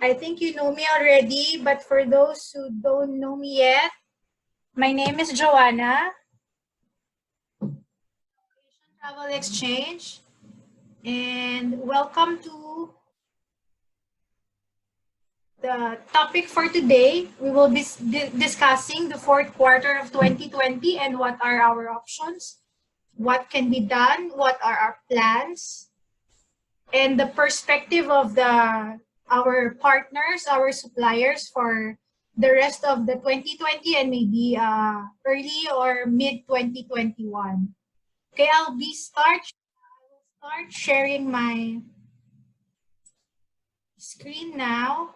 I think you know me already, but for those who don't know me yet, my name is Joanna, Asian Travel Exchange, and welcome to the topic for today. We will be discussing the fourth quarter of 2020 and what are our options, what can be done, what are our plans, and the perspective of our partners, our suppliers for the rest of the 2020 and maybe early or mid 2021. Okay, I will start sharing my screen now.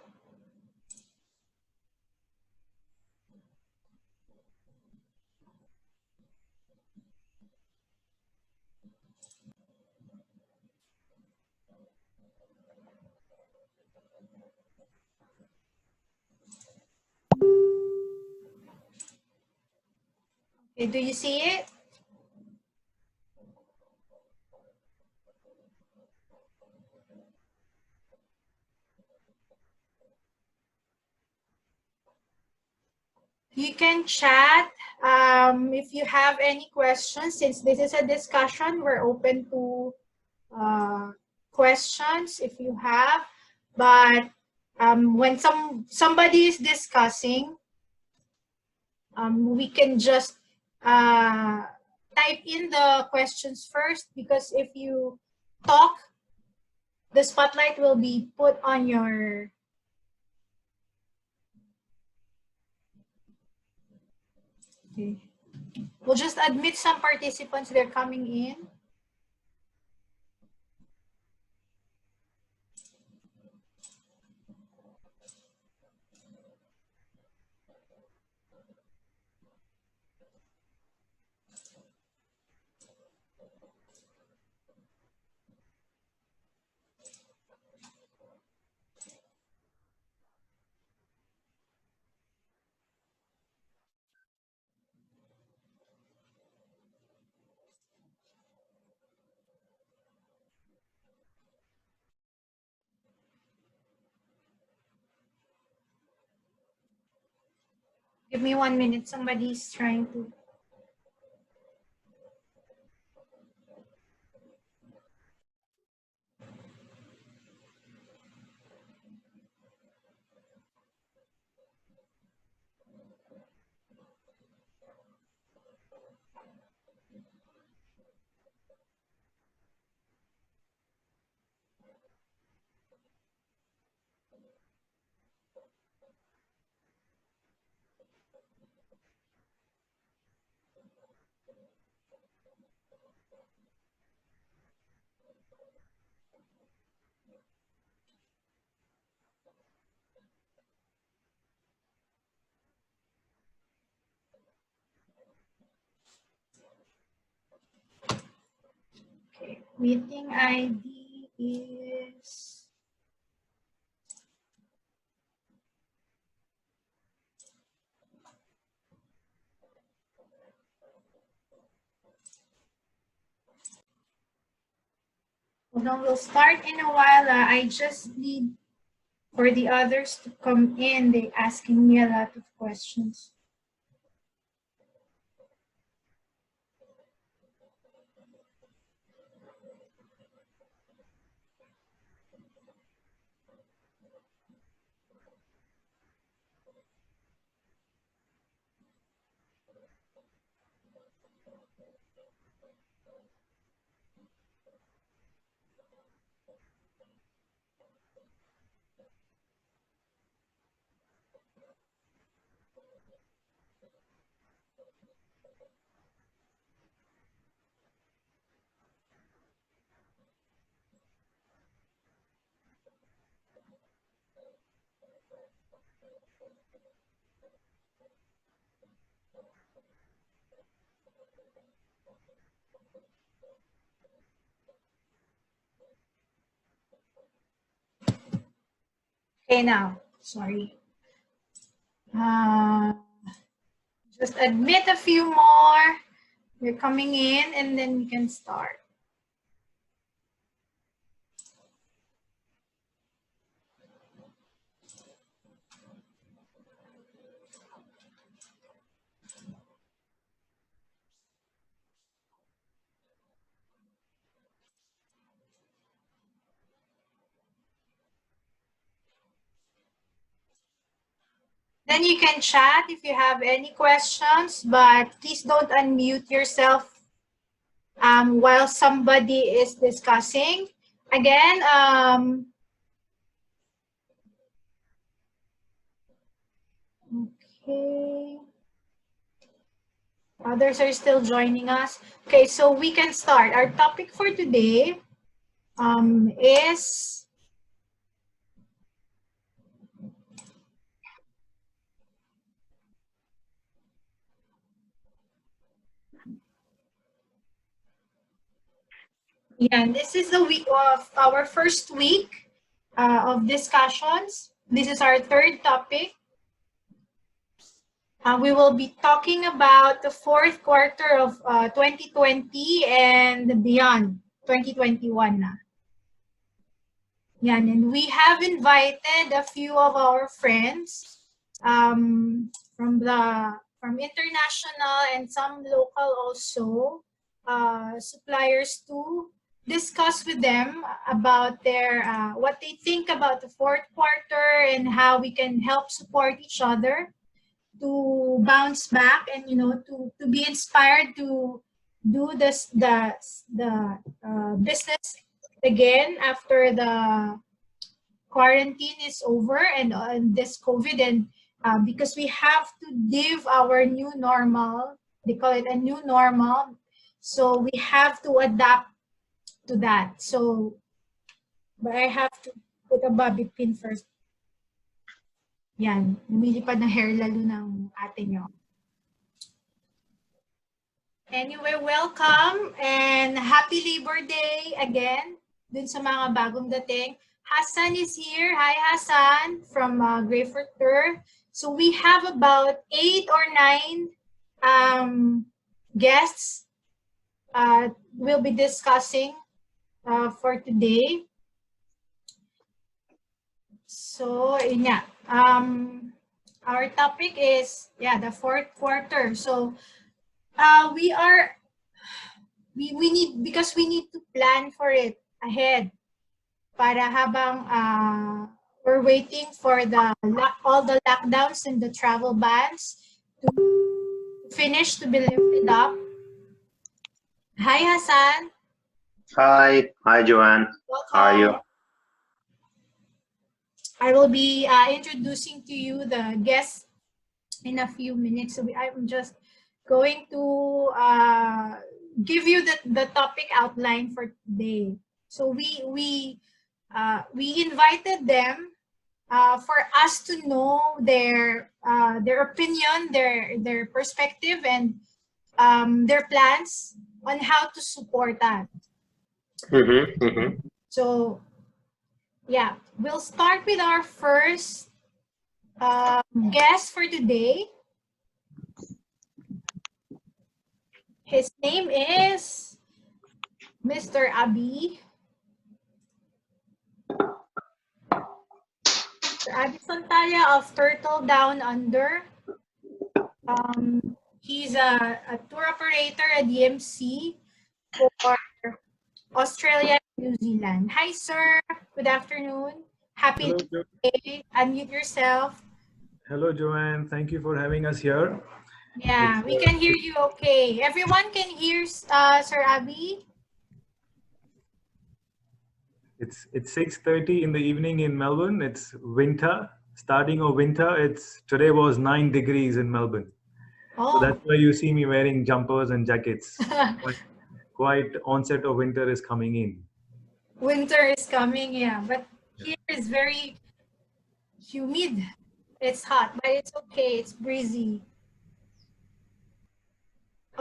Okay, do you see it? You can chat if you have any questions. Since this is a discussion, we're open to questions if you have. But when somebody is discussing, we can just type in the questions first, because if you talk, the spotlight will be put on your. Okay. We'll just admit some participants. They're coming in. Give me 1 minute. Somebody's trying to. Okay. Meeting ID is. Hold on, we'll start in a while. I just need for the others to come in. They're asking me a lot of questions. Okay, now, sorry. Just admit a few more. They're coming in, and then we can start. Then you can chat if you have any questions, but please don't unmute yourself while somebody is discussing. Again, okay. Others are still joining us. Okay, so we can start. Our topic for today is this is the week of our first week of discussions. This is our third topic. We will be talking about the fourth quarter of 2020 and beyond, 2021 na. Yan, and we have invited a few of our friends from international and some local also suppliers to discuss with them about their what they think about the fourth quarter and how we can help support each other to bounce back and to be inspired to do the business again after the quarantine is over and this COVID, and because we have to live our new normal. They call it a new normal, so we have to adapt to that. So, but I have to put a bobby pin first. Yan, lumilipad na hair lalo ng ate nyo. Anyway, welcome and happy Labor Day again dun sa mga bagong dating. Hassan is here. Hi, Hassan from Greyford Tour. So we have about 8 or 9 guests we'll be discussing for today. So, yun nga. Our topic is, the fourth quarter. So, we need, because we need to plan for it ahead para habang we're waiting for all the lockdowns and the travel bans to finish, to be lifted up. Hi, Hassan. Hi, Joanne. Welcome. How are you? I will be introducing to you the guests in a few minutes. So I'm just going to give you the topic outline for today. So we invited them for us to know their opinion, their perspective, and their plans on how to support that. So yeah, we'll start with our first guest for today. His name is Mr. Abi. Mr. Abi Santalia of Turtle Down Under. He's a tour operator at DMC for Australia and New Zealand. Hi, sir. Good afternoon. Happy day. Unmute yourself. Hello, Joanne. Thank you for having us here. Yeah, we can hear you okay. Everyone can hear Sir Abi? It's 6:30 in the evening in Melbourne. It's winter, starting of winter. Today was 9 degrees in Melbourne. Oh. So that's why you see me wearing jumpers and jackets. Quite onset of winter is coming in. Winter is coming, yeah. But here is very humid. It's hot, but it's okay. It's breezy.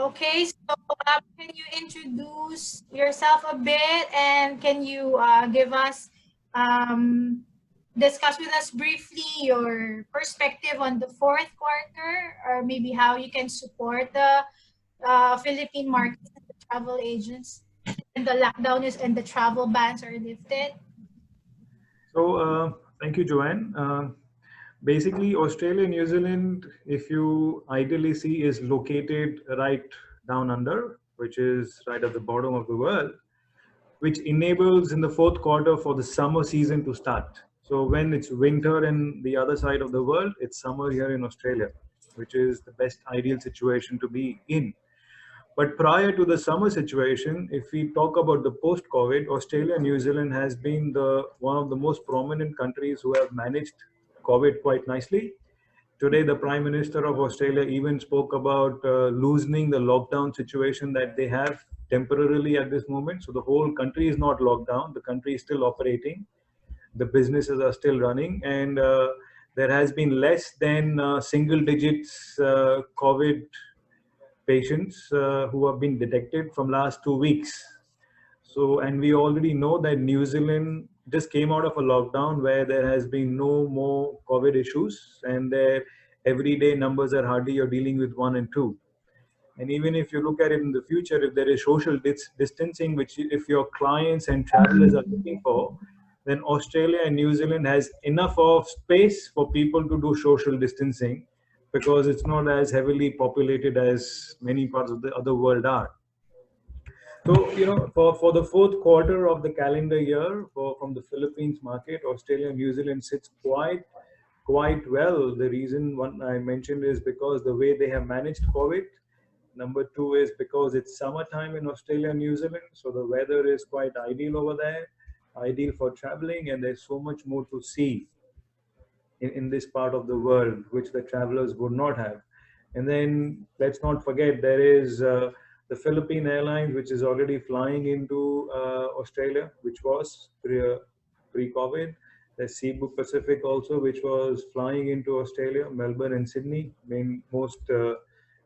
Okay, so can you introduce yourself a bit, and can you give us, discuss with us briefly your perspective on the fourth quarter, or maybe how you can support the Philippine market and the travel agents, and the lockdown and the travel bans are lifted? So thank you, Joanne. Basically, Australia, New Zealand, if you ideally see, is located right down under, which is right at the bottom of the world, which enables in the fourth quarter for the summer season to start. So when it's winter in the other side of the world, it's summer here in Australia, which is the best ideal situation to be in. But prior to the summer situation, if we talk about the post-COVID, Australia and New Zealand has been one of the most prominent countries who have managed COVID quite nicely. Today, the Prime Minister of Australia even spoke about loosening the lockdown situation that they have temporarily at this moment. So the whole country is not locked down. The country is still operating. The businesses are still running, and there has been less than single digits COVID patients who have been detected from last 2 weeks. So, and we already know that New Zealand just came out of a lockdown where there has been no more COVID issues, and their everyday numbers are hardly you're dealing with 1 and 2. And even if you look at it in the future, if there is social distancing, which if your clients and travelers are looking for, then Australia and New Zealand has enough of space for people to do social distancing, because it's not as heavily populated as many parts of the other world are. So, for the fourth quarter of the calendar year from the Philippines market, Australia and New Zealand sits quite well. The reason one I mentioned is because the way they have managed COVID. Number two is because it's summertime in Australia and New Zealand, so the weather is quite ideal over there, ideal for traveling, and there's so much more to see in this part of the world, which the travelers would not have. And then let's not forget, there is the Philippine Airlines, which is already flying into Australia, which was pre-COVID. There's Cebu Pacific also, which was flying into Australia, Melbourne and Sydney,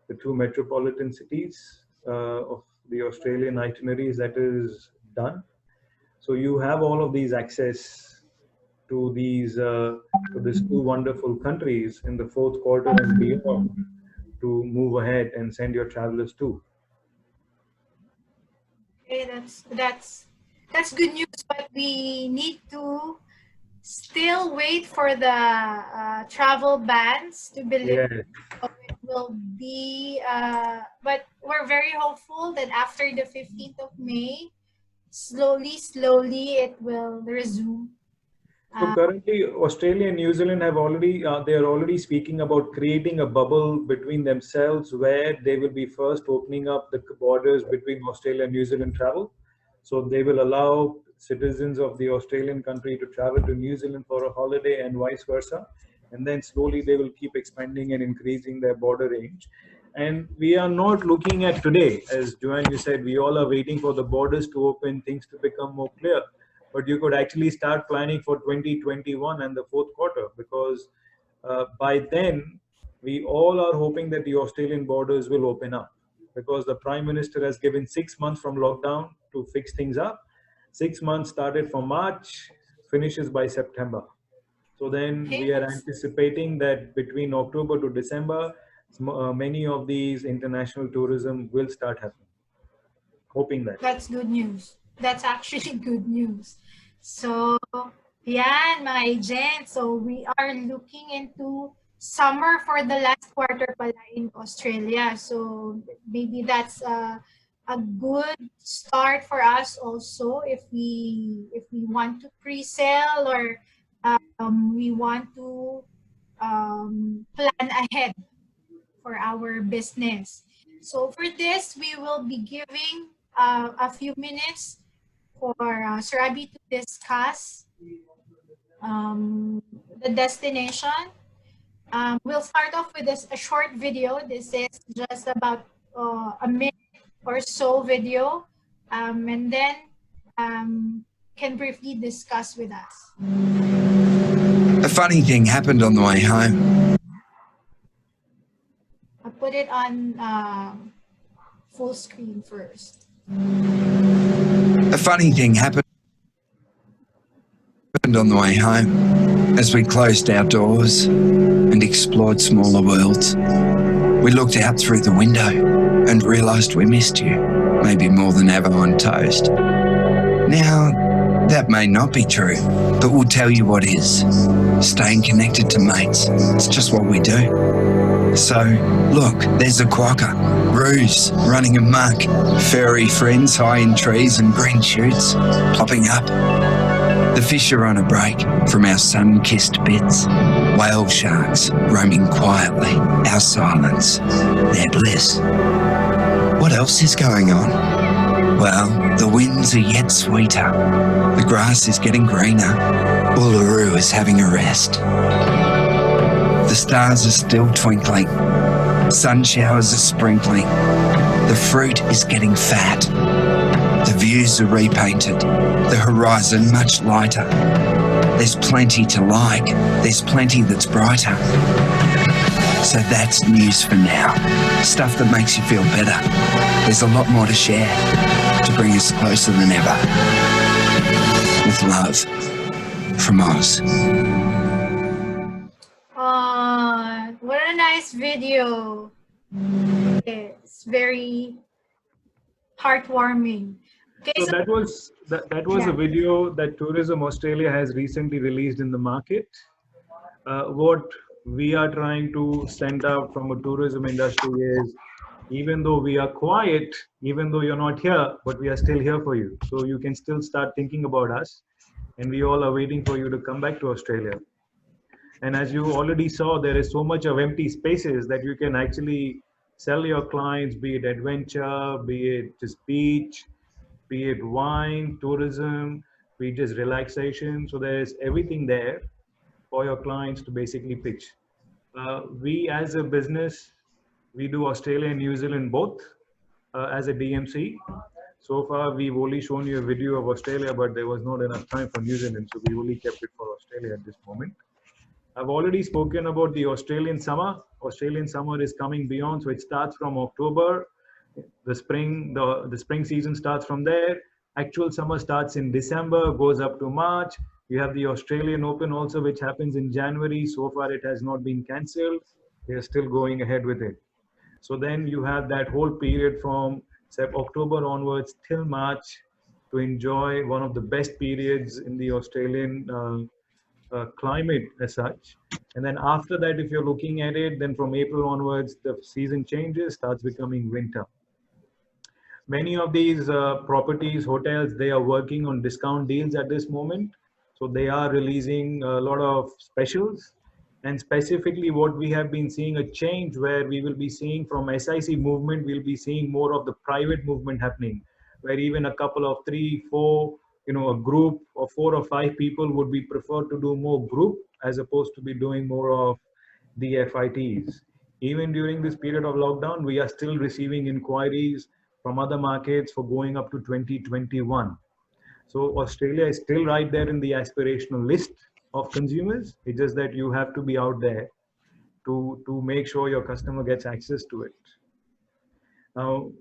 the two metropolitan cities of the Australian itineraries that is done. So you have all of these access to these to two wonderful countries in the fourth quarter and beyond to move ahead and send your travelers to. Okay, that's good news, but we need to still wait for the travel bans to be lifted. Yes. It will be, but we're very hopeful that after the 15th of May, slowly it will resume. So currently, Australia and New Zealand have already, they are already speaking about creating a bubble between themselves where they will be first opening up the borders between Australia and New Zealand travel. So they will allow citizens of the Australian country to travel to New Zealand for a holiday and vice versa. And then slowly they will keep expanding and increasing their border range. And we are not looking at today, as Joanne, you said, we all are waiting for the borders to open, things to become more clear. But you could actually start planning for 2021 and the fourth quarter, because by then we all are hoping that the Australian borders will open up, because the Prime Minister has given 6 months from lockdown to fix things up. 6 months started from March, finishes by September. So then we are anticipating that between October to December, many of these international tourism will start happening. Hoping that. That's good news. That's actually good news. So, yeah, my Jen. So we are looking into summer for the last quarter pala in Australia. So maybe that's a good start for us also if we want to pre-sell, or we want to plan ahead for our business. So for this, we will be giving a few minutes for Sir Abby to discuss the destination. We'll start off with a short video. This is just about a minute or so video, and then can briefly discuss with us. A funny thing happened on the way home. I'll put it on full screen first. A funny thing happened on the way home as we closed our doors and explored smaller worlds. We looked out through the window and realised we missed you, maybe more than ever on toast. Now, that may not be true, but we'll tell you what is. Staying connected to mates, it's just what we do. So, look, there's a quokka, Ruse running amok, furry friends high in trees and green shoots popping up. The fish are on a break from our sun-kissed bits. Whale sharks roaming quietly, our silence, their bliss. What else is going on? Well, the winds are yet sweeter. The grass is getting greener. Uluru is having a rest. The stars are still twinkling. Sun showers are sprinkling. The fruit is getting fat. The views are repainted. The horizon much lighter. There's plenty to like. There's plenty that's brighter. So that's news for now. Stuff that makes you feel better. There's a lot more to share to bring us closer than ever. With love from Oz. What a nice video. It's very heartwarming. Okay, So that was Yeah. a video that Tourism Australia has recently released in the market. What we are trying to send out from a tourism industry is, even though we are quiet, even though you're not here, but we are still here for you. So you can still start thinking about us, and we all are waiting for you to come back to Australia. And as you already saw, there is so much of empty spaces that you can actually sell your clients, be it adventure, be it just beach, be it wine, tourism, be it just relaxation. So there is everything there for your clients to basically pitch. We as a business, we do Australia and New Zealand both as a DMC. So far, we've only shown you a video of Australia, but there was not enough time for New Zealand, so we only kept it for Australia at this moment. I've already spoken about the Australian summer. Australian summer is coming beyond, so it starts from October. The spring season starts from there. Actual summer starts in December, goes up to March. You have the Australian Open also, which happens in January. So far, it has not been cancelled. They are still going ahead with it. So then you have that whole period from October onwards till March to enjoy one of the best periods in the Australian climate as such. And then after that, if you're looking at it, then from April onwards, the season changes, starts becoming winter. Many of these properties, hotels, they are working on discount deals at this moment. So they are releasing a lot of specials. And specifically what we have been seeing a change where we will be seeing from SIC movement, we'll be seeing more of the private movement happening, where even a couple of 3, 4, a group of 4 or 5 people would be preferred to do more group as opposed to be doing more of the FITs. Even during this period of lockdown, we are still receiving inquiries from other markets for going up to 2021. So Australia is still right there in the aspirational list of consumers. It's just that you have to be out there to make sure your customer gets access to it. Now,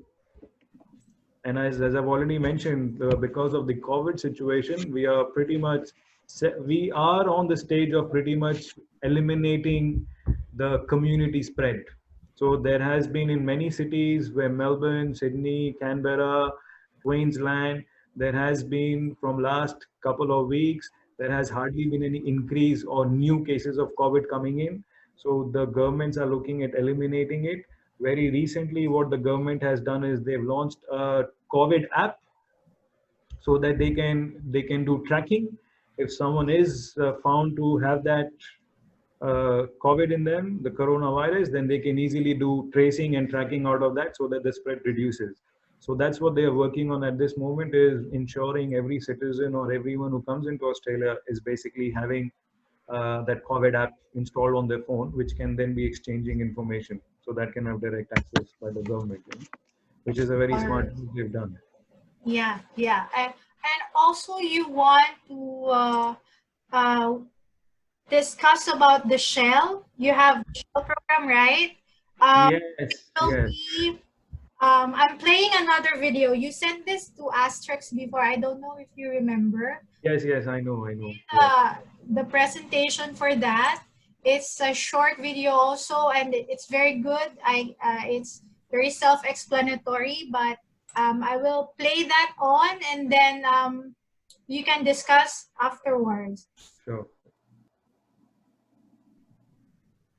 and as I've already mentioned, because of the COVID situation, we are on the stage of pretty much eliminating the community spread. So there has been in many cities where Melbourne, Sydney, Canberra, Queensland, there has been from last couple of weeks, there has hardly been any increase or new cases of COVID coming in. So the governments are looking at eliminating it. Very recently, what the government has done is they've launched a COVID app so that they can do tracking. If someone is found to have that COVID in them, the coronavirus, then they can easily do tracing and tracking out of that so that the spread reduces. So that's what they are working on at this moment, is ensuring every citizen or everyone who comes into Australia is basically having that COVID app installed on their phone, which can then be exchanging information. So that can have direct access by the government, which is a very smart thing they've done. Yeah. And also you want to discuss about the Shell. You have the Shell program, right? Yes. I'm playing another video. You sent this to ASTREX before. I don't know if you remember. Yes, I know. Yeah. The presentation for that. It's a short video also, and it's very good. It's very self-explanatory, but I will play that on, and then you can discuss afterwards. Sure.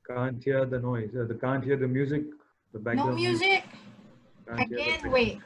Can't hear the noise. Can't hear the music. The background. No music. Can't hear the Again, wait.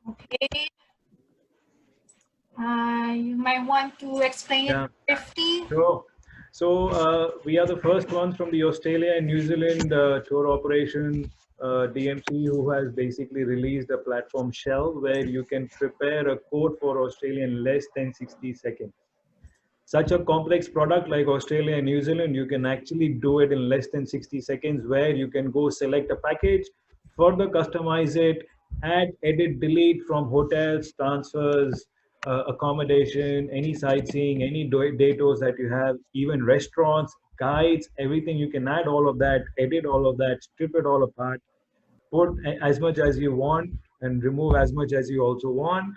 Okay. You might want to explain Yeah. it briefly. Sure. So we are the first ones from the Australia and New Zealand tour operation DMC who has basically released a platform Shell where you can prepare a quote for Australia in less than 60 seconds. Such a complex product like Australia and New Zealand, you can actually do it in less than 60 seconds where you can go select a package, further customize it, add, edit, delete from hotels, transfers, accommodation, any sightseeing, any datos that you have, even restaurants, guides, everything. You can add all of that, edit all of that, strip it all apart, put as much as you want and remove as much as you also want.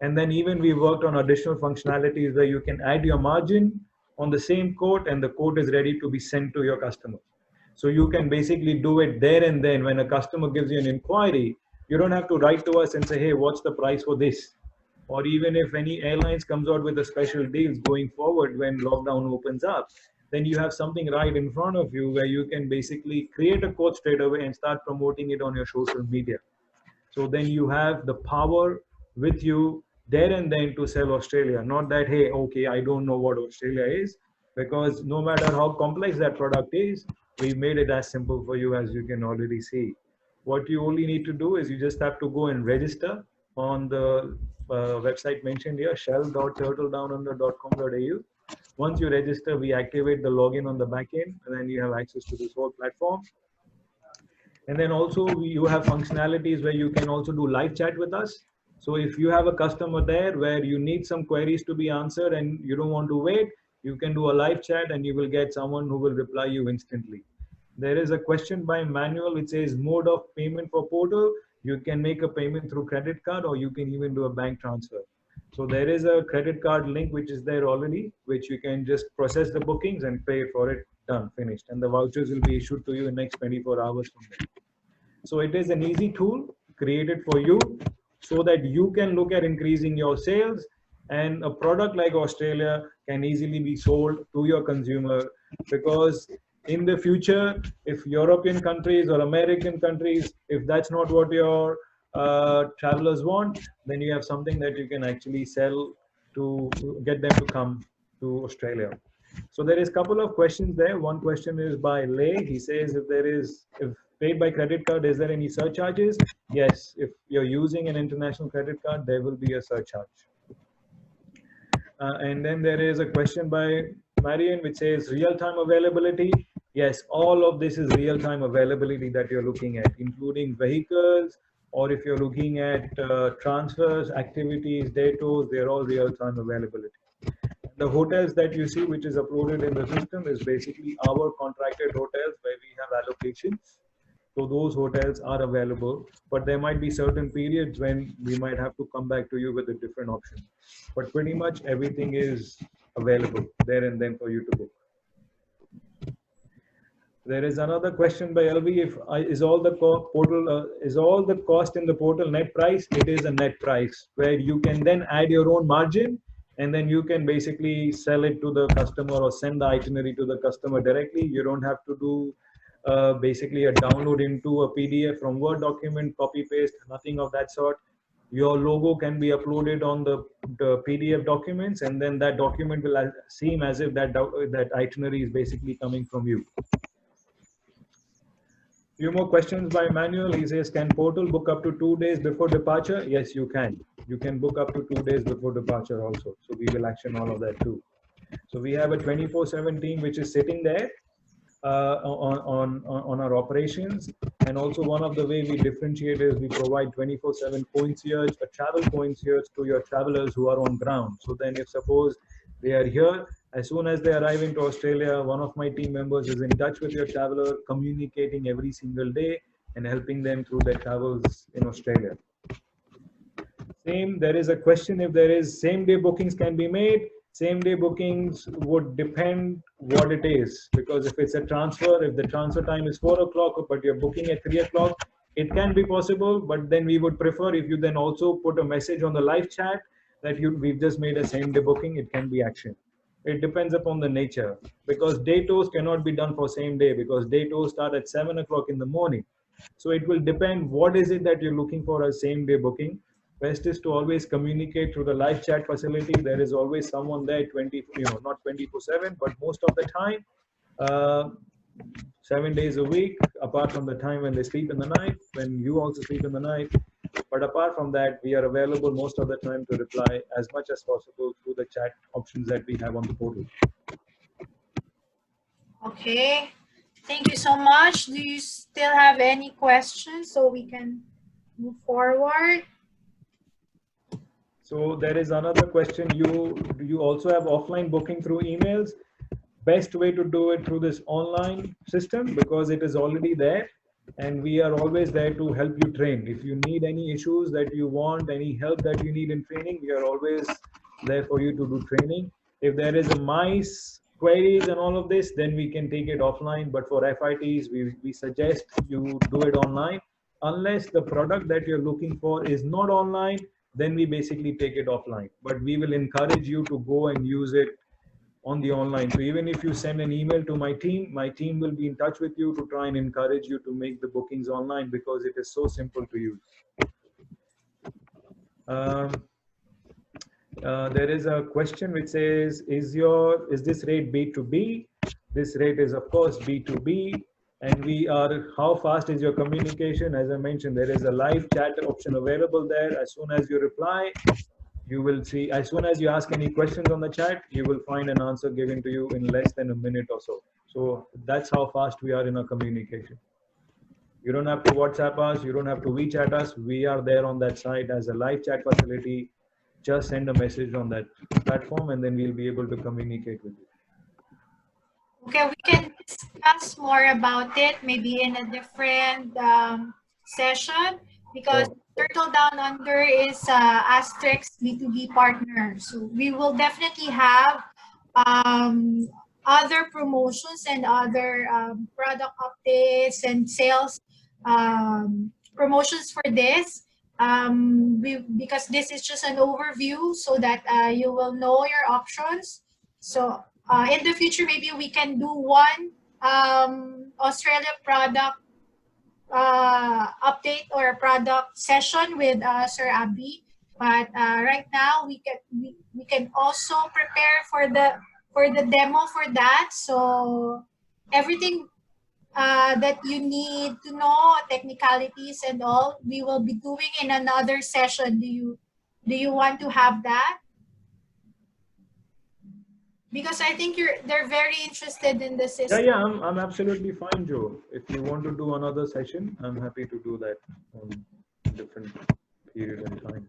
And then even we worked on additional functionalities where you can add your margin on the same quote and the quote is ready to be sent to your customer. So you can basically do it there and then when a customer gives you an inquiry, you don't have to write to us and say, hey, what's the price for this? Or even if any airlines comes out with a special deals going forward when lockdown opens up, then you have something right in front of you where you can basically create a quote straight away and start promoting it on your social media. So then you have the power with you there and then to sell Australia. Not that, hey, okay, I don't know what Australia is, because no matter how complex that product is, we've made it as simple for you as you can already see. What you only need to do is you just have to go and register on the website mentioned here, shell.turtledownunder.com.au. Once you register, we activate the login on the back end, and then you have access to this whole platform. And then also you have functionalities where you can also do live chat with us. So if you have a customer there where you need some queries to be answered and you don't want to wait, you can do a live chat and you will get someone who will reply you instantly. There is a question by manual which says mode of payment for portal. You can make a payment through credit card or you can even do a bank transfer. So there is a credit card link which is there already, which you can just process the bookings and pay for it, done, finished. And the vouchers will be issued to you in next 24 hours from there. So it is an easy tool created for you so that you can look at increasing your sales, and a product like Australia can easily be sold to your consumer, because in the future, if European countries or American countries, if that's not what your travelers want, then you have something that you can actually sell to get them to come to Australia. So there is a couple of questions there. One question is by Lay. He says if paid by credit card, is there any surcharges? Yes, if you're using an international credit card, there will be a surcharge. And then there is a question by Marion which says real-time availability. Yes, all of this is real-time availability that you're looking at, including vehicles, or if you're looking at transfers, activities, day tours, they're all real-time availability. The hotels that you see, which is uploaded in the system, is basically our contracted hotels where we have allocations. So those hotels are available, but there might be certain periods when we might have to come back to you with a different option. But pretty much everything is available there and then for you to book. There is another question by LV. If is all the portal is all the cost in the portal net price? It is a net price where you can then add your own margin, and then you can basically sell it to the customer or send the itinerary to the customer directly. You don't have to do basically a download into a PDF from Word document, copy paste, nothing of that sort. Your logo can be uploaded on the PDF documents, and then that document will seem as if that itinerary is basically coming from you. Few more questions by Manuel. He says, can portal book up to 2 days before departure? Yes, you can. You can book up to 2 days before departure also. So we will action all of that too. So we have a 24/7 team which is sitting there on our operations. And also one of the way we differentiate is we provide 24/7 concierge, a travel concierge to your travelers who are on ground. So then if suppose they are here, as soon as they arrive into Australia, one of my team members is in touch with your traveler, communicating every single day and helping them through their travels in Australia. Same, there is a question if there is same day bookings can be made. Same day bookings would depend what it is, because if it's a transfer, if the transfer time is 4 o'clock, but you're booking at 3 o'clock, it can be possible, but then we would prefer if you then also put a message on the live chat that we've just made a same day booking, it can be actioned. It depends upon the nature, because day tours cannot be done for same day, because day tours start at 7 o'clock in the morning. So it will depend what is it that you're looking for as same day booking. Best is to always communicate through the live chat facility. There is always someone there not 24/7, but most of the time, 7 days a week, apart from the time when they sleep in the night, when you also sleep in the night. But apart from that, we are available most of the time to reply as much as possible through the chat options that we have on the portal. Okay, thank you so much. Do you still have any questions so we can move forward? So there is another question. Do you also have offline booking through emails? Best way to do it through this online system, because it is already there and we are always there to help you train. If you need any issues that you want, any help that you need in training, we are always there for you to do training. If there is a mice queries and all of this, then we can take it offline. But for FITs, we suggest you do it online. Unless the product that you're looking for is not online, then we basically take it offline. But we will encourage you to go and use it on the online. So even if you send an email to my team will be in touch with you to try and encourage you to make the bookings online, because it is so simple to use. There is a question which says, is this rate B2B? This rate is of course B2B. And how fast is your communication? As I mentioned, there is a live chat option available there. As soon as you reply, you will see, as soon as you ask any questions on the chat, you will find an answer given to you in less than a minute or so. So that's how fast we are in our communication. You don't have to WhatsApp us, you don't have to WeChat us. We are there on that site as a live chat facility. Just send a message on that platform and then we'll be able to communicate with you. Okay, we can discuss more about it maybe in a different session, because Turtle Down Under is ASTREX B2B partner. So we will definitely have other promotions and other product updates and sales promotions for this. Because this is just an overview so that you will know your options. So in the future, maybe we can do one Australia product update or a product session with Sir Abby. But right now, we can also prepare for the demo for that. So everything that you need to know, technicalities and all, we will be doing in another session. Do you want to have that? Because I think they're very interested in the system. Yeah, I'm absolutely fine, Joe. If you want to do another session, I'm happy to do that on different period and time.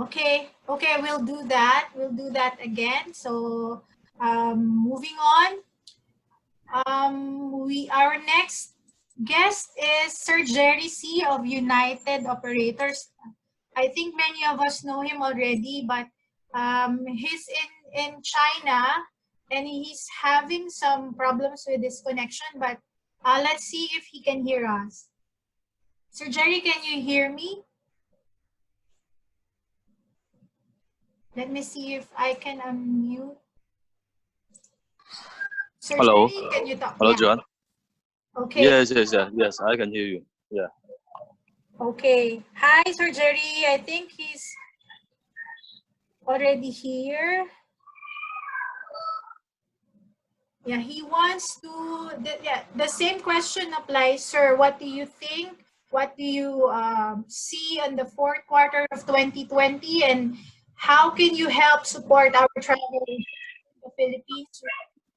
Okay, we'll do that. We'll do that again. So, moving on. Our next guest is Sir Jerry C. of United Operators. I think many of us know him already, but he's in China and he's having some problems with his connection. But let's see if he can hear us. Sir Jerry, can you hear me? Let me see if I can unmute. Sir Hello. Jerry, can you talk? Hello, Yeah. Joan. Okay. Yes, I can hear you. Yeah. Okay. Hi, Sir Jerry. I think he's already here. Yeah, he wants to, the same question applies, sir. What do you think? What do you see on the fourth quarter of 2020? And how can you help support our travel in the Philippines? We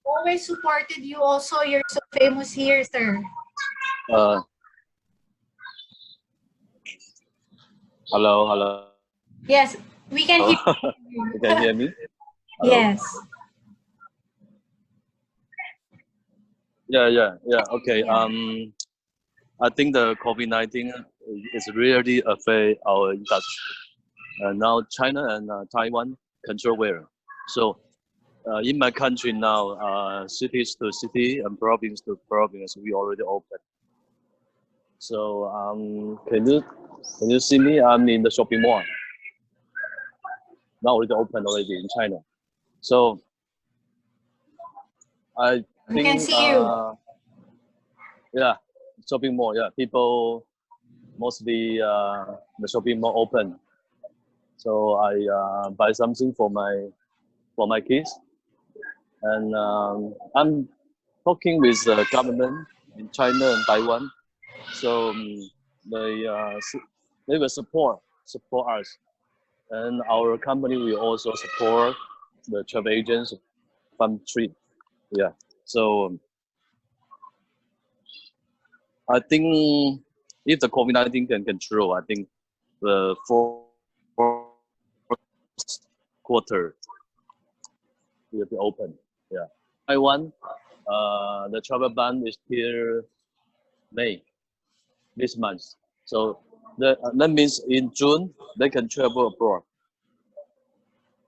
always supported you also. You're so famous here, sir. Hello. Yes, we can hear you. You can hear me? Hello? Yes. Yeah. Okay. I think the COVID-19 is really affect our industry. Now China and Taiwan control well. So in my country now, cities to city and province to province, we already open. So can you see me? I'm in the shopping mall. Now already open already in China. So I We think can see you. yeah, shopping mall. Yeah, people mostly the shopping mall open. So I buy something for my kids, and I'm talking with the government in China and Taiwan. So they will support us, and our company will also support the travel agents from trip. Yeah. So I think if the COVID-19 can control, I think the fourth quarter will be open. Yeah. Taiwan, the travel ban is till May this month. So that means in June they can travel abroad.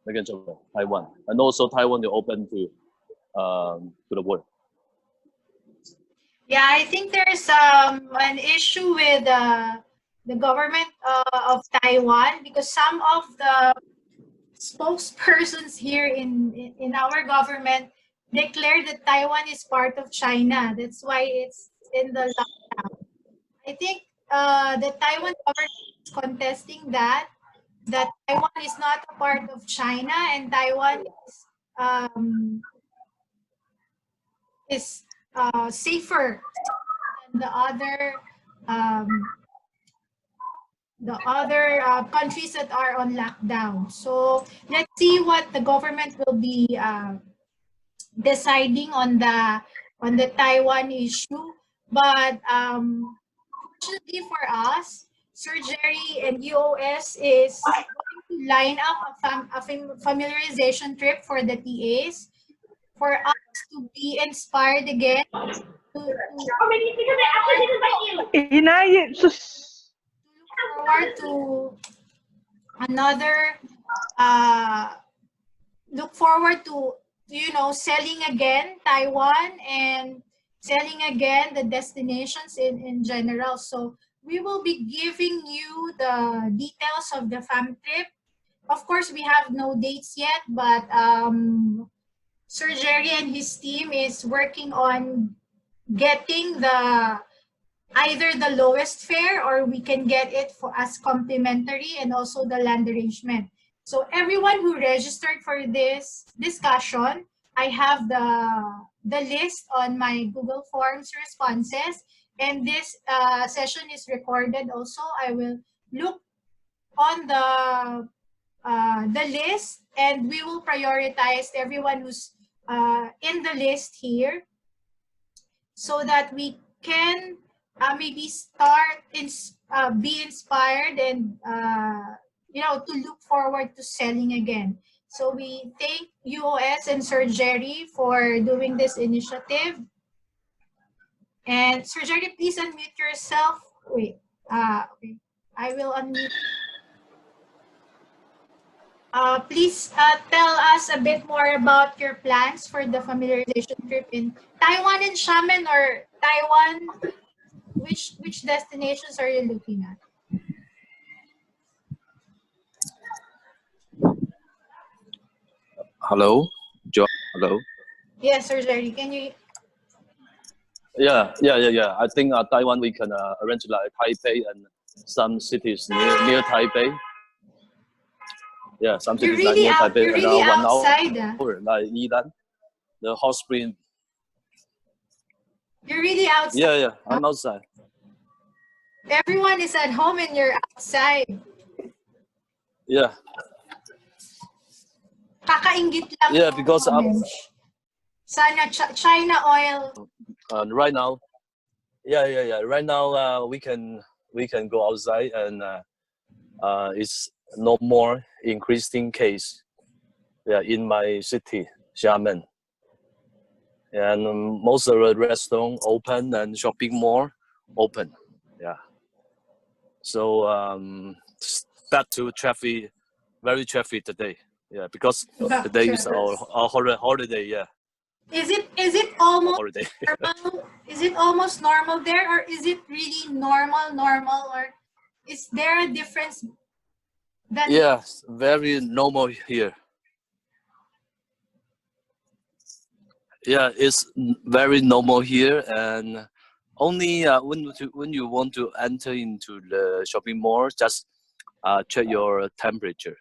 They can travel Taiwan, and also Taiwan will open to the world. Yeah, I think there's an issue with the government of Taiwan because some of the spokespersons here in our government declared that Taiwan is part of China. That's why it's in the lockdown. I think the Taiwan government is contesting that Taiwan is not a part of China and Taiwan is safer than the other countries that are on lockdown. So let's see what the government will be deciding on the Taiwan issue. But fortunately for us, Sir Jerry and EOS is going to line up a familiarization trip for the TAs for us to be inspired again to look forward to another look forward to selling again Taiwan and selling again the destinations in general. So we will be giving you the details of the fam trip. Of course, we have no dates yet, but Sir Jerry and his team is working on getting either the lowest fare or we can get it as complimentary and also the land arrangement. So everyone who registered for this discussion, I have the list on my Google Forms responses, and this session is recorded also. I will look on the the list, and we will prioritize everyone who's in the list here, so that we can maybe be inspired and to look forward to selling again. So we thank UOS and Sir Jerry for doing this initiative. And Sir Jerry, please unmute yourself. Wait, okay. I will unmute. Please tell us a bit more about your plans for the familiarization trip in Taiwan and Xiamen, or Taiwan. Which destinations are you looking at? Hello, Joe. Hello. Yes, Sir Jerry. Can you? Yeah. I think Taiwan we can arrange like Taipei and some cities near Taipei. Yeah, some cities like near Taipei, You're really around 1 outside. hour, like Yilan, the hot spring. You're really outside. Yeah, I'm outside. Everyone is at home and you're outside. Yeah. Kakaingit lang. Yeah, because Sana China oil. right now, yeah. Right now, we can go outside, and it's no more increasing case. Yeah, in my city, Xiamen, and most of the restaurant open and shopping mall open. Yeah. So back to traffic, very traffic today. Yeah, because today is our holiday. Yeah. Is it almost Holiday. normal? Is it almost normal there, or is it really normal, or is there a difference? Yeah, very normal here. Yeah, it's very normal here, and only when you want to enter into the shopping mall, just check your temperature.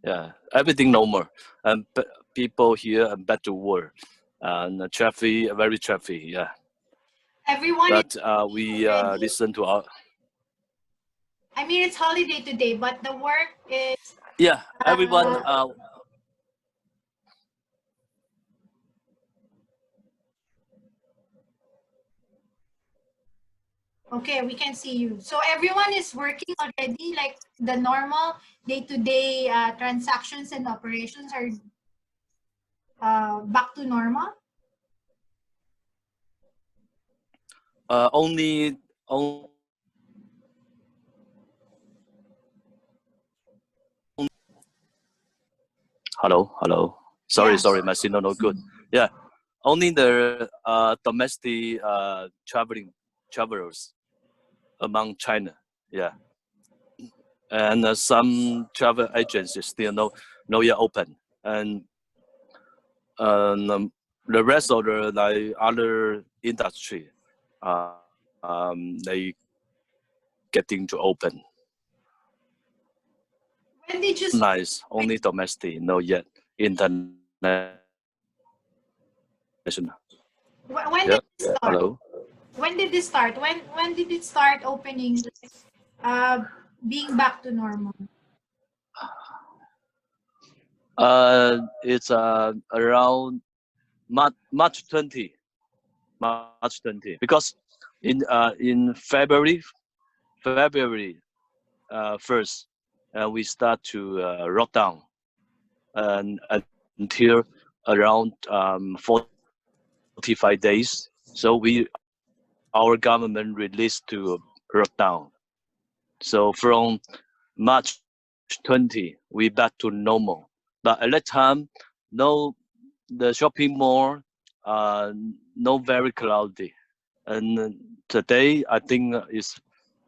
Yeah, everything normal, and people here are back to work, and traffic very traffic. Yeah, Everyone. but we listen to our. I mean, it's holiday today, but the work is. Yeah, everyone. Okay, we can see you. So everyone is working already, like the normal day-to-day transactions and operations are back to normal? Only. Hello. Sorry, my signal not good. Yeah, only the domestic travelers among China. Yeah, and some travel agencies still no yet open, and the rest of the like other industry, they getting to open. When did you Nice, only domestic, no yet international. When did it start? Hello. When did this start? When did it start opening? Being back to normal. It's around March 20, because in February 1st, we start to lock down, and until around 45 days. So our government released to lock down. So from March 20, we back to normal. But at that time, the shopping mall, no very cloudy. And today, I think is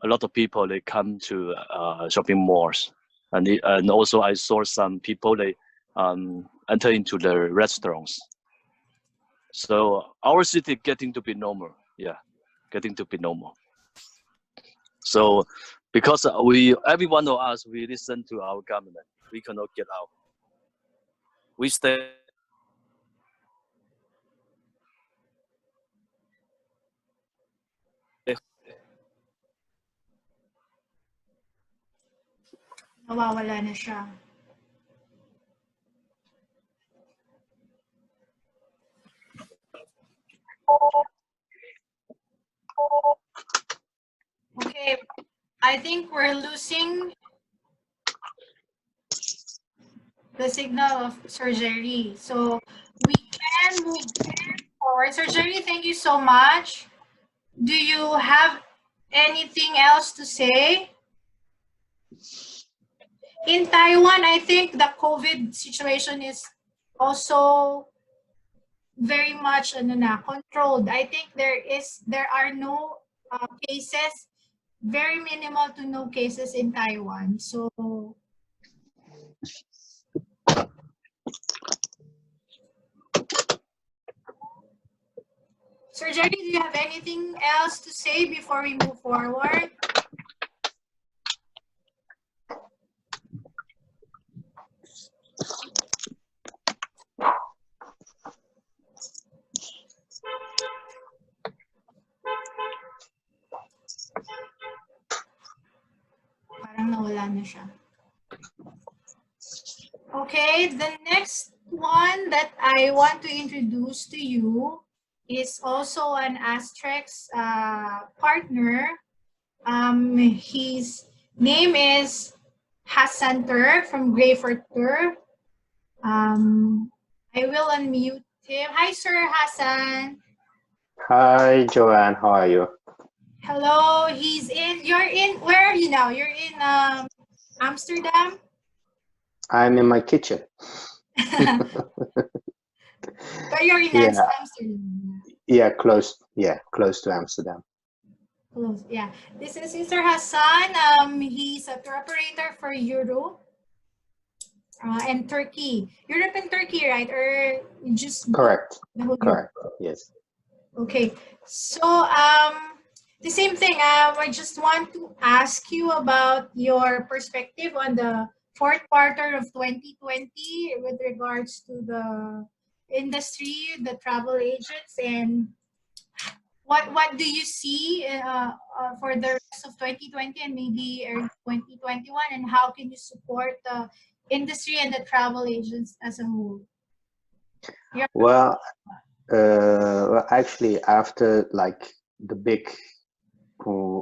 a lot of people, they come to shopping malls. And also I saw some people, they enter into the restaurants. So our city getting to be normal. Yeah, getting to be normal. So because every one of us, we listen to our government, we cannot get out. We stay. Nawawala na siya. Okay, I think we're losing the signal of Sir Jerry. So we can move forward. Sir Jerry, thank you so much. Do you have anything else to say? In Taiwan, I think the COVID situation is also very much controlled. I think there are no cases, very minimal to no cases in Taiwan. So Sir Jerry, do you have anything else to say before we move forward? Parang nawala na siya. Okay, the next one that I want to introduce to you is also an ASTREX partner. His name is Hassan Tur from Greyford Tur. I will unmute him. Hi, Sir Hassan. Hi, Joanne. How are you? Hello. Where are you now? You're in Amsterdam? I'm in my kitchen. But you're in Yeah. Amsterdam. Yeah, close to Amsterdam. Close. Yeah. This is Mr. Hassan. He's a tour operator for Europe and Turkey. Europe and Turkey, right? Or just Correct. the whole Correct. Yes. Okay, so the same thing. I just want to ask you about your perspective on the fourth quarter of 2020 with regards to the industry, the travel agents, and what do you see for the rest of 2020 and maybe early 2021, and how can you support the industry and the travel agents as a whole? Well, actually, after like the big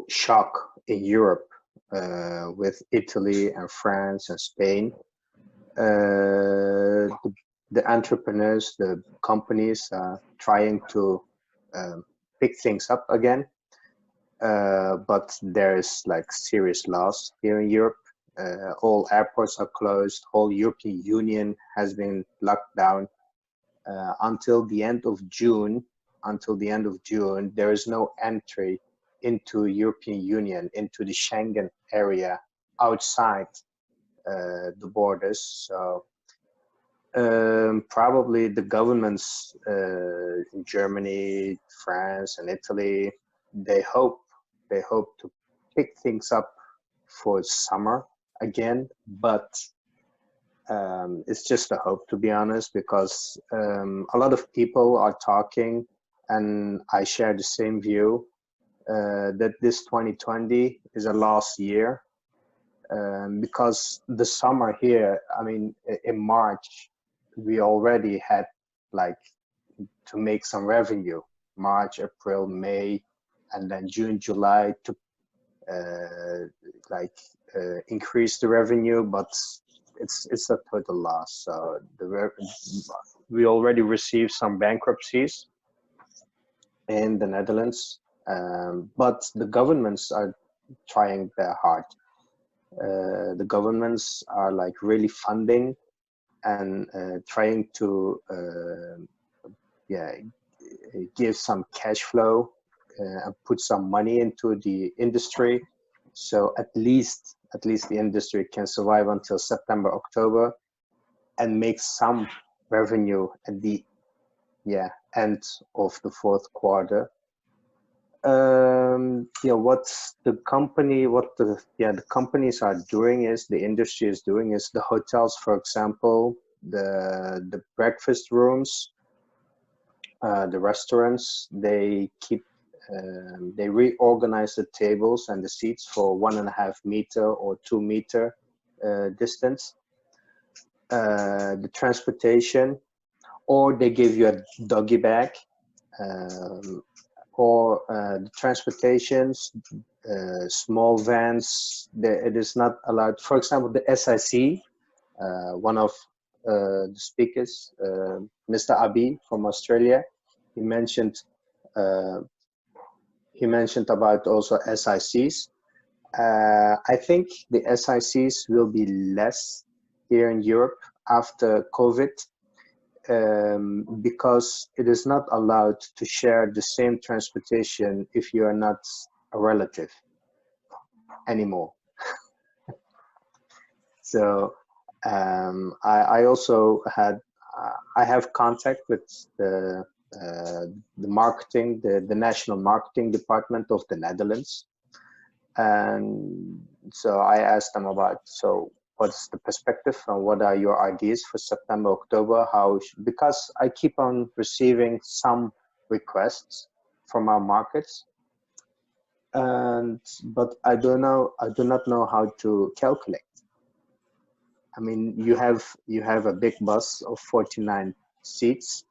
shock in Europe with Italy and France and Spain, the entrepreneurs, the companies are trying to pick things up again. But there is like serious loss here in Europe. All airports are closed. Whole European Union has been locked down until the end of June. Until the end of June, there is no entry into European Union, into the Schengen area outside the borders. So probably the governments in Germany, France, and Italy, they hope to pick things up for summer again, but it's just a hope, to be honest, because a lot of people are talking, and I share the same view, that this 2020 is a lost year, because the summer here, I mean, in March, we already had like to make some revenue. March, April, May, and then June, July to increase the revenue, but it's a total loss. So we already received some bankruptcies in the Netherlands, but the governments are trying their hard. The governments are like really funding and trying to give some cash flow and put some money into the industry, so at least the industry can survive until September, October, and make some revenue at the end of the fourth quarter. What the companies are doing is, the industry is doing is, the hotels, for example, the breakfast rooms, the restaurants, they reorganize the tables and the seats for 1.5 meter or 2 meter distance, the transportation, or they give you a doggy bag, or the transportations, small vans. It is not allowed. For example, the SIC, one of the speakers, Mr. Abi from Australia, he mentioned about also SICs. I think the SICs will be less here in Europe after COVID, because it is not allowed to share the same transportation if you are not a relative anymore. So I also I have contact with the marketing, the national marketing department of the Netherlands, and so I asked them about, so what's the perspective and what are your ideas for September, October? Because I keep on receiving some requests from our markets, but I do not know how to calculate. I mean, you have a big bus of 49 seats,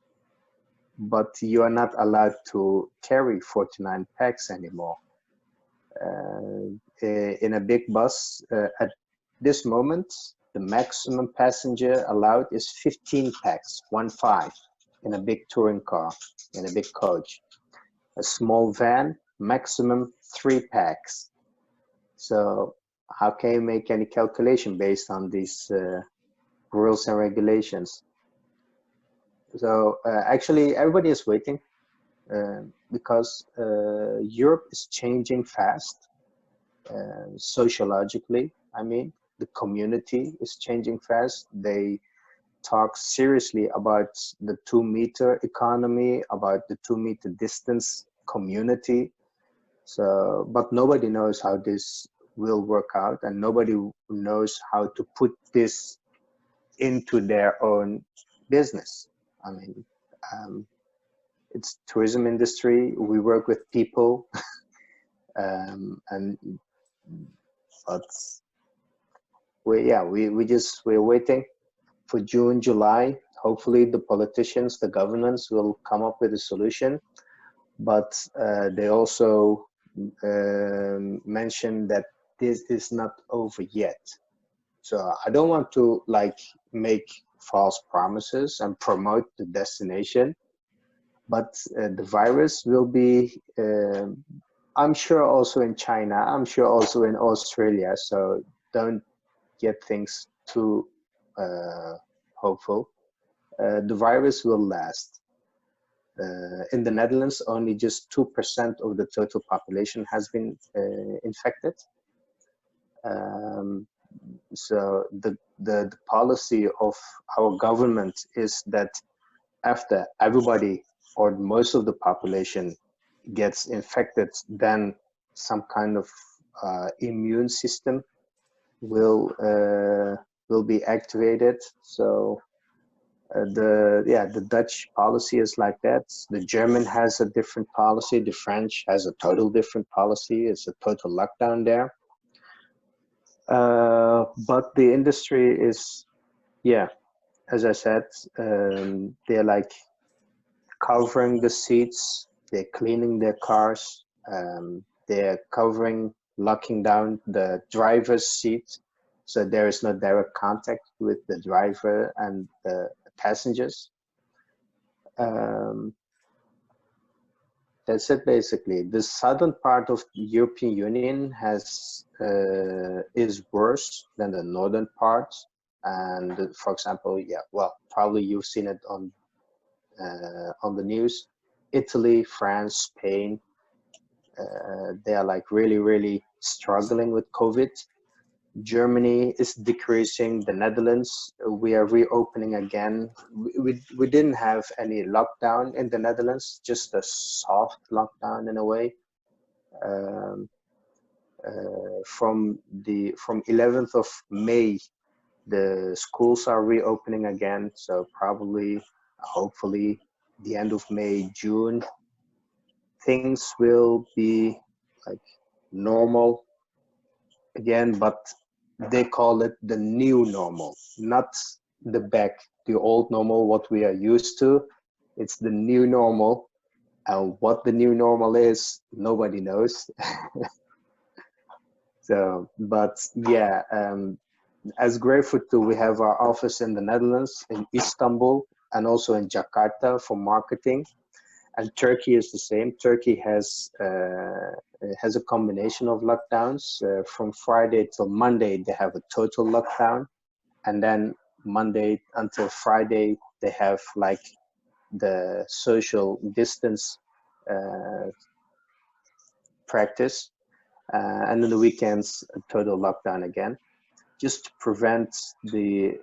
but you are not allowed to carry 49 packs anymore. In a big bus, at this moment, the maximum passenger allowed is 15 packs, 15, in a big touring car, in a big coach. A small van, maximum 3 packs. So how can you make any calculation based on these rules and regulations? So actually, everybody is waiting because Europe is changing fast, sociologically. I mean, the community is changing fast. They talk seriously about the 2-meter economy, about the 2-meter distance community. So, but nobody knows how this will work out, and nobody knows how to put this into their own business. I mean, it's tourism industry. We work with people, but we're waiting for June, July. Hopefully, the politicians, the governments will come up with a solution. But they also mentioned that this is not over yet. So I don't want to make false promises and promote the destination, but the virus will be, I'm sure, also in China, I'm sure also in Australia. So don't get things too hopeful. The virus will last. In the Netherlands, only just 2% of the total population has been infected. So the policy of our government is that after everybody or most of the population gets infected, then some kind of immune system will be activated. So the Dutch policy is like that. The German has a different policy. The French has a total different policy. It's a total lockdown there. But the industry is, as I said, they're like covering the seats, they're cleaning their cars, they're locking down the driver's seat, so there is no direct contact with the driver and the passengers. That's it basically. The southern part of the European Union is worse than the northern part. And for example, probably you've seen it on the news. Italy, France, Spain, they are like really, really struggling with COVID. Germany is decreasing. The Netherlands, we are reopening again. We didn't have any lockdown in the Netherlands, just a soft lockdown in a way. From 11th of May, the schools are reopening again. So probably, hopefully, the end of May, June, things will be like normal again. But they call it the new normal, not the old normal, what we are used to. It's the new normal, and what the new normal is, nobody knows. So, but yeah, as Greyfoot too, we have our office in the Netherlands, in Istanbul, and also in Jakarta for marketing. And Turkey is the same. Turkey has a combination of lockdowns. From Friday till Monday, they have a total lockdown, and then Monday until Friday, they have like the social distance practice, and on the weekends, a total lockdown again, just to prevent the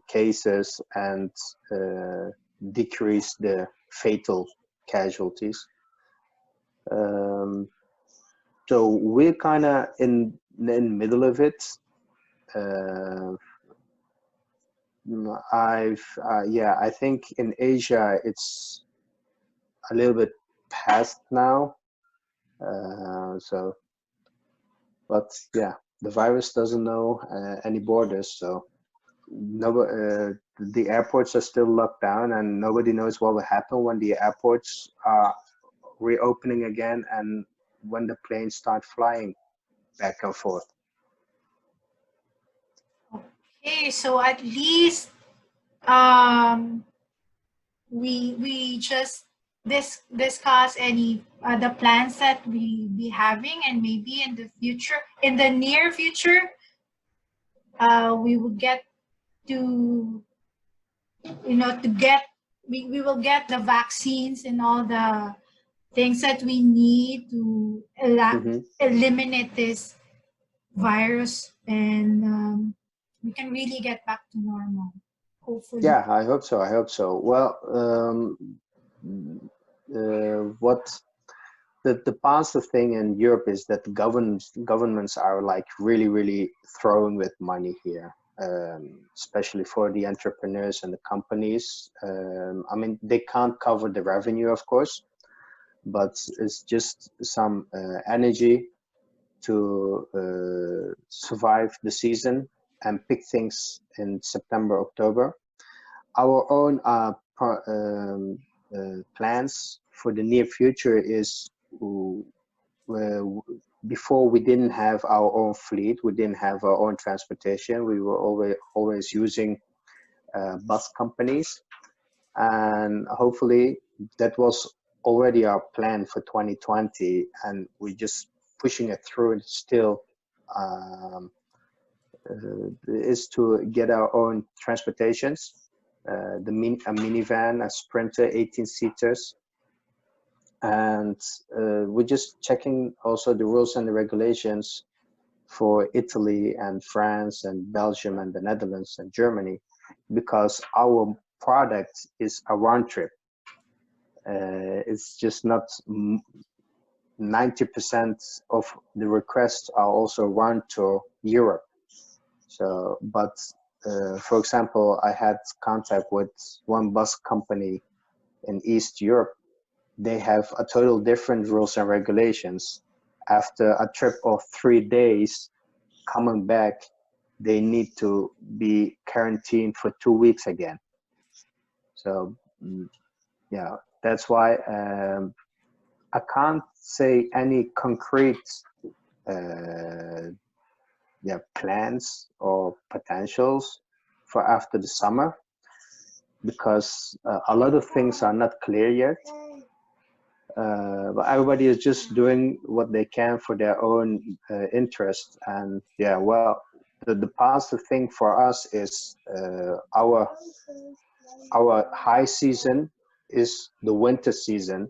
cases and decrease the fatal casualties. So we're kind of in the middle of it. I think in Asia it's a little bit past now. But yeah, the virus doesn't know any borders, so the airports are still locked down, and nobody knows what will happen when the airports are reopening again and when the planes start flying back and forth. Okay, so at least we just discuss any the plans that we be having, and maybe in the future, in the near future, we will get to we will get the vaccines and all the things that we need to eliminate this virus, and we can really get back to normal, hopefully. Yeah, I hope so. Well, what the positive thing in Europe is that the governments are like really throwing with money here, especially for the entrepreneurs and the companies. I mean, they can't cover the revenue, of course, but it's just some energy to survive the season and pick things in September, October. Our own plans for the near future is before we didn't have our own fleet, we didn't have our own transportation. We were always using bus companies, and hopefully that was already our plan for 2020, and we're just pushing it through still. Is to get our own transportations, a minivan, a Sprinter, 18-seaters, and we're just checking also the rules and the regulations for Italy and France and Belgium and the Netherlands and Germany, because our product is a round trip. It's just not 90% of the requests are also round to Europe. So, but for example, I had contact with one bus company in East Europe. They have a total different rules and regulations. After a trip of 3 days, coming back, they need to be quarantined for 2 weeks again. So, yeah, that's why I can't say any concrete plans or potentials for after the summer, because a lot of things are not clear yet. But everybody is just doing what they can for their own interest. And yeah, well, the positive thing for us is our high season is the winter season.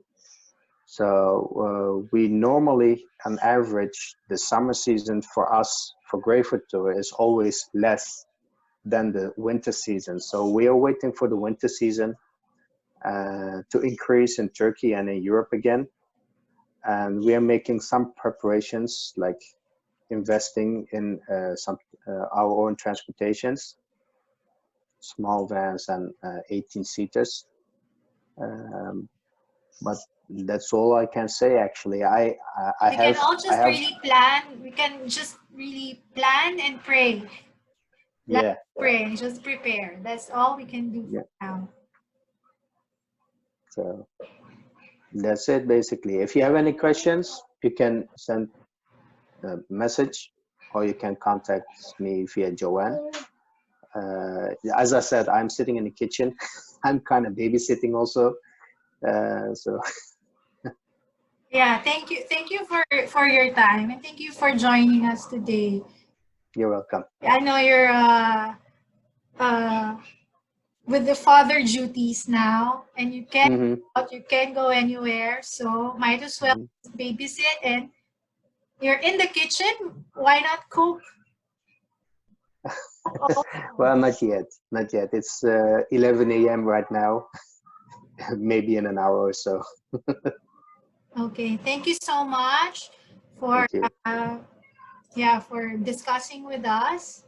So we normally, on average, the summer season for us, for Greyfoot Tour, is always less than the winter season. So we are waiting for the winter season to increase in Turkey and in Europe again. And we are making some preparations, like investing in some our own transportations, small vans and 18-seaters. But that's all I can say. Actually, I We can all I just have really plan. We can just really plan and pray. yeah. Pray, just prepare. That's all we can do Yeah. for now. So that's it basically. If you have any questions, you can send a message or you can contact me via Joanne. As I said, I'm sitting in the kitchen. I'm kind of babysitting also. So Yeah, thank you for your time, and thank you for joining us today. you're welcome. I know you're with the father duties now, and you can't Hmm. go out, you can't go anywhere, so might as well babysit. And you're in the kitchen, why not cook? Well, not yet. Not yet. It's 11 a.m. right now. Maybe in an hour or so. Okay, thank you so much for Thank you. for discussing with us.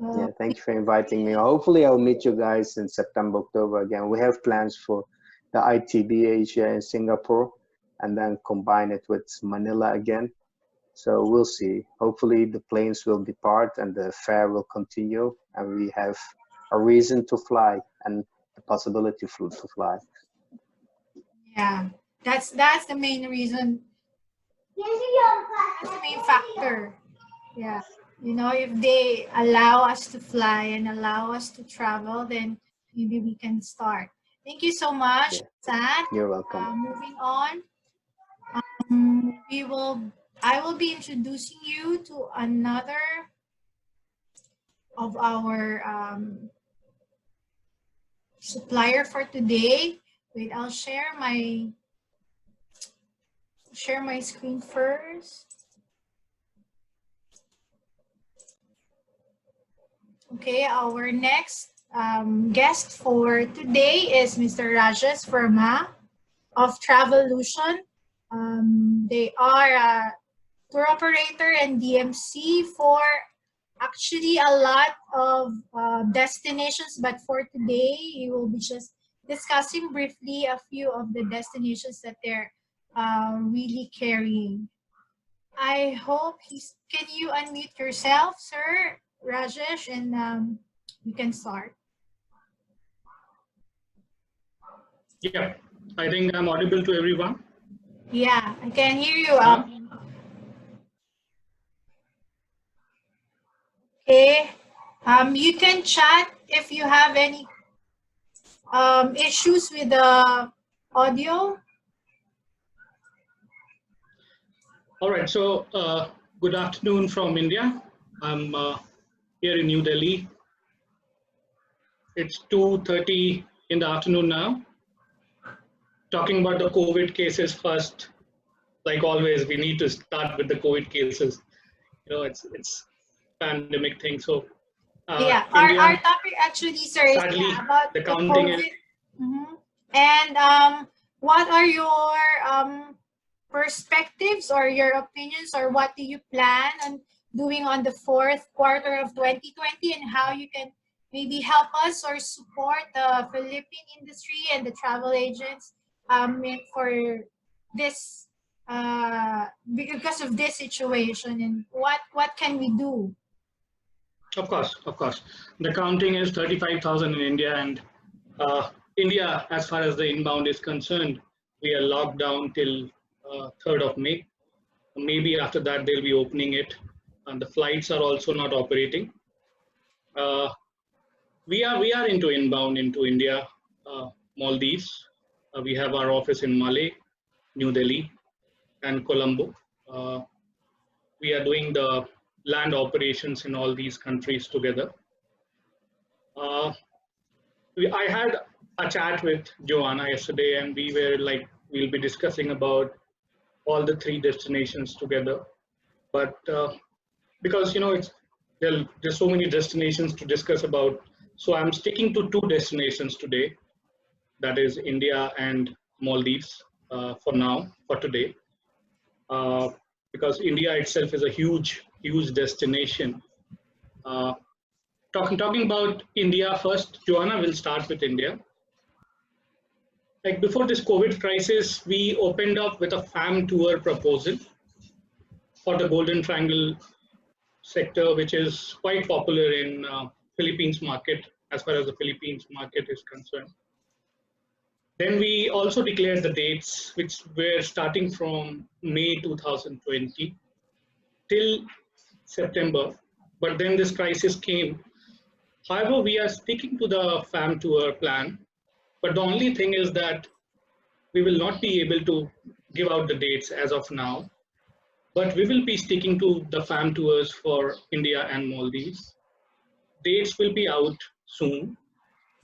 Yeah, thank you for inviting me. Hopefully, I'll meet you guys in September, October again. We have plans for the ITB Asia in Singapore and then combine it with Manila again. So we'll see. Hopefully, the planes will depart and the fair will continue, and we have a reason to fly and the possibility to fly. Yeah, that's the main reason. That's the main factor. Yeah. You know, if they allow us to fly and allow us to travel, then maybe we can start. Thank you so much, Yeah. San. You're welcome. Moving on, I will be introducing you to another of our supplier for today. Wait, I'll share my screen first. Okay, our next guest for today is Mr. Rajesh Verma of Travolution. They are a tour operator and DMC for actually a lot of destinations, but for today, you will be just discussing briefly a few of the destinations that they're really carrying. I hope can you unmute yourself, sir Rajesh, and we can start. Yeah, I think I'm audible to everyone. Yeah, I can hear you. Okay. You can chat if you have any issues with the audio. All right, so good afternoon from India. I'm here in New Delhi. It's 2:30 in the afternoon now. Talking about the COVID cases first, like always, we need to start with the COVID cases. You know, it's pandemic thing. So Yeah, India, our topic actually, sir, is sadly, about the the counting COVID. is And what are your perspectives or your opinions, or what do you plan on doing on the fourth quarter of 2020, and how you can maybe help us or support the Philippine industry and the travel agents for this because of this situation, and what can we do? Of course, of course. The counting is 35,000 in India, and India, as far as the inbound is concerned, we are locked down till 3rd of May. Maybe after that they'll be opening it, and the flights are also not operating. We are into inbound into India, Maldives. We have our office in Malé, New Delhi, and Colombo. We are doing the land operations in all these countries together. I had a chat with Joanna yesterday, and we were like, we'll be discussing about all the 3 destinations together. But because there's so many destinations to discuss about, so I'm sticking to 2 destinations today. That is India and Maldives for now, for today, because India itself is a huge destination. Talking about India first, Joanna will start with India. like before this COVID crisis, we opened up with a farm tour proposal for the Golden Triangle sector, which is quite popular in Philippines market as far as the Philippines market is concerned. Then we also declared the dates, which were starting from May 2020 till September. But then this crisis came. However, we are sticking to the farm tour plan. But the only thing is that we will not be able to give out the dates as of now. But we will be sticking to the farm tours for India and Maldives. Dates will be out soon.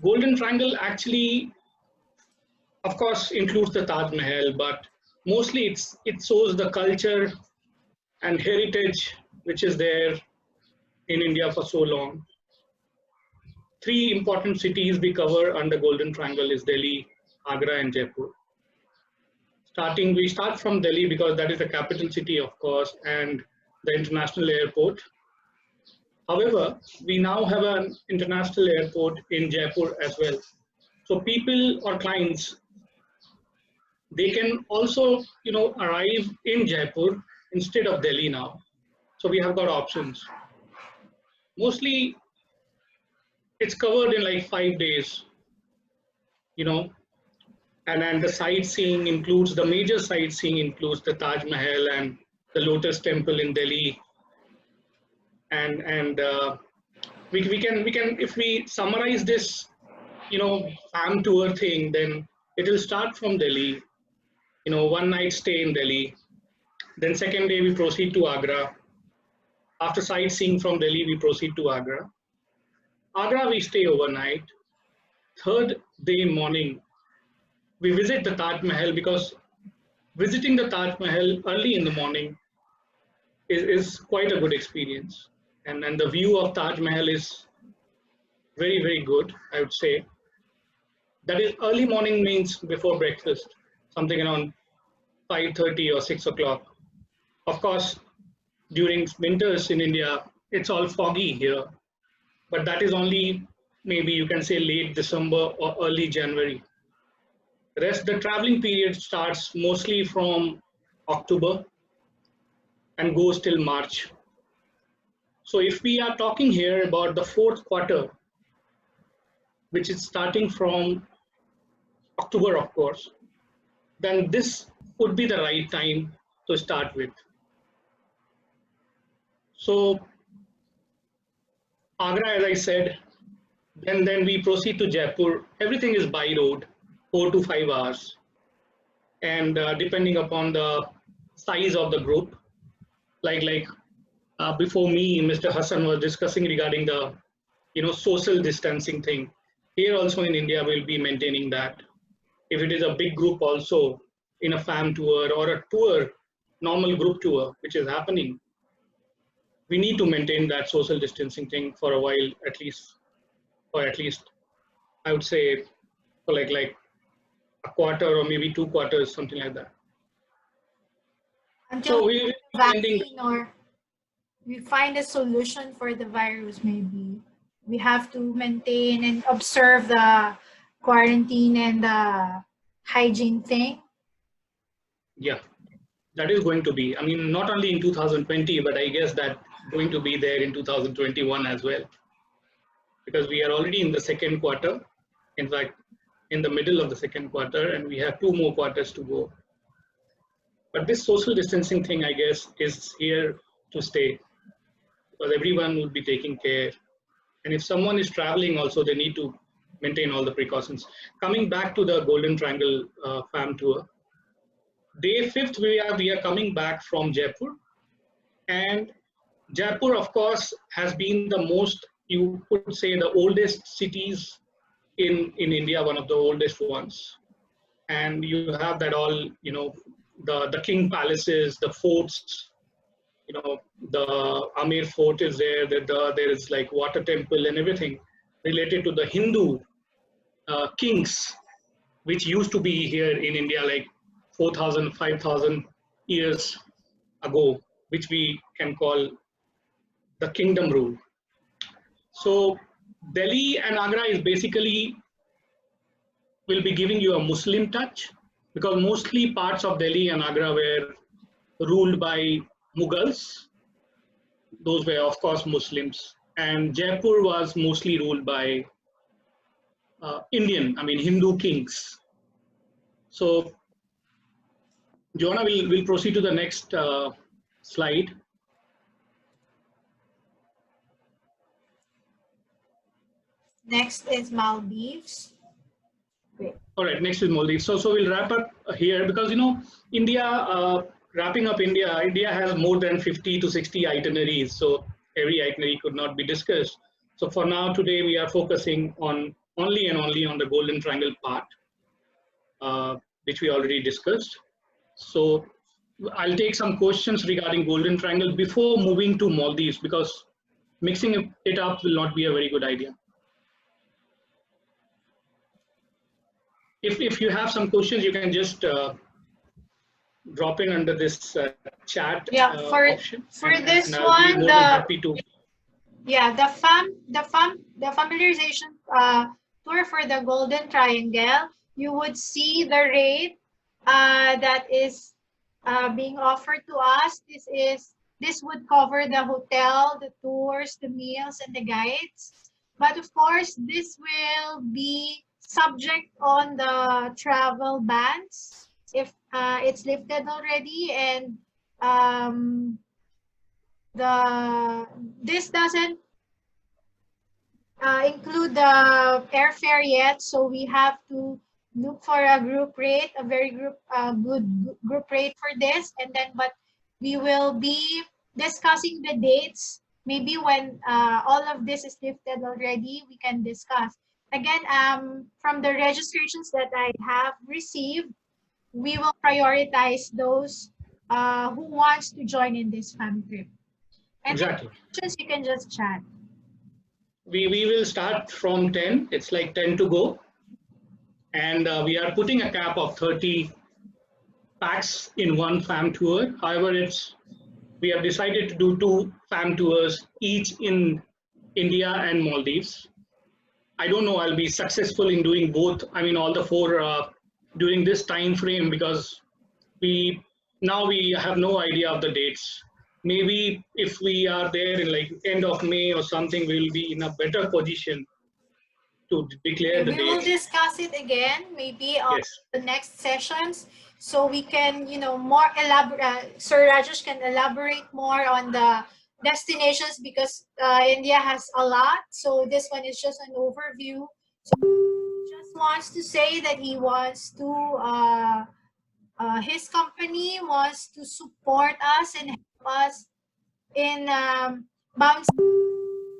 Golden Triangle actually, of course, includes the Taj Mahal, but mostly it shows the culture and heritage which is there in India for so long. Three important cities we cover under Golden Triangle is Delhi, Agra, and Jaipur. We start from Delhi because that is the capital city, of course, and the international airport. However, we now have an international airport in Jaipur as well. So people or clients, they can also, arrive in Jaipur instead of Delhi now. So we have got options. Mostly, it's covered in like 5 days, and then the sightseeing includes, the major sightseeing includes the Taj Mahal and the Lotus Temple in Delhi. And we can, if we summarize this, farm tour thing, then it will start from Delhi, one night stay in Delhi. Then second day we proceed to Agra. After sightseeing from Delhi, we proceed to Agra. Agra we stay overnight. Third day morning, we visit the Taj Mahal, because visiting the Taj Mahal early in the morning is quite a good experience. And the view of Taj Mahal is very, very good, I would say. That is, early morning means before breakfast, something around 5:30 or 6 o'clock. Of course, during winters in India, it's all foggy here, but that is only maybe you can say late December or early January. The traveling period starts mostly from October and goes till March. So if we are talking here about the fourth quarter, which is starting from October, of course, then this would be the right time to start with. So Agra, as I said, then we proceed to Jaipur. Everything is by road, 4 to 5 hours. And depending upon the size of the group, like before me, Mr. Hassan was discussing regarding the social distancing thing. Here also in India, we'll be maintaining that. If it is a big group also in a fam tour or a tour, normal group tour, which is happening, we need to maintain that social distancing thing for a while, at least I would say for like a quarter or maybe 2 quarters, something like that. Until So we vaccine or we find a solution for the virus, maybe we have to maintain and observe the quarantine and the hygiene thing. Yeah, that is going to be, I mean, not only in 2020, but I guess that going to be there in 2021 as well, because we are already in the second quarter, in fact in the middle of the second quarter, and we have 2 more quarters to go. But this social distancing thing, I guess, is here to stay, because everyone will be taking care. And if someone is traveling also, they need to maintain all the precautions. Coming back to the Golden Triangle fam tour, day 5th, we are coming back from Jaipur. And Jaipur, of course, has been the most, you could say, the oldest cities in India, one of the oldest ones. And you have that all, the king palaces, the forts, the Amir fort is there, there is like water temple and everything related to the Hindu kings, which used to be here in India like 4,000, 5,000 years ago, which we can call the kingdom rule. So Delhi and Agra is basically will be giving you a Muslim touch, because mostly parts of Delhi and Agra were ruled by Mughals. Those were, of course, Muslims. And Jaipur was mostly ruled by Hindu kings. So, Joanna will proceed to the next slide. Next is Maldives. Great. All right, next is Maldives. So we'll wrap up here, because India, wrapping up India has more than 50 to 60 itineraries. So every itinerary could not be discussed. So for now, today we are focusing on only on the Golden Triangle part, which we already discussed. So I'll take some questions regarding Golden Triangle before moving to Maldives, because mixing it up will not be a very good idea. If you have some questions, you can just drop in under this chat option. For this and I'll one, be more than happy to. Yeah, the familiarization tour for the Golden Triangle, you would see the rate that is being offered to us. This would cover the hotel, the tours, the meals, and the guides. But of course, this will be subject on the travel bans if it's lifted already, and this doesn't include the airfare yet, so we have to look for a group rate, a very good group rate for this, and then but we will be discussing the dates. Maybe when all of this is lifted already, we can discuss. Again, from the registrations that I have received, we will prioritize those who wants to join in this fam trip. And exactly. You can just chat. We will start from 10. It's like 10 to go. And we are putting a cap of 30 packs in one fam tour. However, we have decided to do 2 fam tours, each in India and Maldives. I don't know I'll be successful in doing both. All the 4 during this time frame, because we have no idea of the dates. Maybe if we are there in like end of May or something, we'll be in a better position to declare the dates. We will discuss it again, maybe on the next sessions, so we can, more elaborate. Sir Rajesh can elaborate more on the destinations, because India has a lot. So this one is just an overview. So he just wants to say that he wants to, his company wants to support us and help us in bouncing.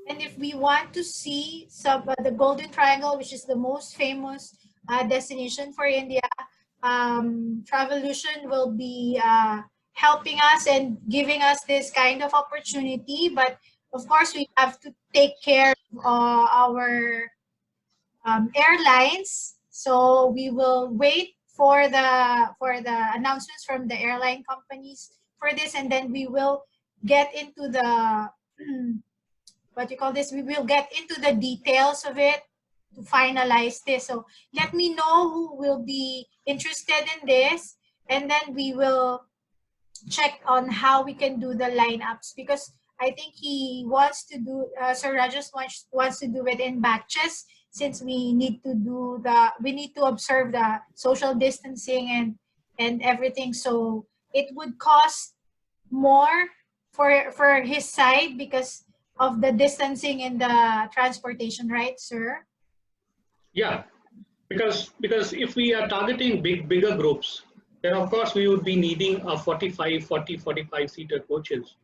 And if we want to see the Golden Triangle, which is the most famous destination for India, Travolution will be helping us and giving us this kind of opportunity. But of course, we have to take care of our airlines. So we will wait for the announcements from the airline companies for this, and then we will get into the we will get into the details of it to finalize this. So let me know who will be interested in this, and then we will check on how we can do the lineups, because I think he wants to do, Sir Rajesh wants to do it in batches, since we need to observe the social distancing and everything. So it would cost more for his side because of the distancing and the transportation, right, sir? Yeah, because if we are targeting bigger groups, then of course we would be needing a 45 seater coaches.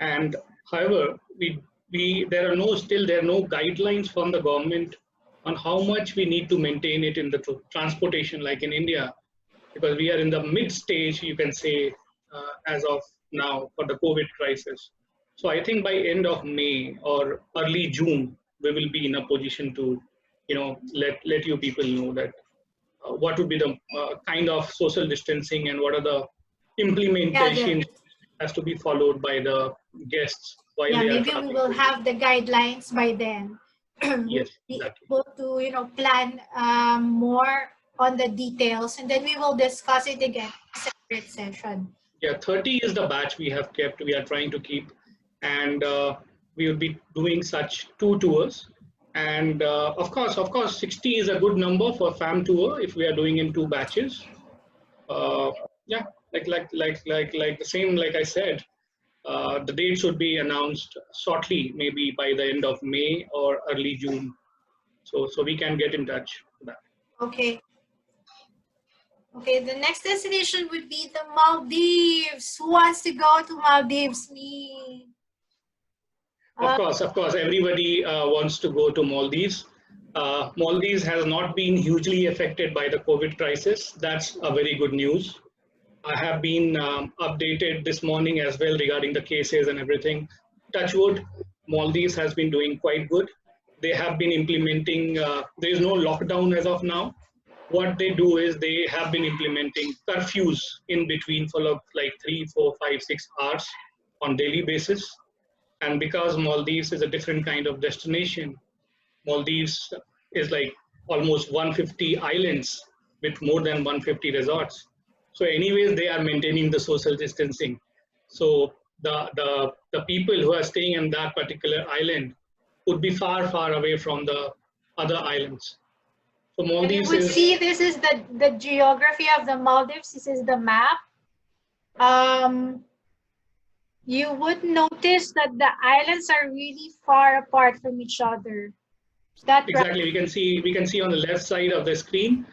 And however, there are no guidelines from the government on how much we need to maintain it in the transportation like in India, because we are in the mid stage, you can say, as of now for the COVID crisis. So I think by end of May or early June, we will be in a position to, let you people know that what would be the kind of social distancing and what are the implementations has to be followed by the guests while they are maybe traveling. We will have the guidelines by then. Yes, be exactly. able to plan more on the details, and then we will discuss it again in a separate session. Yeah, 30 is the batch we have kept. We are trying to keep, and we will be doing such 2 tours. And of course, 60 is a good number for FAM tour if we are doing in 2 batches. Yeah, like the same, like I said, the date should be announced shortly, maybe by the end of May or early June. So we can get in touch for that. Okay. Okay, the next destination would be the Maldives. Who wants to go to Maldives? Me. Of course, everybody wants to go to Maldives. Maldives has not been hugely affected by the COVID crisis. That's a very good news. I have been updated this morning as well regarding the cases and everything. Touch wood, Maldives has been doing quite good. They have been implementing, there is no lockdown as of now. What they do is they have been implementing curfews in between for like 3, 4, 5, 6 hours on daily basis. And because Maldives is a different kind of destination, Maldives is like almost 150 islands with more than 150 resorts. So anyways, they are maintaining the social distancing. So the people who are staying in that particular island would be far, far away from the other islands. So And you Maldives would is, see this is the geography of the Maldives. This is the map. You would notice that the islands are really far apart from each other. Is that right? exactly, we can see on the left side of the screen,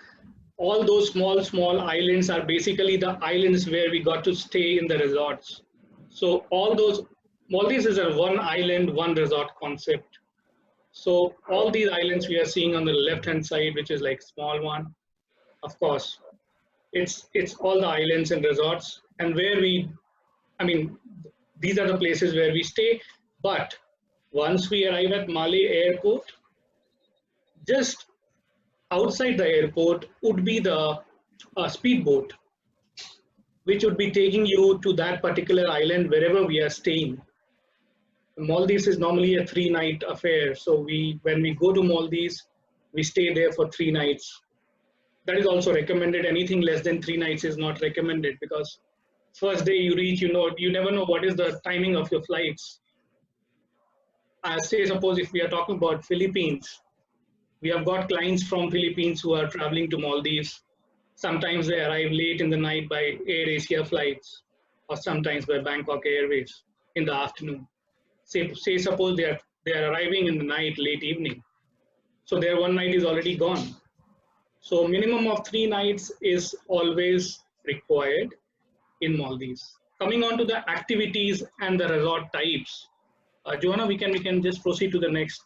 all those small islands are basically the islands where we got to stay in the resorts. So all those, Maldives is a one island, one resort concept. So all these islands we are seeing on the left hand side, which is like small one, of course, it's all the islands and resorts, and where I mean, these are the places where we stay. But once we arrive at Male airport, just outside the airport would be the speedboat, which would be taking you to that particular island wherever we are staying. Maldives is normally a 3-night affair. So when we go to Maldives, we stay there for 3 nights. That is also recommended. Anything less than 3 nights is not recommended, because first day you reach, you never know what is the timing of your flights. Say suppose if we are talking about Philippines, we have got clients from Philippines who are traveling to Maldives. Sometimes they arrive late in the night by Air Asia flights, or sometimes by Bangkok Airways in the afternoon. Say suppose they are arriving in the night, late evening. So their 1 night is already gone. So minimum of 3 nights is always required in Maldives. Coming on to the activities and the resort types, Joanna, we can just proceed to the next.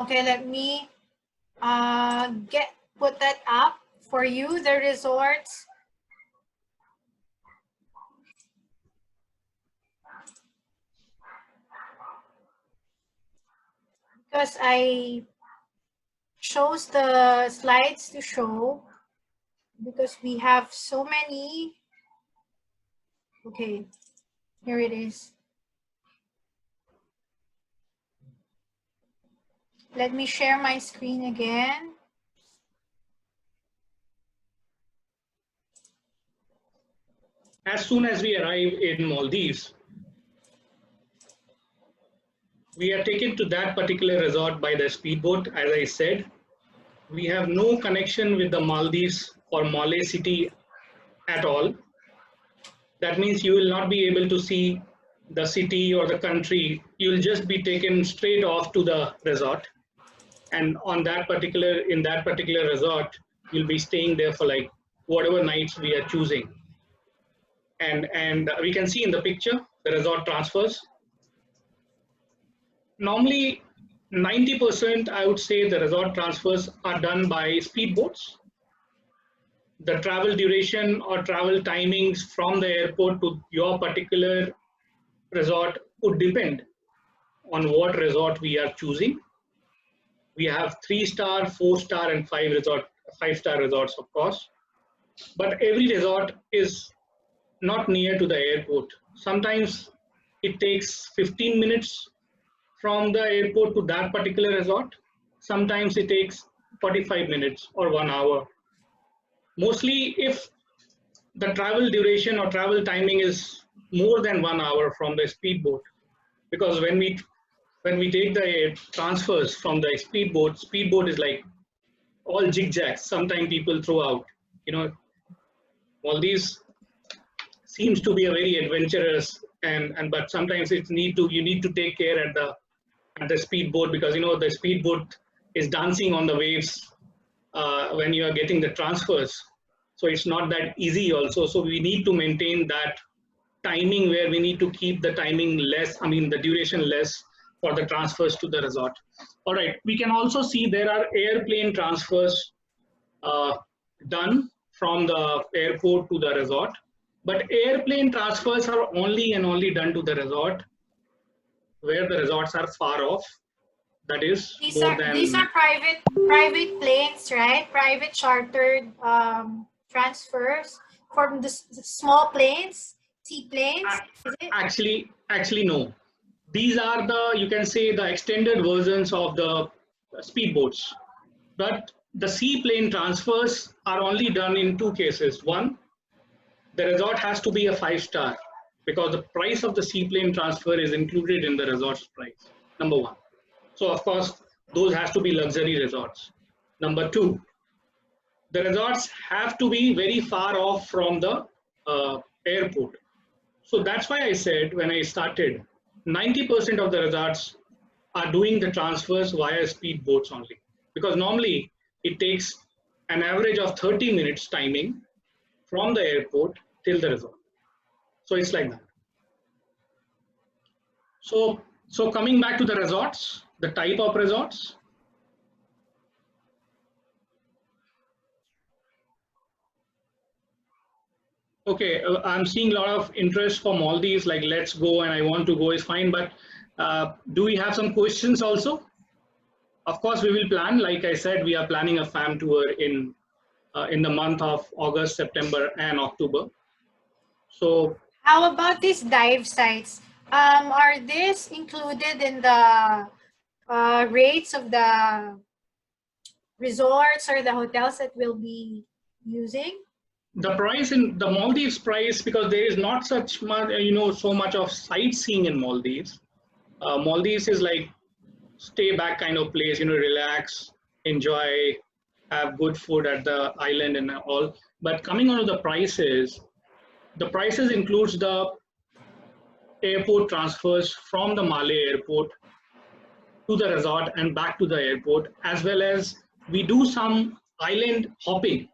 Okay, let me put that up for you, the resorts. Because I chose the slides to show, because we have so many. Okay, here it is. Let me share my screen again. As soon as we arrive in Maldives, we are taken to that particular resort by the speedboat. As I said, we have no connection with the Maldives or Malé city at all. That means you will not be able to see the city or the country. You will just be taken straight off to the resort. And in that particular resort, you'll be staying there for like whatever nights we are choosing. And we can see in the picture, the resort transfers. Normally, 90%, I would say, the resort transfers are done by speedboats. The travel duration or travel timings from the airport to your particular resort would depend on what resort we are choosing. We have 3-star, 4-star, and 5-star resorts, of course. But every resort is not near to the airport. Sometimes it takes 15 minutes from the airport to that particular resort. Sometimes it takes 45 minutes or 1 hour. Mostly if the travel duration or travel timing is more than 1 hour from the speedboat, because when we take the transfers from the speedboat is like all zigzags. Sometimes people throw out, you know, all these seems to be a very adventurous and but sometimes you need to take care at the speedboat, because you know the speedboat is dancing on the waves when you are getting the transfers. So it's not that easy also. So we need to maintain that timing where we need to keep the timing less, I mean the duration less for the transfers to the resort. All right, we can also see there are airplane transfers done from the airport to the resort, but airplane transfers are only and only done to the resort where the resorts are far off. That is These more are than private planes, right? Private chartered transfers from the small planes, seaplanes. Is it? actually no. These are the, you can say, the extended versions of the speedboats. But the seaplane transfers are only done in two cases. One, the resort has to be a 5-star, because the price of the seaplane transfer is included in the resort's price. Number one. So of course, those has to be luxury resorts. Number two, the resorts have to be very far off from the airport. So that's why I said when I started, 90% of the resorts are doing the transfers via speedboats only. Because normally it takes an average of 30 minutes timing from the airport till the resort. So it's like that. So coming back to the resorts, the type of resorts. Okay, I'm seeing a lot of interest for Maldives, like let's go and I want to go is fine, but do we have some questions also? Of course, we will plan. Like I said, we are planning a fam tour in the month of August, September, and October. So, How about these dive sites? Are these included in the rates of the resorts or the hotels that we'll be using? the price in the Maldives price, because there is not such much, so much of sightseeing in Maldives. Maldives is like stay back kind of place, relax, enjoy, have good food at the island and all. But coming on to the prices includes the airport transfers from the Malé airport to the resort and back to the airport, as well as we do some island hopping.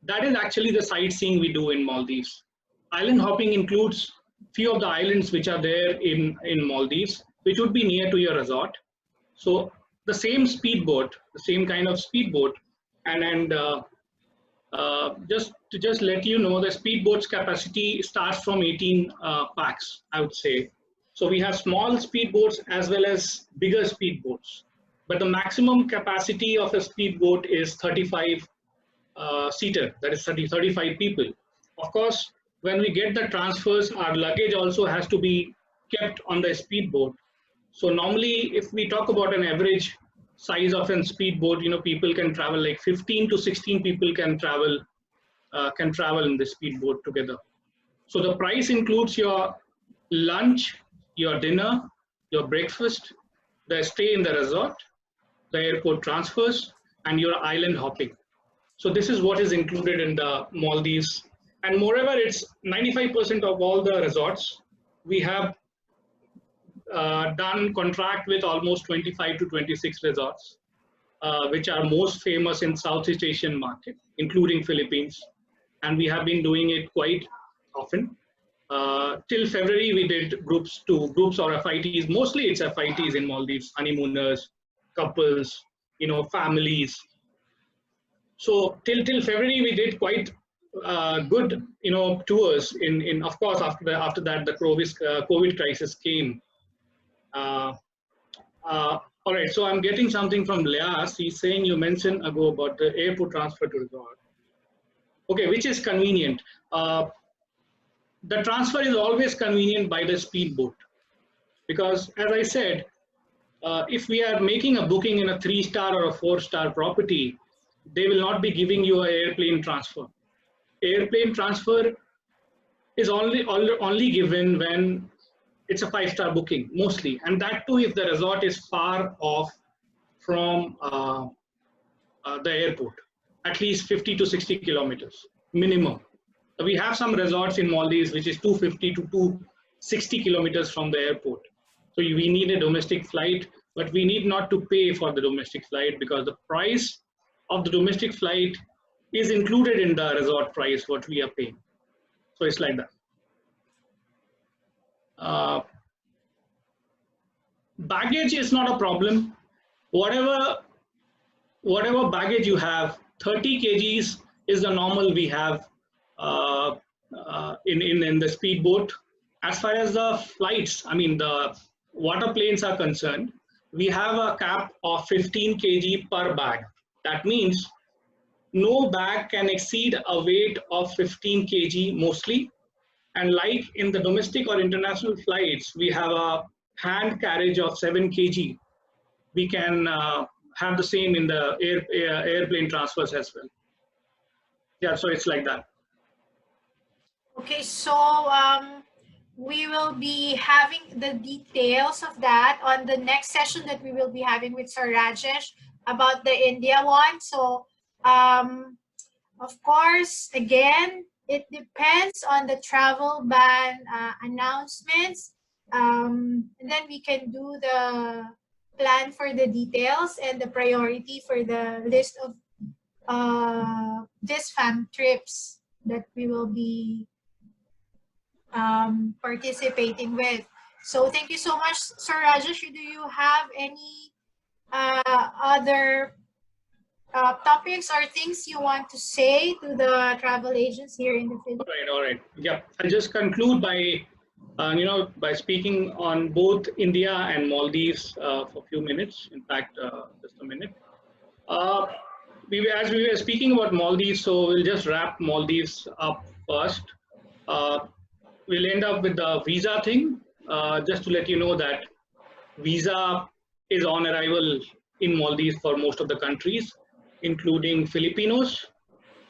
That is actually the sightseeing we do in Maldives. Island hopping includes few of the islands which are there in Maldives, which would be near to your resort. So the same speedboat, the same kind of speedboat, and just let you know, the speedboat's capacity starts from 18 packs, I would say. So we have small speedboats as well as bigger speedboats, but the maximum capacity of a speedboat is 35 seater, that is 35 people. Of course, when we get the transfers, our luggage also has to be kept on the speedboat. So normally, if we talk about an average size of a speedboat, people can travel like 15 to 16 people can travel in the speedboat together. So the price includes your lunch, your dinner, your breakfast, the stay in the resort, the airport transfers, and your island hopping. So this is what is included in the Maldives. And moreover, it's 95% of all the resorts. We have done contract with almost 25 to 26 resorts, which are most famous in Southeast Asian market, including Philippines. And we have been doing it quite often. Till February, we did groups or FITs. Mostly it's FITs in Maldives, honeymooners, couples, families. So till February, we did quite good, tours. In of course, after that, the COVID crisis came. All right, so I'm getting something from Leas. He's saying you mentioned ago about the airport transfer to resort. Okay, which is convenient. The transfer is always convenient by the speedboat, because as I said, if we are making a booking in a 3-star or a 4-star property, they will not be giving you an airplane transfer. Airplane transfer is only given when it's a 5-star booking, mostly, and that too if the resort is far off from the airport, at least 50 to 60 kilometers minimum. We have some resorts in Maldives which is 250 to 260 kilometers from the airport. So we need a domestic flight, but we need not to pay for the domestic flight because the price of the domestic flight is included in the resort price what we are paying. So it's like that. Baggage is not a problem. Whatever baggage you have, 30 kgs is the normal we have in the speedboat. As far as the flights, I mean the water planes are concerned, we have a cap of 15 kg per bag. That means no bag can exceed a weight of 15 kg mostly. And like in the domestic or international flights, we have a hand carriage of 7 kg. We can have the same in the airplane transfers as well. Yeah, so it's like that. Okay, so we will be having the details of that on the next session that we will be having with Sir Rajesh about the India one. So of course, again, it depends on the travel ban announcements. And then we can do the plan for the details and the priority for the list of this fam trips that we will be participating with. So thank you so much, Sir Rajesh. Do you have any other topics or things you want to say to the travel agents here in the Philippines? All right. Yeah, I'll just conclude by, by speaking on both India and Maldives for a few minutes. In fact, just a minute. As we were speaking about Maldives, so we'll just wrap Maldives up first. We'll end up with the visa thing. Just to let you know that visa is on arrival in Maldives for most of the countries, including Filipinos.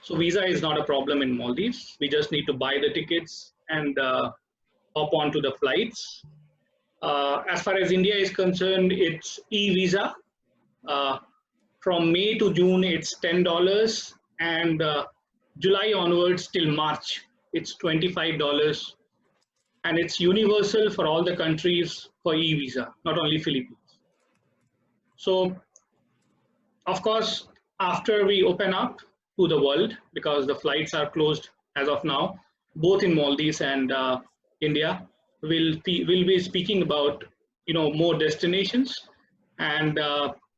So visa is not a problem in Maldives. We just need to buy the tickets and hop onto the flights. As far as India is concerned, it's e-visa. From May to June, it's $10, and July onwards till March, it's $25. And it's universal for all the countries for e-visa, not only Philippines. So, of course, after we open up to the world, because the flights are closed as of now, both in Maldives and India, we'll be speaking about more destinations. And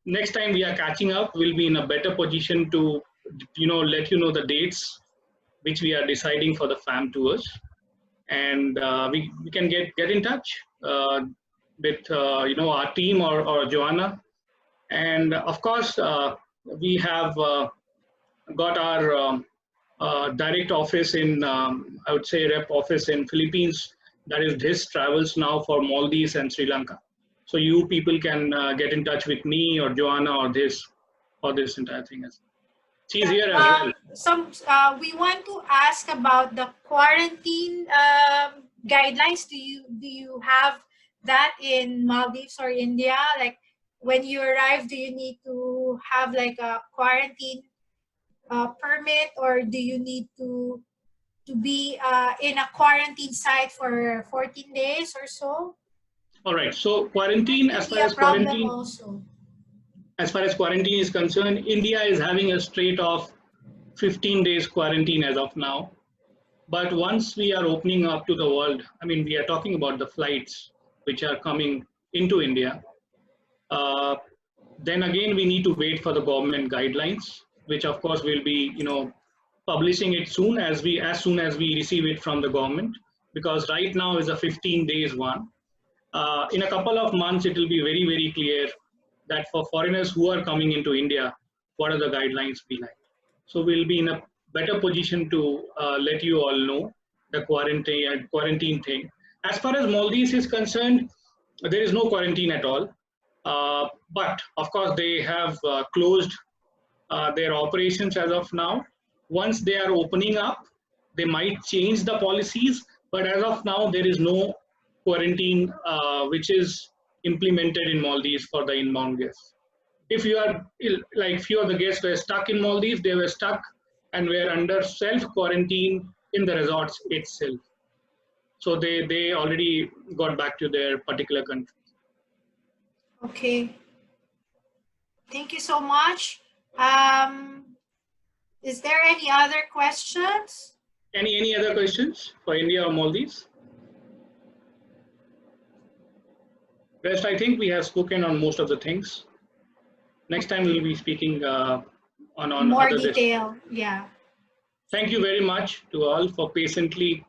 next time we are catching up, we'll be in a better position to let you know the dates which we are deciding for the fam tours. And we can get in touch with our team or Joanna. And of course, we have got our direct office in, I would say, rep office in Philippines. That is this travels now for Maldives and Sri Lanka. So you people can get in touch with me or Joanna or this entire thing. She's here as well. We want to ask about the quarantine guidelines. Do you have that in Maldives or India? Like when you arrive, do you need to have like a quarantine permit, or do you need to be in a quarantine site for 14 days or so? All right. So quarantine, as far as quarantine is concerned, India is having a straight of 15 days quarantine as of now. But once we are opening up to the world, I mean, we are talking about the flights which are coming into India. Then again, we need to wait for the government guidelines, which of course will be, publishing it soon as soon as we receive it from the government, because right now is a 15 days one. In a couple of months, it will be very, very clear that for foreigners who are coming into India, what are the guidelines be like. So we'll be in a better position to let you all know the quarantine thing. As far as Maldives is concerned, there is no quarantine at all. But of course, they have closed their operations as of now. Once they are opening up, they might change the policies. But as of now, there is no quarantine which is implemented in Maldives for the inbound guests. If you are like few of the guests were stuck in Maldives, they were stuck and were under self quarantine in the resorts itself. So they already got back to their particular country. Okay. Thank you so much. Is there any other questions? Any other questions for India or Maldives? Rest, I think we have spoken on most of the things. Next time we'll be speaking on More other detail. Yeah. Thank you very much to all for patiently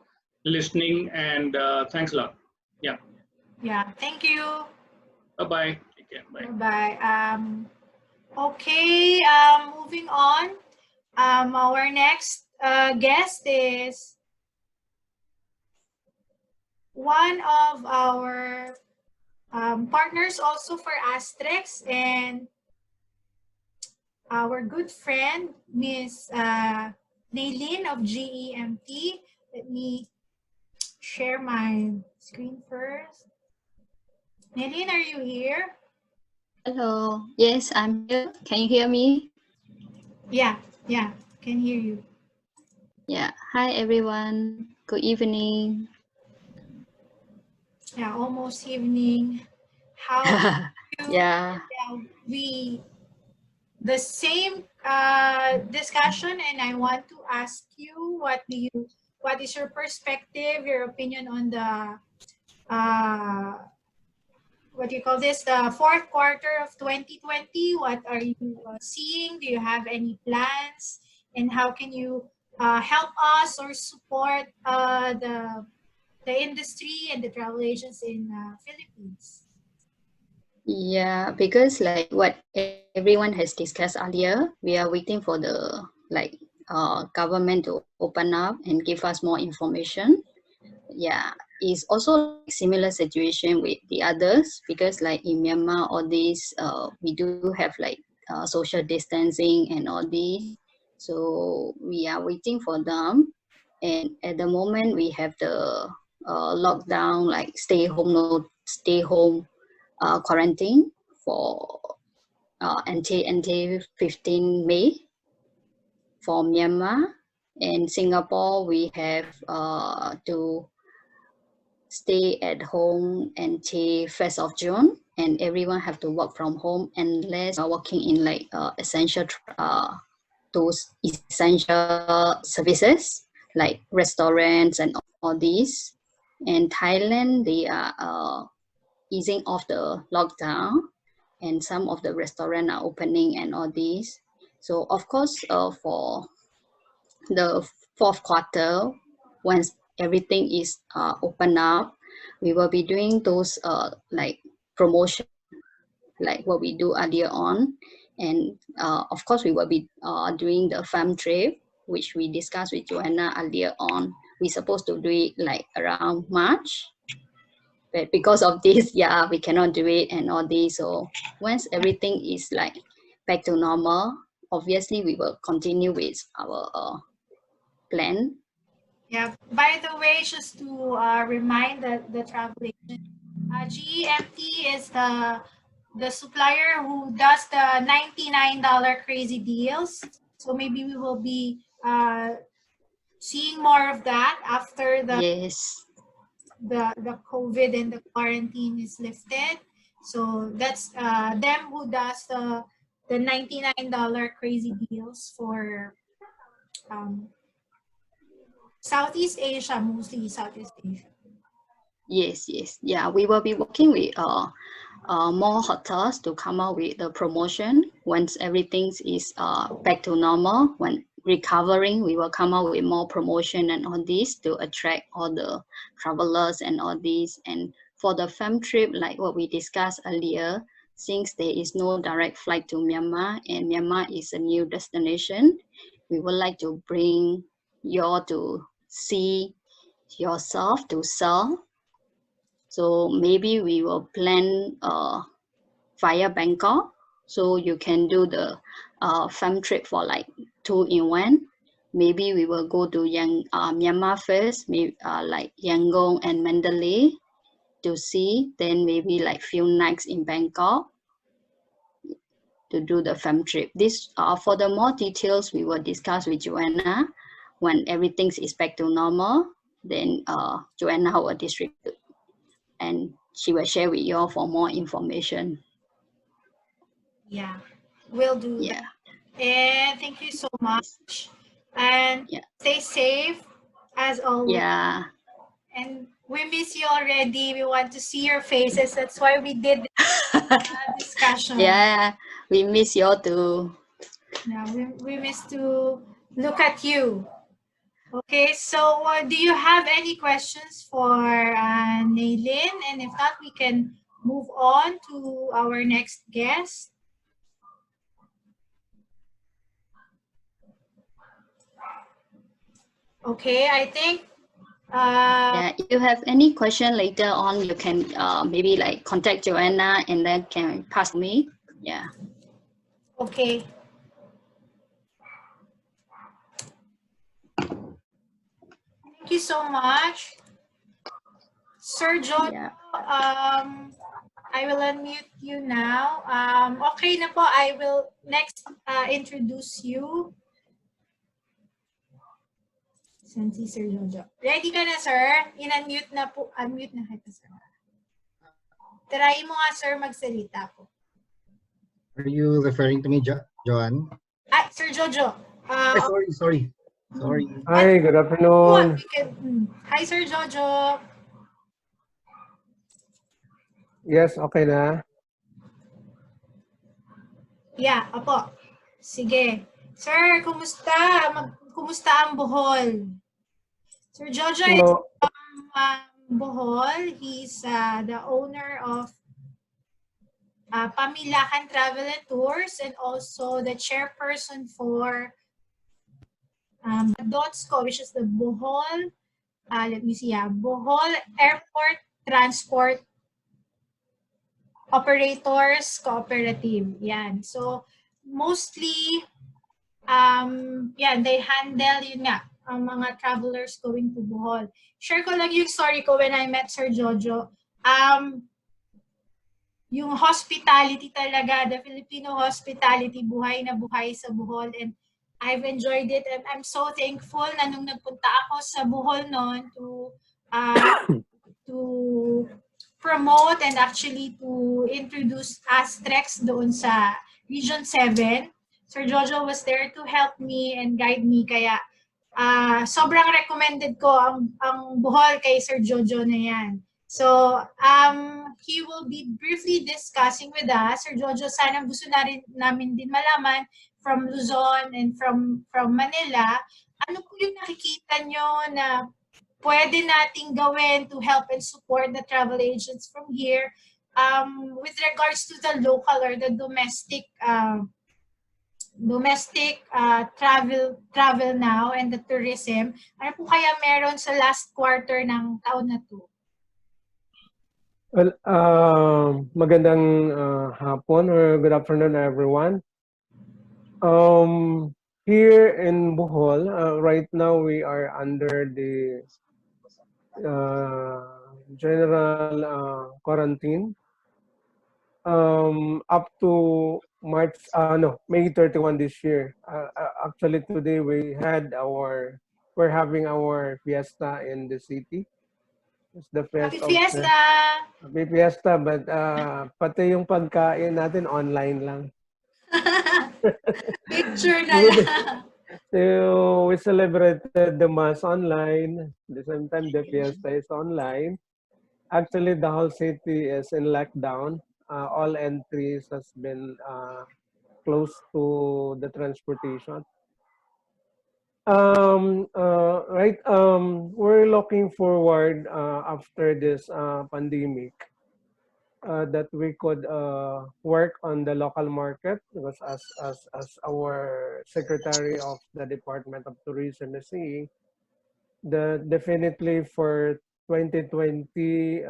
listening, and thanks a lot. Yeah. Yeah. Thank you. Bye-bye. Take care. Bye. Bye. Okay. Moving on. Our next guest is one of our partners also for ASTREX, and our good friend, Miss Naylin of GEMT. Let me share my screen first. Naylin, are you here? Hello. Yes, I'm here. Can you hear me? Yeah, can hear you. Yeah. Hi, everyone. Good evening. Yeah, almost evening. How you? Yeah. We the same discussion, and I want to ask you what is your perspective, your opinion on the what do you call this, the fourth quarter of 2020? What are you seeing? Do you have any plans, and how can you help us or support the industry and the travel agents in Philippines? Yeah, because like what everyone has discussed earlier, we are waiting for the government to open up and give us more information. Yeah, it's also similar situation with the others, because like in Myanmar, all these we do have like social distancing and all these, so we are waiting for them. And at the moment we have the lockdown, like stay home quarantine for until 15 May for Myanmar. And Singapore, we have to stay at home until 1st of June, and everyone have to work from home unless are working in like those essential services like restaurants and all these. And Thailand, they are easing off the lockdown, and some of the restaurants are opening and all these. So of course, for the fourth quarter, once everything is open up, we will be doing those like promotion, like what we do earlier on. And of course, we will be doing the farm trip, which we discussed with Joanna earlier on. We supposed to do it like around March, but because of this, yeah, we cannot do it and all this. So once everything is like back to normal, obviously we will continue with our plan. Yeah. By the way, just to remind the travel agent, GEMT is the supplier who does the $99 crazy deals. So maybe we will be seeing more of that after Yes. the COVID and the quarantine is lifted. So that's them who does the $99 crazy deals for Southeast Asia, mostly Southeast Asia. Yes, yeah, we will be working with more hotels to come out with the promotion once everything is back to normal. When recovering, we will come out with more promotion and all this to attract all the travelers and all this. And for the farm trip, like what we discussed earlier, since there is no direct flight to Myanmar and Myanmar is a new destination, we would like to bring you all to see yourself, to sell. So maybe we will plan via Bangkok. So you can do the fam trip for like 2-in-1. Maybe we will go to Myanmar first, maybe like Yangon and Mandalay to see. Then maybe like few nights in Bangkok to do the fam trip. This for the more details we will discuss with Joanna when everything is back to normal. Then Joanna will distribute and she will share with you all for more information. Yeah, we'll do Yeah. that. And thank you so much. And Yeah. stay safe as always. Yeah. And we miss you already. We want to see your faces. That's why we did this discussion. Yeah, we miss you all too. Yeah, we miss to look at you. Okay, so do you have any questions for Naylin? And if not, we can move on to our next guest. Okay, I think. Yeah, if you have any question later on, you can maybe like contact Joanna and then can pass to me. Yeah. Okay. Thank you so much. Sir John, Yeah. I will unmute you now. Okay na po, I will next introduce you. Saan si Sir Jojo? Ready ka na, sir? In-unmute na po. Unmute na kita, sir. Try mo nga, sir, magsalita po. Are you referring to me, Joanne? Ay, Sir Jojo. Sorry. Hi, good afternoon. Hi, Sir Jojo. Yes, okay na. Yeah, opo. Sige. Sir, kumusta? Kumusta ang Bohol? Sir Jojo is So, from Bohol. He's the owner of Pamilakan Travel and Tours and also the chairperson for DOTSCO, which is the Bohol, let me see, Bohol Airport Transport Operators Cooperative. Yan. So, mostly, yan, they handle, yun nga, ang mga travelers going to Bohol. Share ko lang yung story ko when I met Sir Jojo. Yung hospitality talaga, the Filipino hospitality, buhay na buhay sa Bohol. And I've enjoyed it. And I'm so thankful na nung nagpunta ako sa Bohol noon to promote and actually to introduce ASTREX doon sa Region 7. Sir Jojo was there to help me and guide me. Kaya sobrang recommended ko ang Bohol kay Sir Jojo na yan. So, he will be briefly discussing with us. Sir Jojo, sana gusto namin din malaman from Luzon and from Manila, ano po yung nakikita nyo na pwede nating gawin to help and support the travel agents from here with regards to the local or the domestic travel now and the tourism. Ano po kaya meron sa last quarter ng taon na to? well, magandang hapon or good afternoon, everyone. Here in Bohol, right now we are under the general quarantine. Up to May 31 this year. Actually, today we're having our fiesta in the city. It's the Happy fest Fiesta! Happy Fiesta, but pati yung pagkain natin online lang. Picture na lang. So we celebrated the mass online. At the same time, the fiesta is online. Actually, the whole city is in lockdown. All entries has been close to the transportation. We're looking forward after this pandemic that we could work on the local market, because as our Secretary of the Department of Tourism is saying, definitely for 2020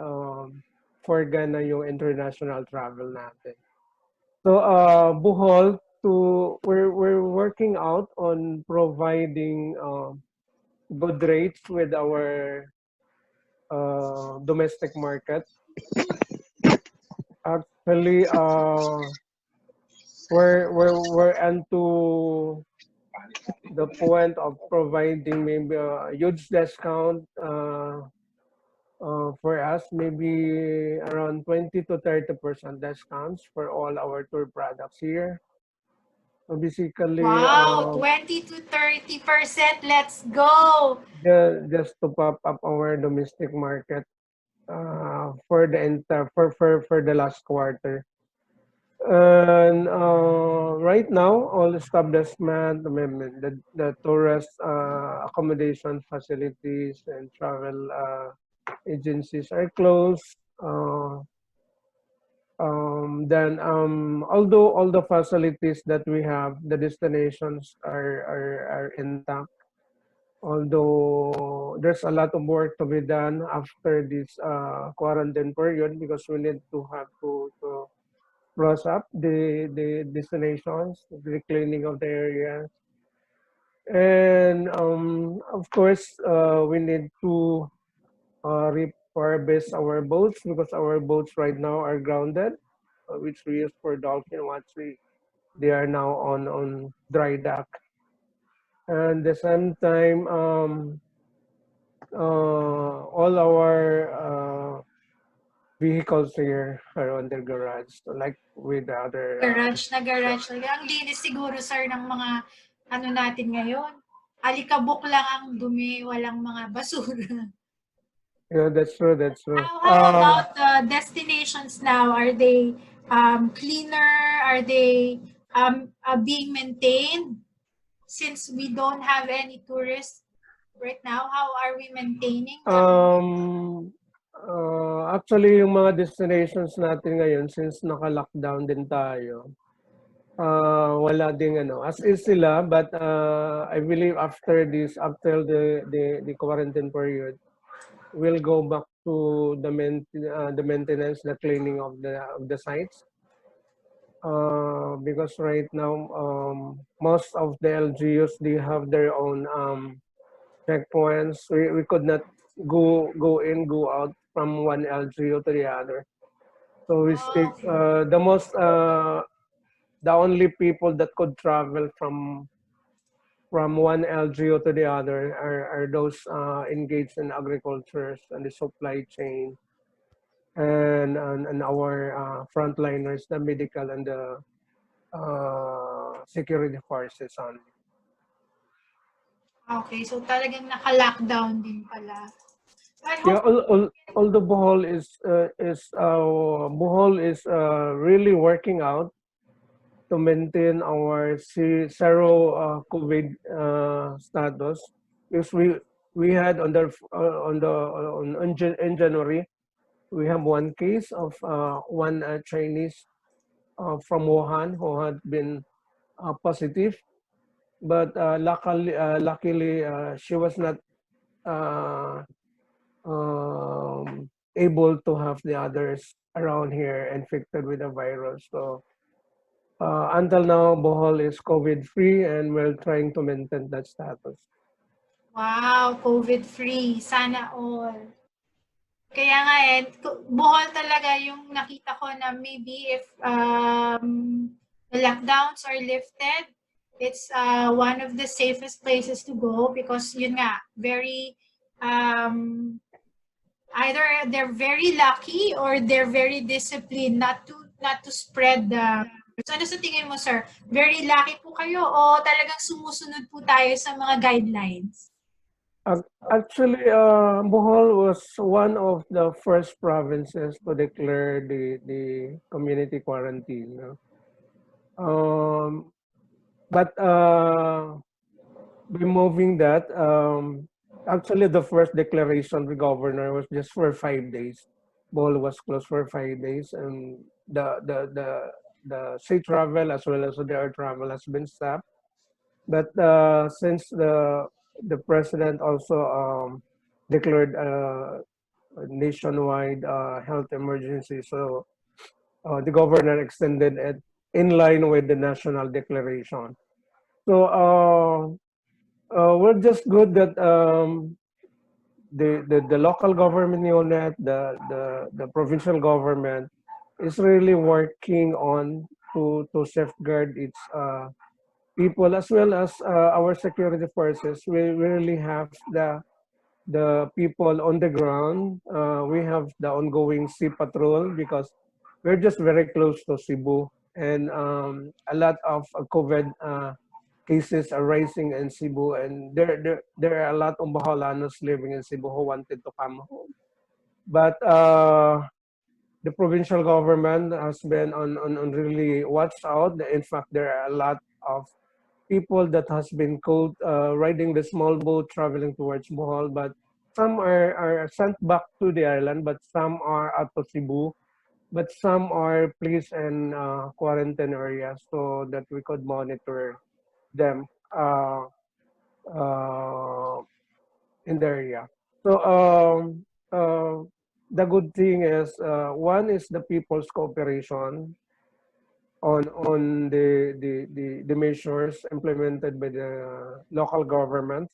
forga na yung international travel natin. So Bohol, we're working out on providing good rates with our domestic market. Actually, we're into the point of providing maybe a huge discount for us, maybe around 20 to 30% discounts for all our tour products here. So basically, Wow, 20 to 30%. Let's go. just to pop up our domestic market for the entire for the last quarter. And right now, all establishment, the tourist accommodation facilities and travel agencies are closed. Then, although all the facilities that we have, the destinations are intact. Although there's a lot of work to be done after this quarantine period because we need to have to brush up the destinations, the cleaning of the area, and of course we need to refurbish our boats because our boats right now are grounded, which we use for dolphin watching. They are now on dry dock, and the same time all our vehicles here are on the garage, so like with the other. Garage na garage. Ang linis siguro, sir, ng mga ano natin ngayon. Alikabok lang ang dumi, walang mga basura. Yeah, that's true. That's true. How about the destinations now? Are they cleaner? Are they being maintained? Since we don't have any tourists right now, how are we maintaining them? Actually, yung mga destinations natin ngayon, since naka-lockdown din tayo, wala ding ano, as is sila, but I believe after the quarantine period, we'll go back to the maintenance, the cleaning of the sites. Because right now, most of the LGUs, they have their own checkpoints. We could not go in, go out from one LGU to the other. So we stick the only people that could travel from one LGU to the other are those engaged in agriculture and the supply chain, and our frontliners, the medical and the security forces only. Okay, so talagang naka-lockdown din pala. Yeah, although Bohol is really working out to maintain our zero COVID status, because we had in January we have one case of one Chinese from Wuhan who had been positive, but luckily she was not able to have the others around here infected with the virus. So until now, Bohol is COVID-free, and we're trying to maintain that status. Wow, COVID-free. Sana all. Kaya nga Bohol talaga yung nakita ko na maybe if the lockdowns are lifted, it's one of the safest places to go because yun nga, very either they're very lucky or they're very disciplined not to spread the. So ano sa tingin mo, sir? Very lucky po kayo o talagang sumusunod po tayo sa mga guidelines? Actually, Bohol was one of the first provinces to declare the community quarantine. But removing that, actually the first declaration the governor was just for 5 days. Bohol was closed for 5 days, and the sea travel as well as the air travel has been stopped. But since the president also declared a nationwide health emergency, so the governor extended it in line with the national declaration. So we're just good that the local government unit, the provincial government is really working on to safeguard its people, as well as our security forces. We really have the people on the ground. We have the ongoing sea patrol because we're just very close to Cebu, and a lot of COVID cases are rising in Cebu, and there are a lot of Baholanos living in Cebu who wanted to come home. But the provincial government has been on really watch out. In fact, there are a lot of people that has been caught riding the small boat traveling towards Bohol, but some are sent back to the island, but some are out to Cebu, but some are placed in quarantine areas so that we could monitor them uh, in the area. So the good thing is one is the people's cooperation on the measures implemented by the local government,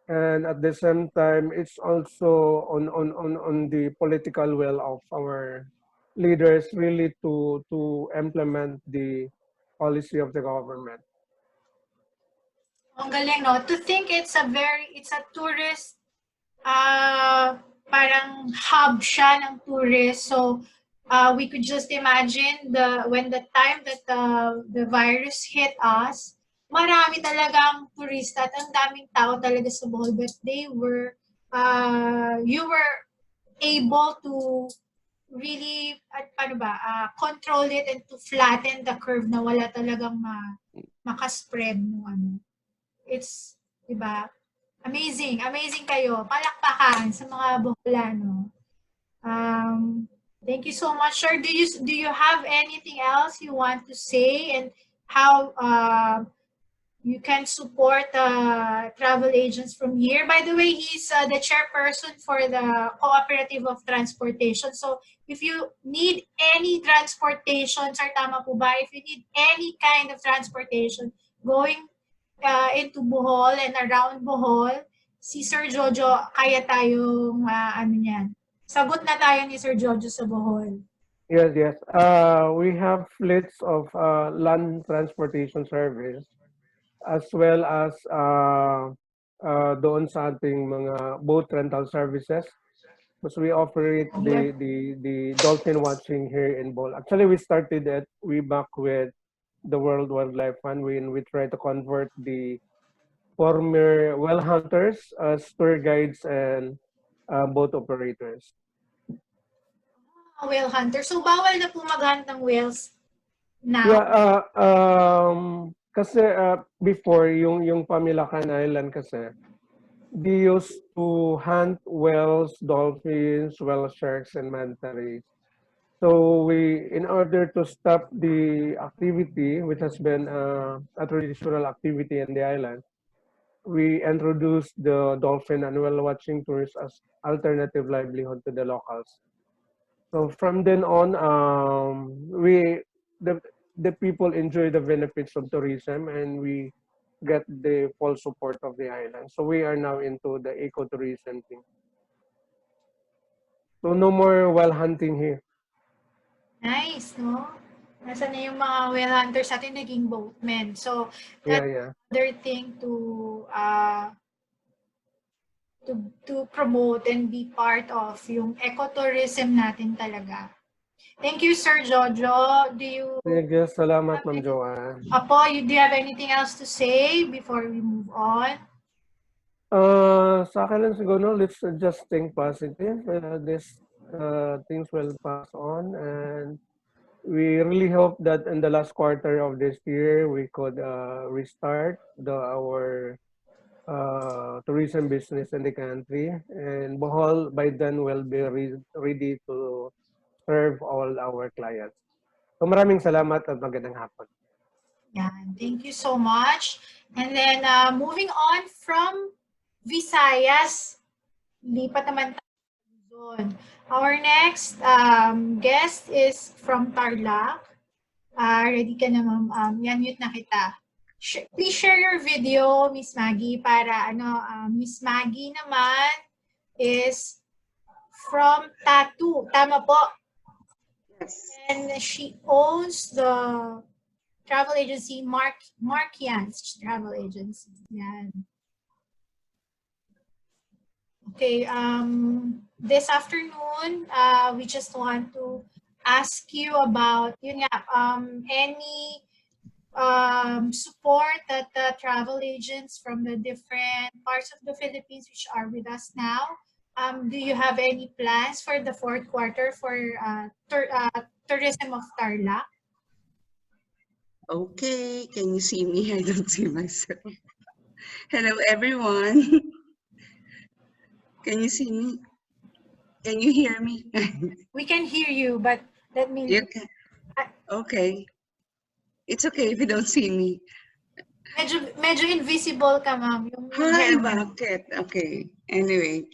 and at the same time it's also on the political will of our leaders really to implement the policy of the government. Ang galing, no? To think it's a tourist, parang hub siya ng tourist. So, we could just imagine when the time that the virus hit us, marami talagang turista at ang daming tao talaga sa Bohol, but you were able to really, paano ba, control it and to flatten the curve na wala talagang makaspread mo ano. It's, di ba? Amazing, amazing kayo. Palakpakan sa mga Boholano. Thank you so much, sir. Do you have anything else you want to say, and how you can support travel agents from here? By the way, he's the chairperson for the Cooperative of Transportation. So if you need any transportation, sir, tama po ba? If you need any kind of transportation going into Bohol and around Bohol, si Sir Jojo, kaya tayong ano yan. Sagot na tayo ni Sir Jojo sa Bohol. Yes, yes. We have fleets of land transportation service, as well as doon sa ating mga boat rental services. Because we operate the dolphin watching here in Bohol. Actually, we started it way back with the World Wildlife Fund when we try to convert the former whale hunters as tour guides and boat operators. Whale hunter. So, bawal na po maghunt ng whales now? Yeah, kasi before, yung Pamilacan Island kasi, they used to hunt whales, dolphins, whale sharks, and manta rays. So in order to stop the activity, which has been a traditional activity in the island, we introduced the dolphin and whale watching tours as alternative livelihood to the locals. So from then on, the people enjoy the benefits of tourism, and we get the full support of the island. So we are now into the ecotourism thing. So no more whale hunting here. Nice, no? Nasa na yung mga whale hunters atin naging boatmen. So that's another thing to promote and be part of yung ecotourism natin talaga. Thank you, Sir Jojo. Thank you. Salamat, Ma'am Joanne. Apo, do you have anything else to say before we move on? Sa akin lang siguro, let's just think positive. These things will pass on, and we really hope that in the last quarter of this year, we could restart our tourism business in the country, and Bohol by then will be ready to serve all our clients. So maraming salamat at magandang hapon. Yeah, thank you so much. And then moving on from Visayas, lipat naman tayo. Our next guest is from Tarlac. Ready ka na, ma'am. Yan, mute na kita. Please share your video, Miss Maggie, para Miss Maggie naman is from Tattoo. Tama po. Yes. And she owns the travel agency, Markian's Travel Agency. Yan. Okay, this afternoon, we just want to ask you about any support that the travel agents from the different parts of the Philippines which are with us now. Do you have any plans for the fourth quarter for tourism of Tarlac? Okay, can you see me? I don't see myself. Hello, everyone. Can you see me? Can you hear me? We can hear you, but let me... You can. Okay. It's okay if you don't see me. Medyo invisible ka, ma'am. Hi, bakit? Okay. Anyway.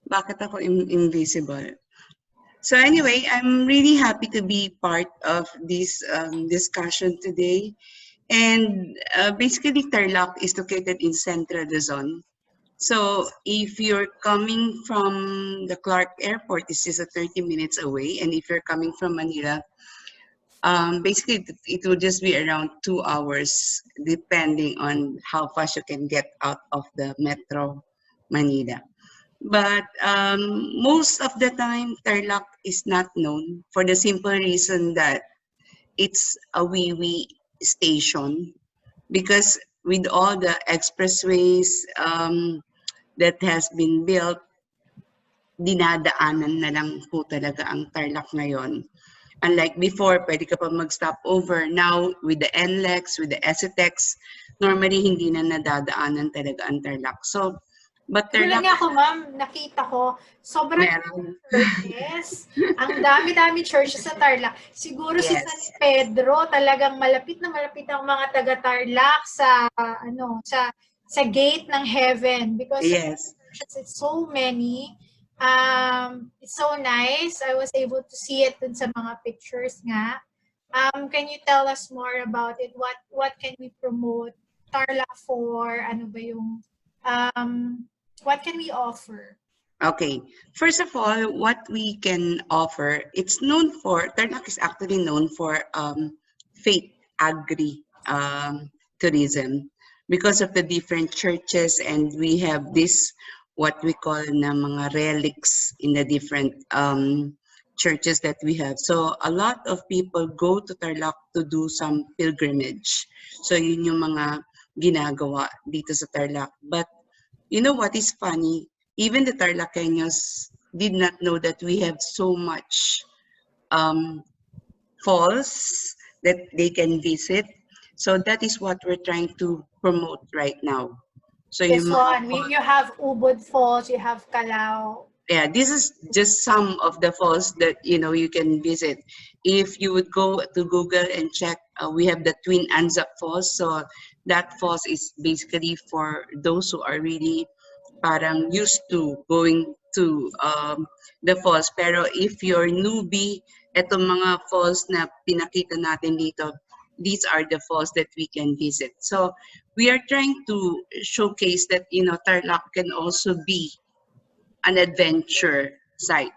Bakit ako invisible? So anyway, I'm really happy to be part of this discussion today. And basically, Tarlac is located in Central Luzon. So if you're coming from the Clark Airport, it's just 30 minutes away. And if you're coming from Manila, basically it will just be around 2 hours, depending on how fast you can get out of the Metro Manila. But most of the time, Tarlac is not known for the simple reason that it's a wee station. Because with all the expressways that has been built, dinadaanan na lang po talaga ang Tarlac ngayon. Unlike before, pwede ka pa mag-stop over. Now, with the NLEX, with the ASTREX, normally hindi na nadadaanan talaga ang Tarlac. So, but Tarlac... ako, ma'am, nakita ko, sobrang churches. Ang dami-dami churches sa Tarlac. Siguro si San Pedro, talagang malapit na malapit ang mga taga-Tarlac sa, sa gate ng heaven. Because churches, it's so many. It's so nice. I was able to see it dun sa mga pictures nga. Can you tell us more about it? What can we promote Tarlac for? Ano ba yung what can we offer? Okay, first of all, what we can offer, it's known for, Tarlac is actually known for faith agri tourism because of the different churches, and we have this what we call na mga relics in the different churches that we have. So a lot of people go to Tarlac to do some pilgrimage. So yun yung mga ginagawa dito sa Tarlac. But you know what is funny? Even the Tarlaceños did not know that we have so much falls that they can visit. So that is what we're trying to promote right now. So this one, you have Ubud Falls, you have Calao. Yeah, this is just some of the falls that you can visit. If you would go to Google and check, we have the Twin Anzac Falls. So that falls is basically for those who are really parang used to going to the falls. Pero if you're newbie, etong mga falls na pinakita natin dito, these are the falls that we can visit. So we are trying to showcase that Tarlac can also be an adventure site.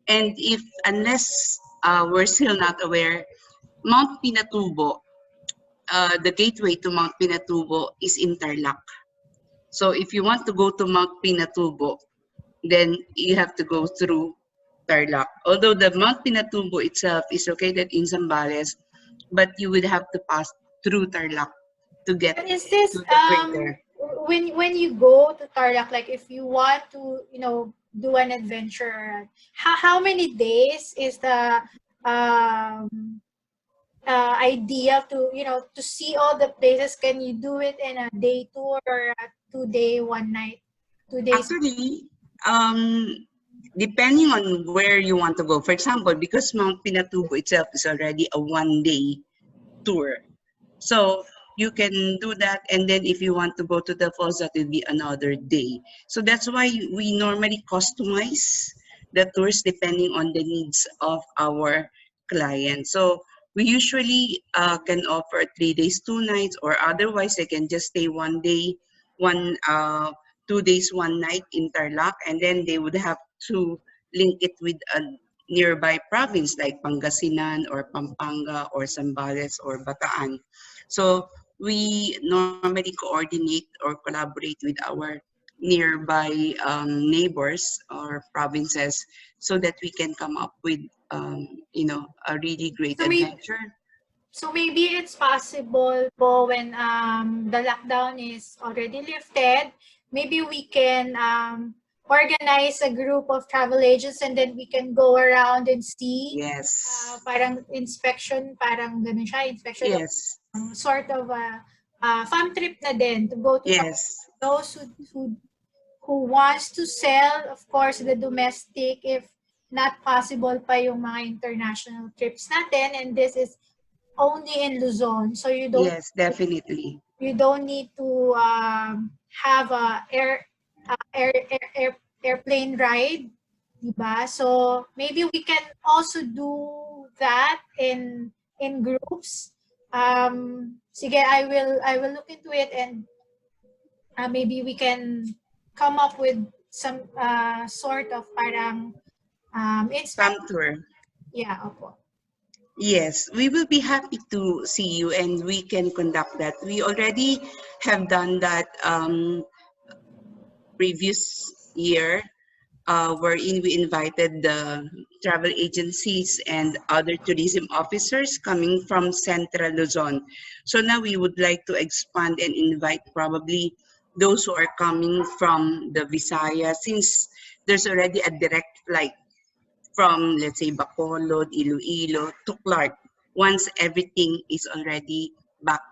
And unless we're still not aware, Mount Pinatubo, the gateway to Mount Pinatubo is in Tarlac. So if you want to go to Mount Pinatubo, then you have to go through Tarlac. Although the Mount Pinatubo itself is located in Zambales, but you would have to pass through Tarlac to get to the crater. When you go to Tarlac, like if you want to do an adventure, how many days is the idea to see all the places? Can you do it in a day tour or a 2-day, 1 night, 2 days? Actually, depending on where you want to go. For example, because Mount Pinatubo itself is already a 1-day tour, so you can do that. And then if you want to go to the falls, that will be another day. So that's why we normally customize the tours depending on the needs of our client. So we usually can offer 3 days, 2 nights, or otherwise they can just stay 1 day, 2 days, 1 night in Tarlac, and then they would have to link it with a nearby province like Pangasinan or Pampanga or Zambales or Bataan. So we normally coordinate or collaborate with our nearby neighbors or provinces so that we can come up with a really great So maybe, adventure. so maybe it's possible po when the lockdown is already lifted, maybe we can organize a group of travel agents and then we can go around and see Yes. parang inspection, parang ganun siya, inspection of Yes. sort of a farm trip na din to go to Yes. those who wants to sell, of course, the domestic if not possible pa yung mga international trips natin, and this is only in Luzon, so you don't Yes, definitely. you don't need to have a airplane ride, diba? So maybe we can also do that in groups. Sige, I will look into it, and maybe we can come up with some sort of parang Farm tour. Yeah, opo. Yes, we will be happy to see you and we can conduct that. We already have done that previous year, wherein we invited the travel agencies and other tourism officers coming from Central Luzon. So now we would like to expand and invite probably those who are coming from the Visayas, since there's already a direct flight from, let's say, Bacolod, Iloilo to Clark once everything is already back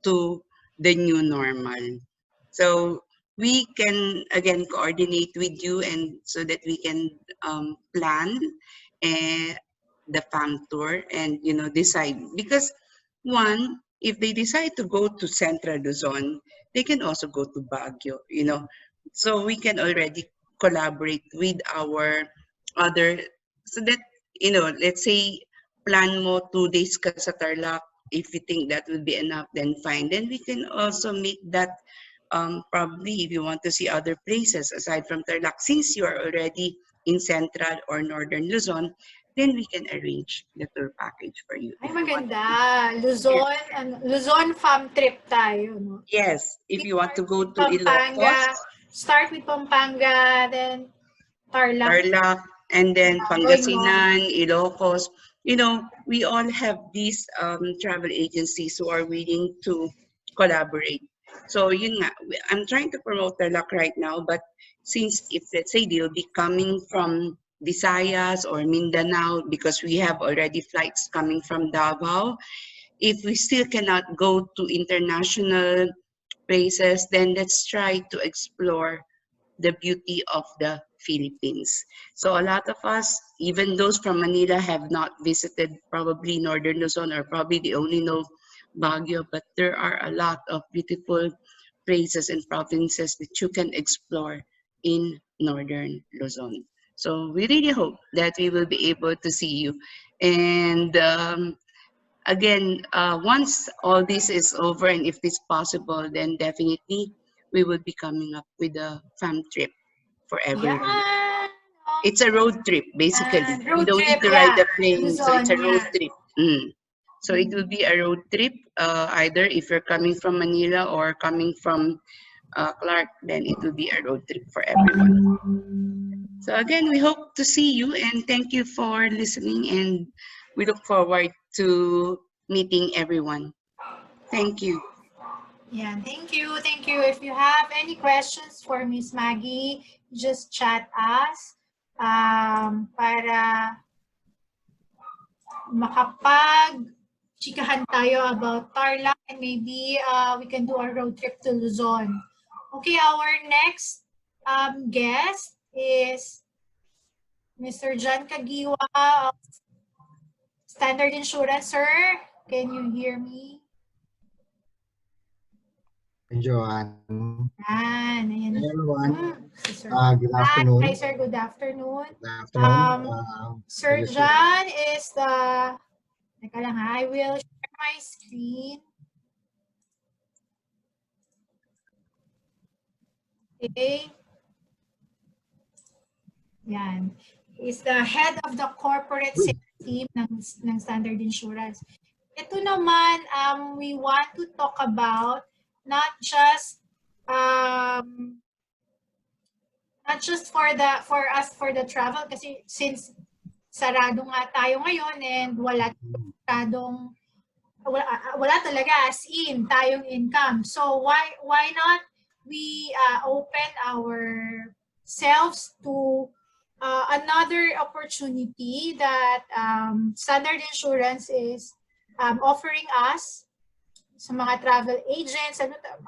to the new normal. So we can again coordinate with you and so that we can plan the farm tour and decide, because one, if they decide to go to Central Luzon, they can also go to Baguio, so we can already collaborate with our other, so that let's say plan mo 2 days ka sa Tarlac. If you think that will be enough, then fine. Then we can also make that probably if you want to see other places aside from Tarlac, since you are already in Central or Northern Luzon, then we can arrange the tour package for you. Ay, maganda. Luzon, Luzon farm trip tayo, no? Yes, if you want to go to Pampanga, Ilocos, start with Pampanga, then Tarlac, and then going on. Pangasinan, Ilocos. We all have these travel agencies who are willing to collaborate. So yun nga, I'm trying to promote Tarlac right now, but since if let's say they'll be coming from Visayas or Mindanao, because we have already flights coming from Davao, if we still cannot go to international places, then let's try to explore the beauty of the Philippines. So a lot of us, even those from Manila, have not visited probably Northern Luzon, or probably they only know Baguio, but there are a lot of beautiful places and provinces that you can explore in Northern Luzon. So we really hope that we will be able to see you. And again, once all this is over, and if it's possible, then definitely we will be coming up with a fam trip for everyone. Yeah. It's a road trip, basically. Road You don't trip, need to ride yeah. a plane, so it's a Luzon, road yeah. trip. So it will be a road trip, either if you're coming from Manila or coming from Clark, then it will be a road trip for everyone. So again, we hope to see you, and thank you for listening, and we look forward to meeting everyone. Thank you. Yeah, thank you. Thank you. If you have any questions for Miss Maggie, just chat us para makapag-chikahan tayo about Tarlac, and maybe we can do a road trip to Luzon. Okay, our next guest is Mr. John Kagiwa of Standard Insurance. Sir, can you hear me? Can Joanne. Yan, ayan. Hey, everyone. Si Sir. Good afternoon. Hi, Sir. Good afternoon. Good afternoon. Sir John is the... Teka lang ha. I will share my screen. Okay. Yan. Is the head of the corporate sales team ng Standard Insurance. Ito naman, we want to talk about not just for the travel, kasi since sarado nga tayo ngayon and wala talaga as in tayong income. So why not we open ourselves to another opportunity that Standard Insurance is offering us sa mga travel agents,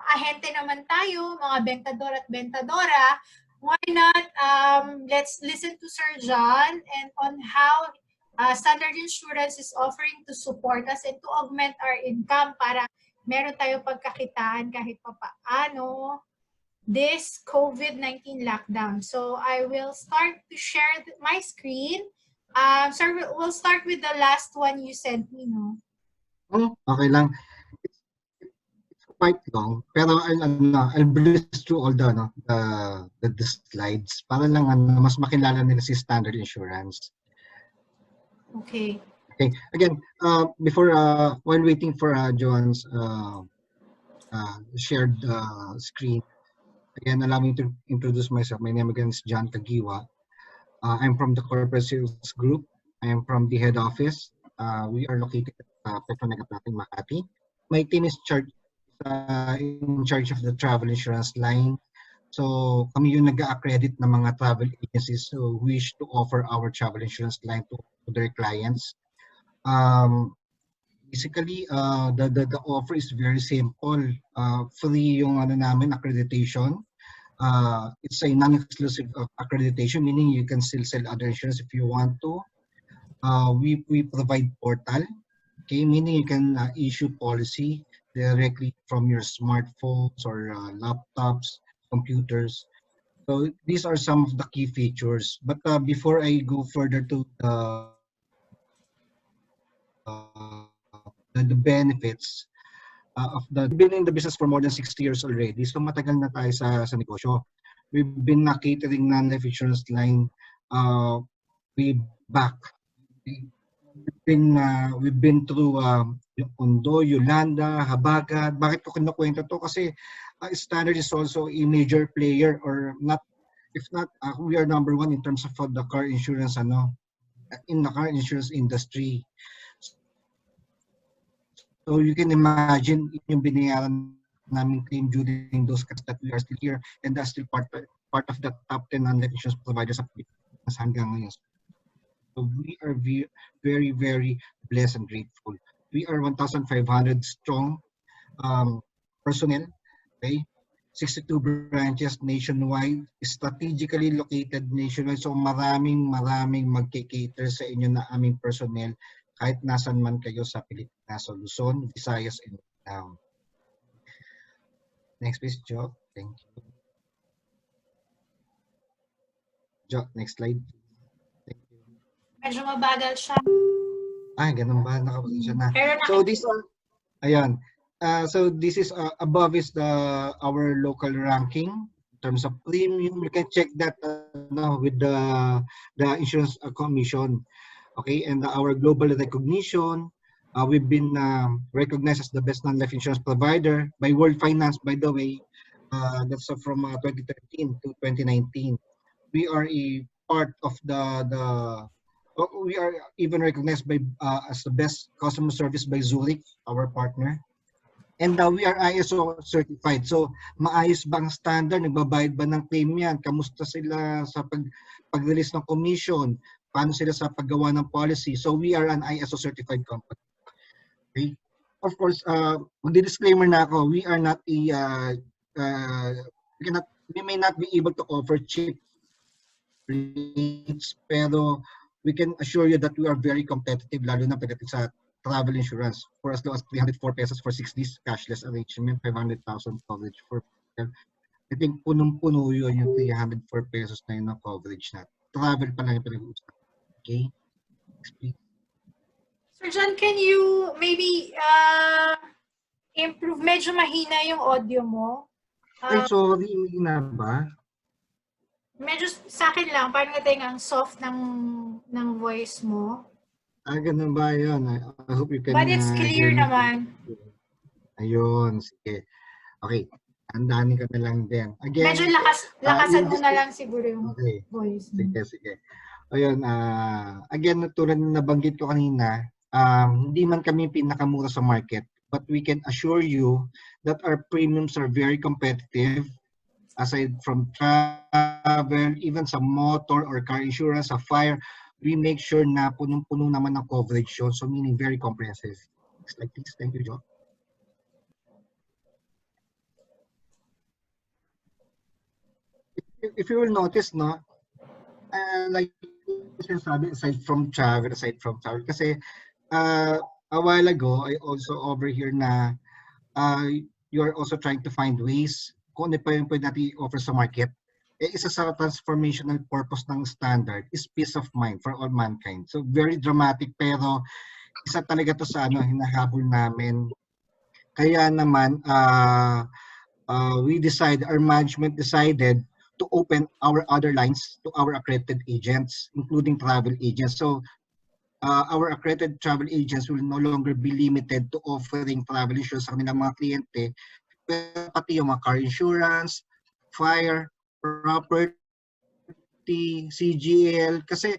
ahente naman tayo, mga bentador at bentadora. Why not let's listen to Sir John and on how Standard Insurance is offering to support us and to augment our income para meron tayo pagkakitaan kahit papaano this COVID-19 lockdown. So I will start to share my screen. Sir, we'll start with the last one you sent me, no? Okay lang. It's quite long, pero I'll breeze through all the slides para lang mas makilala nila si Standard Insurance. Okay. Okay. Again, before while waiting for Joanne's shared screen, again, allow me to introduce myself. My name again is John Kagiwa. I'm from the corporate sales group. I am from the head office. We are located at Petro Negaplating, Makati. My team is in charge of the travel insurance line. So kami yung nag-accredit ng mga travel agencies who wish to offer our travel insurance line to their clients. Basically, the offer is very simple. Free yung namin accreditation. It's a non-exclusive accreditation, meaning you can still sell other insurance if you want to. We provide portal, okay, meaning you can issue policy directly from your smartphones or laptops, computers. So these are some of the key features. But before I go further to the benefits we've been in the business for more than 60 years already. So matagal na tayo sa negosyo. We've been catering non-life insurance line way back. We've been through Ondo, Yolanda, Habagat. Bakit ko kinukwento to? Kasi Standard is also a major player, or not, if not, we are number one in terms of the car insurance, in the car insurance industry. So you can imagine yung binayaran namin claim during those cuts that we are still here, and that's still part of the top 10 non-life insurance providers of Pilipinas hanggang ngayon. So we are very, very blessed and grateful. We are 1,500 strong personnel, okay? 62 branches nationwide, strategically located nationwide. So maraming magkikater sa inyo na aming personnel kahit nasan man kayo sa Pilipinas, sa Luzon, Visayas, and Mindanao. Next please, Jo. Thank you. Jo, next slide. Thank you. Medyo mabagal siya. Ganun ba? Nakapasensya na. So these are, ayan. So this is above is our local ranking in terms of premium. You can check that with the insurance commission. Okay, and our global recognition, we've been recognized as the best non-life insurance provider by World Finance, by the way. That's from 2013 to 2019. We are a part of we are even recognized by as the best customer service by Zurich, our partner. And we are ISO certified. So maayos ba ang standard? Nagbabayad ba ng claim yan? Kamusta sila sa pag-release ng commission? Paano sila sa paggawa ng policy? So we are an ISO certified company. Okay. Of course, mag-disclaimer na ako, we are not we may not be able to offer cheap rates, pero we can assure you that we are very competitive, lalo na pagdating sa travel insurance for as low as 304 pesos for 6 days cashless arrangement, 500,000 coverage for. I think punong-puno yun yung 304 pesos na yun na coverage na. Travel pa lang yung pinag-uusapan. Okay? Next, please. Sir John, can you maybe improve? Medyo mahina yung audio mo. Ay, sorry. Hindi na ba? Medyo sa akin lang, parang natin ang soft ng voice mo. Ganun ba yun? I hope you can But it's clear naman. Ayun, sige. Okay. Andanin ka na lang din. Again, medyo lakasan mo na lang siguro yung voice. Sige. Ayun, again, tulad na nabanggit ko kanina, hindi man kami pinakamura sa market, but we can assure you that our premiums are very competitive. Aside from travel, even sa motor or car insurance, sa fire, we make sure na punong-puno naman ang coverage yun. So meaning very comprehensive. Next slide, please. Thank you, Joe. If you will notice, no, like sinasabi, aside from travel, kasi a while ago, I also overhear na you're also trying to find ways kung ano pa yung pwede natin i-offer sa market. Isa sa transformational purpose ng standard is peace of mind for all mankind. So very dramatic, pero isa talaga to sa hinahabol namin. Kaya naman, our management decided to open our other lines to our accredited agents, including travel agents. So our accredited travel agents will no longer be limited to offering travel insurance sa kanilang mga kliyente, pero pati yung mga car insurance, fire, property, CGL, kasi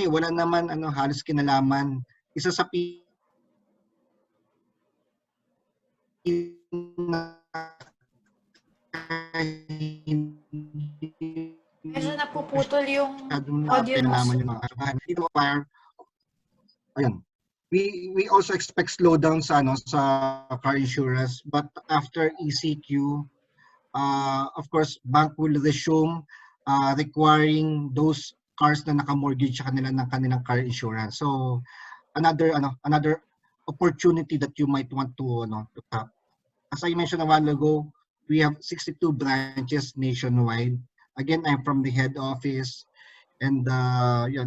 wala naman halos kinalaman. Isa sa medyo napuputol yung audio mo. Ayun. We also expect slowdown sa car insurance, but after ECQ, of course, bank will resume requiring those cars na naka-mortgage sa kanilang car insurance. So another opportunity that you might want to tap. As I mentioned a while ago, we have 62 branches nationwide. Again, I'm from the head office, and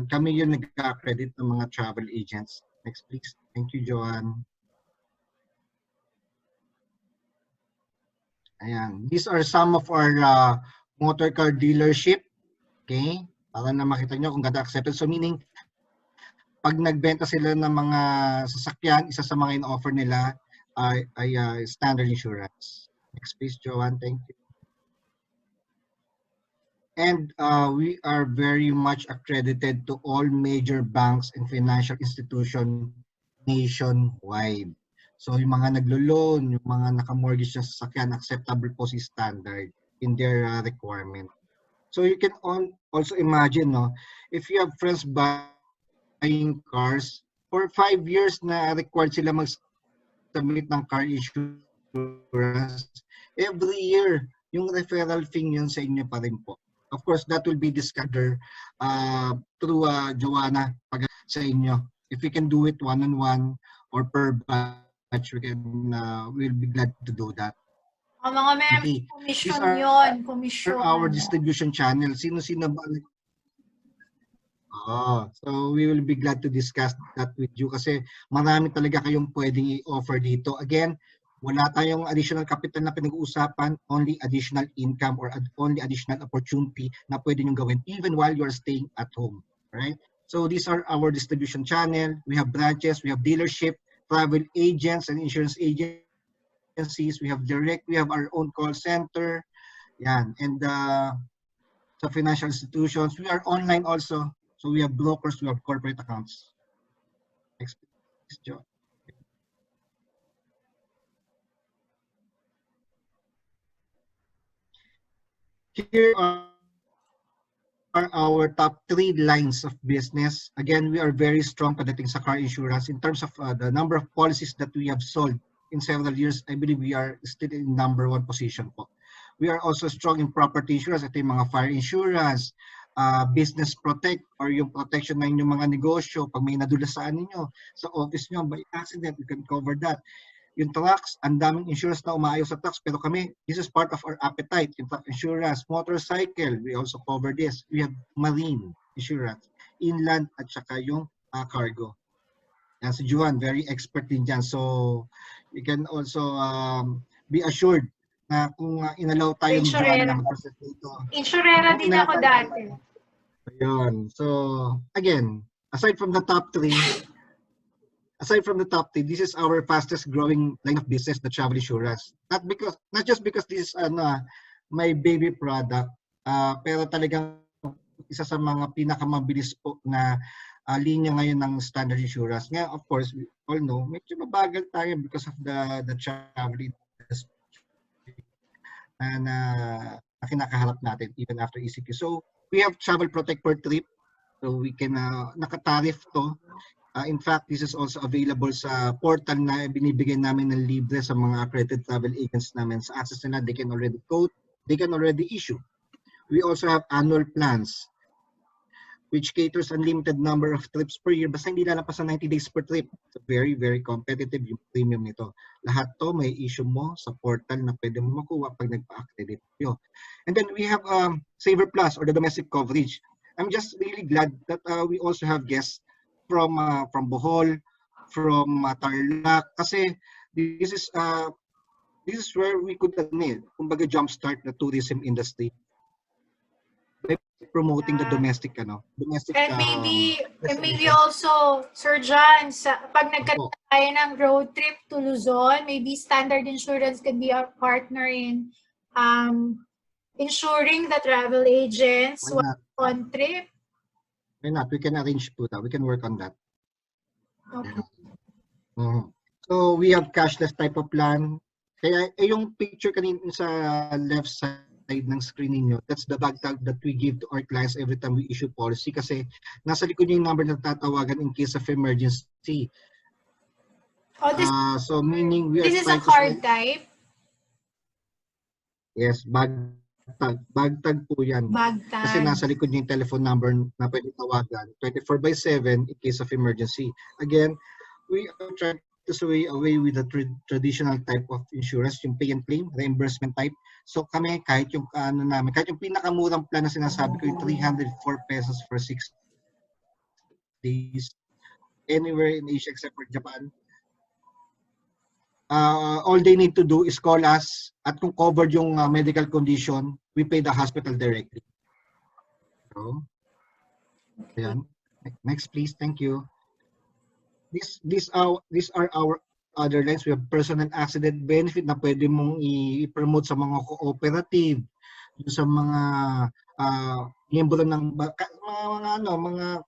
kami yung nag-accredit ng mga travel agents. Next, please. Thank you, Joanne. Ayan. These are some of our motor car dealership. Okay? Para na makita nyo kung ganda accepted. So meaning, pag nagbenta sila ng mga sasakyan, isa sa mga in-offer nila ay standard insurance. Next, please, Joanne. Thank you. And we are very much accredited to all major banks and financial institutions nationwide. So yung mga naglo-loan, yung mga naka-mortgage na sasakyan, acceptable po si standard in their requirement. So you can also imagine, if you have friends buying cars, for 5 years na required sila mag-submit ng car insurance, every year, yung referral fee yun sa inyo pa rin po. Of course, that will be discovered through Joanna sa inyo. If we can do it one-on-one or per batch, we'll be glad to do that. Mga may commission yun. Commission. Our distribution channel. Sino-sino ba? So we will be glad to discuss that with you kasi marami talaga kayong pwedeng i-offer dito. Again, wala tayong additional capital na pinag-uusapan, only additional income or only additional opportunity na pwede nyo gawin even while you're staying at home. Right? So these are our distribution channel. We have branches, we have dealership, travel agents and insurance agencies. We have direct, we have our own call center. Yan. And sa financial institutions, we are online also. So we have brokers, we have corporate accounts. Next, Joe. Here are our top 3 lines of business. Again, we are very strong pagdating sa car insurance. In terms of the number of policies that we have sold in several years, I believe we are still in #1 position po. We are also strong in property insurance. Ito yung mga fire insurance, business protect or yung protection ng inyong mga negosyo pag may nadulasaan ninyo sa office nyo by accident, we can cover that. Yung trucks, ang daming insurance na umaayos sa trucks, pero kami, this is part of our appetite, yung truck insurance. Motorcycle, we also cover this. We have marine insurance, inland at saka yung cargo. Yan si Juan, very expert din dyan. So you can also be assured na kung inalaw tayo ni Juan na mag-process dito. Insurera din ako dati. Ayun. So again, aside from the top three, this is our fastest growing line of business, the travel insurance. Not just because this is my baby product, pero talagang isa sa mga pinakamabilis po na linya ngayon ng standard insurance. Ngayon, of course, we all know, medyo mabagal tayo because of the travel industry na kinakaharap natin even after ECQ. So we have travel protect per trip. So we can naka-tariff to. In fact, this is also available sa portal na binibigay namin ng libre sa mga accredited travel agents namin. Sa access nila, they can already quote, they can already issue. We also have annual plans which caters unlimited number of trips per year. Basta hindi lalabas sa 90 days per trip. So very, very competitive yung premium nito. Lahat to may issue mo sa portal na pwede mo makuha pag nagpa-accredit nyo. And then we have Saver Plus or the domestic coverage. I'm just really glad that we also have guests from Bohol, from Tarlac, kasi this is where we could kumbaga jumpstart the tourism industry by promoting the domestic and maybe also Sir John, pag nagkaroon tayo ng road trip to Luzon, maybe Standard Insurance could be our partner in insuring the travel agents on trip. Why not? We can arrange po that. We can work on that. Okay. So we have cashless type of plan. Kaya yung picture kanina sa left side ng screen niyo, that's the bag tag that we give to our clients every time we issue policy kasi nasa likod yung number na tatawagan in case of emergency. So meaning we are this is a card type? Yes, bag tag. Bag tag po yan. Bag tag. Kasi nasa likod yung telephone number na pwede tawagan 24/7 in case of emergency. Again, we are trying to sway away with the traditional type of insurance, yung pay and claim, reimbursement type. So kami, kahit yung kahit yung pinakamurang plan na sinasabi ko, yung 304 pesos for 6 days, anywhere in Asia except for Japan, all they need to do is call us at kung covered yung medical condition, we pay the hospital directly. So, ayan. Next please, thank you. These are our other lines. We have personal accident benefit na pwede mong i-promote sa mga cooperative, sa mga miyembro ng mga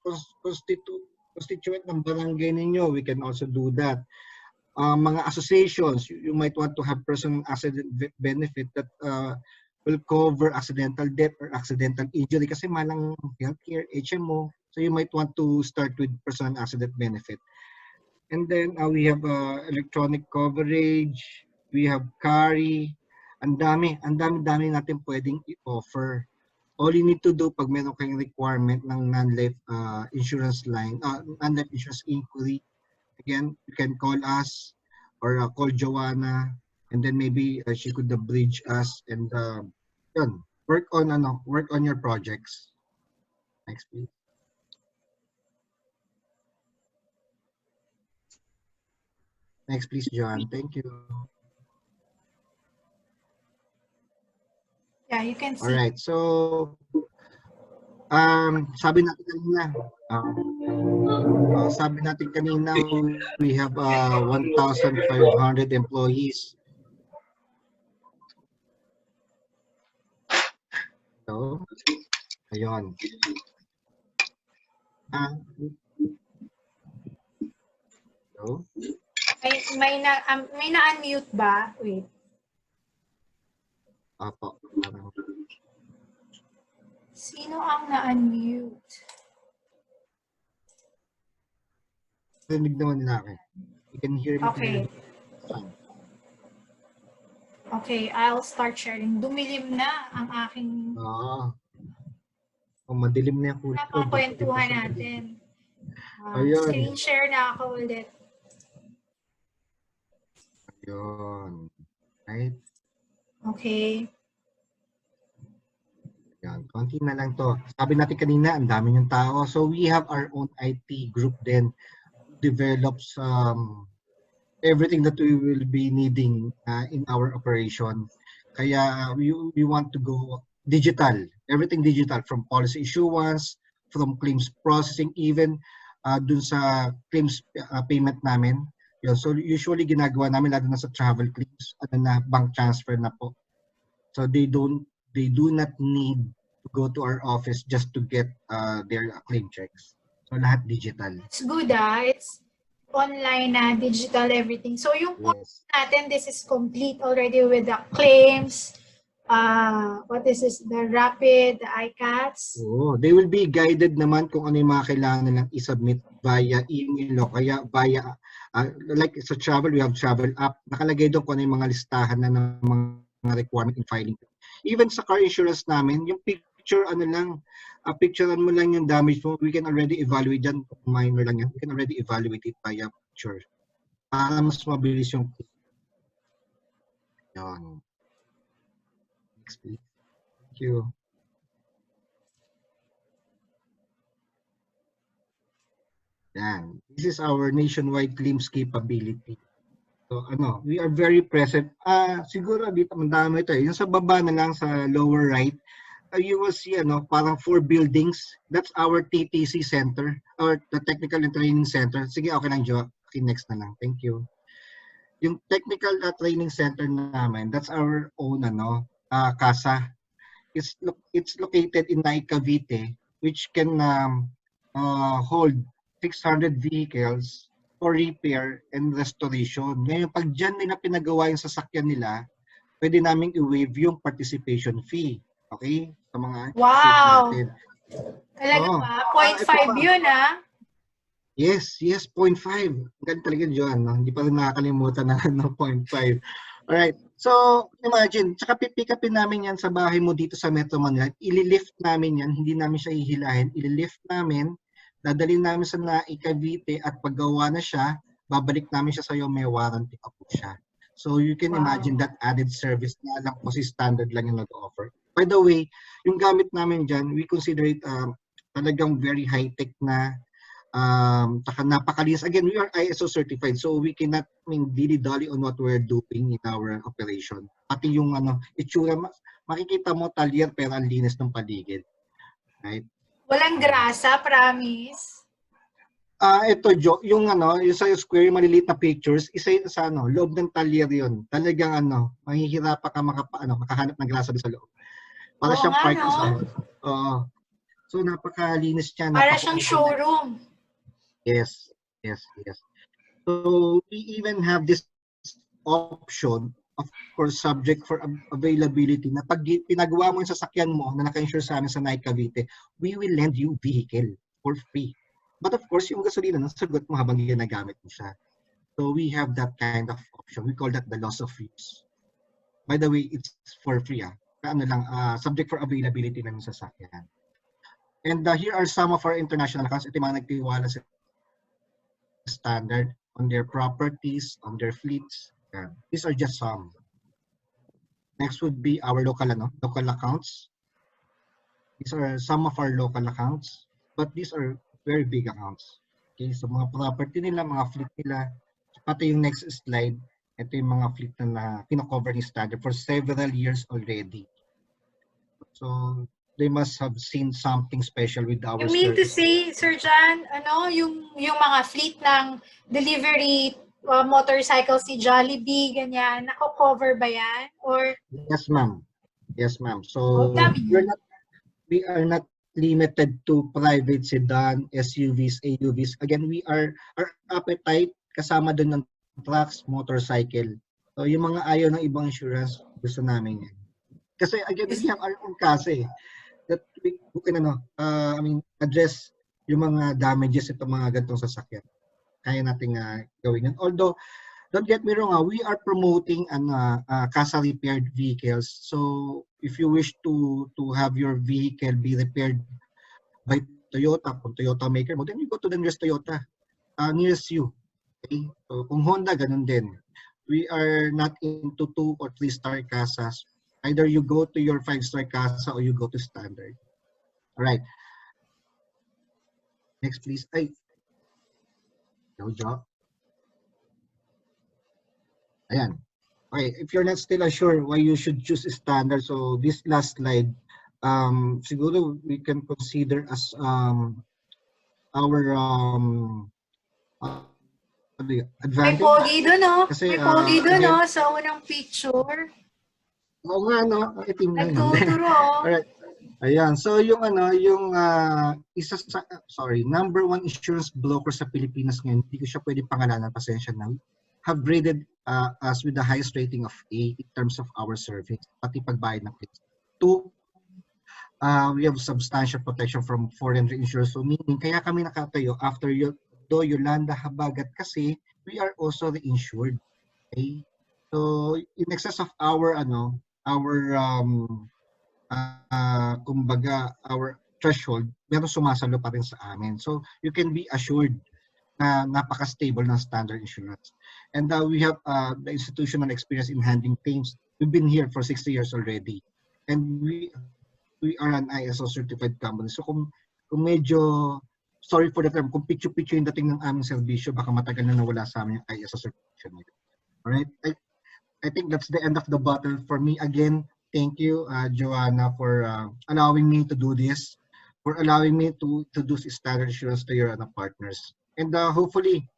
constituent ng barangay ninyo. We can also do that. Mga associations, you might want to have personal accident benefit that will cover accidental death or accidental injury kasi malang healthcare, HMO. So you might want to start with personal accident benefit. And then we have electronic coverage, we have carry, ang dami natin pwedeng i-offer. All you need to do pag meron kayong requirement ng non-life insurance line, non-life insurance inquiry, again, you can call us or call Joanna, and then maybe she could bridge us and work on your projects. Next, please. Next, please, John. Thank you. Yeah, you can see. All right. So, sabi natin kanina, we have 1,500 employees. So, ayun. So, may na-unmute ba? Wait. Apo. Sino ang na-unmute? Rinig naman nila akin. You can hear me. Okay. Okay, I'll start sharing. Dumilim na ang aking... madilim na yung kulay ko. Napakwentuhan natin. Ayun. Screen share na ako ulit. Ayun. Right? Okay. Yan, konti na lang to. Sabi natin kanina, ang dami ng tao. So we have our own IT group then develops everything that we will be needing in our operation. Kaya we want to go digital, everything digital from policy issuance, from claims processing, even dun sa claims payment namin. Yun. So usually ginagawa namin lalo na sa travel claims, na bank transfer na po. So they do not need to go to our office just to get their claim checks. So lahat digital. It's good it's online na, digital everything. So yung Yes. natin, this is complete already with the claims, what is this, the rapid, the ICATs. Oo, they will be guided naman kung ano yung mga kailangan nilang i-submit via email o kaya via, like sa travel, we have travel app. Nakalagay doon kung ano yung mga listahan na ng mga requirement in filing. Even sa car insurance namin, yung picture, picturean mo lang yung damage mo, we can already evaluate yan. Minor lang yan. We can already evaluate it via picture. Para mas mabilis yung yan. Next, please. Thank you. Yan. This is our nationwide claims capability. So we are very present. Siguro dito mandami ito. Yung sa baba na lang sa lower right, you will see parang 4 buildings. That's our TTC center or the Technical and Training Center. Sige, okay lang, Jo. Okay, next na lang. Thank you. Yung Technical Training Center namin, that's our own CASA. It's located in Cavite, which can hold 600 vehicles for repair and restoration. Ngayon, pag dyan nila pinagawa yung sasakyan nila, pwede namin i-waive yung participation fee. Okay? Sa mga Wow! natin. Talaga ba? 0.5 yun Yes, 0.5. Ganun talaga yun. Hindi pa rin nakakalimutan na 0.5. Alright. So, imagine, tsaka pipick upin namin yan sa bahay mo dito sa Metro Manila. Ililift namin yan. Hindi namin siya hihilahin. Ililift namin. Dadalhin namin sa Cavite at paggawa na siya, babalik namin siya sa iyo, may warranty pa po siya. So you can imagine that added service na lang po si standard lang yung nag-offer. By the way, yung gamit namin dyan, we consider it talagang very high-tech na napakalinis. Again, we are ISO certified, so we cannot dilly-dally on what we're doing in our operation. Pati yung itsura, makikita mo talyer pero ang linis ng paligid. Right? Walang grasa, promise. Ito, yung sa square, yung maliliit na pictures, isa yun sa loob ng talyer yun. Talagang mahihirapan ka makahanap ng grasa sa loob. Para siyang park sa so napakalinis niya. Para siyang showroom. Yes. So we even have this option, of course, subject for availability, na pag pinagawa mo yung sasakyan mo na naka-insure sa amin sa Cavite, we will lend you vehicle for free. But of course, yung gasolina, nasagot mo habang ginagamit mo siya. So we have that kind of option. We call that the loss of use. By the way, it's for free. Subject for availability ng sasakyan. And here are some of our international accounts. Ito yung mga nagtiwala sa standard on their properties, on their fleets. These are just some. Next would be our local accounts. These are some of our local accounts, but these are very big accounts. Okay, so mga property nila, mga fleet nila. Pati yung next slide, ito yung mga fleet na kino-cover ni standard for several years already. So they must have seen something special with our You mean to service. say, Sir John, yung mga fleet ng delivery motorcycles si Jollibee, ganyan, nako-cover ba yan? Or Yes, ma'am. Yes, ma'am. So we are not limited to private sedan, SUVs, AUVs. Again, our appetite kasama dun ng trucks, motorcycle. So yung mga ayaw ng ibang insurance, gusto namin yan. Kasi again, we have our own kasi that we can address yung mga damages itong mga ganitong sasakyan. Kaya nating gawin yan. Although, don't get me wrong, we are promoting CASA repaired vehicles. So if you wish to have your vehicle be repaired by Toyota, kung Toyota maker mo, then you go to the nearest Toyota, nearest you. Okay? So kung Honda, ganun din. We are not into 2 or 3-star casas. Either you go to your 5-star casa or you go to standard. All right. Next, please. Ay, Jo. Ayan. Okay, if you're not still sure why you should choose standard, so this last slide, siguro we can consider as our May advantage. pogi dun, no? Kasi, May pogi dun, again, no? Sa unang picture. oo nga, no? Itim na yun. Nagtuturo. Alright. Ayan. So, yung isa sa, number 1 insurance broker sa Pilipinas ngayon, hindi ko siya pwede pangalanan, pasensya na, have graded us with the highest rating of A in terms of our service, pati pagbayad ng claims. 2, we have substantial protection from foreign reinsurers. So, meaning, kaya kami nakatayo after Yolanda Habagat kasi we are also reinsured. Okay? So, in excess of our kumbaga, our threshold, meron sumasalo pa rin sa amin. So, you can be assured na napaka-stable ng standard insurance. And we have the institutional experience in handling claims. We've been here for 60 years already. And we are an ISO certified company. So, kung medyo, sorry for the term, kung picture-picture yung dating ng aming serbisyo, baka matagal na nawala sa amin yung ISO certification. Alright? I think that's the end of the battle for me. Again, thank you, Joanna, for allowing me to do this, for allowing me to do standard insurance to your partners. And hopefully,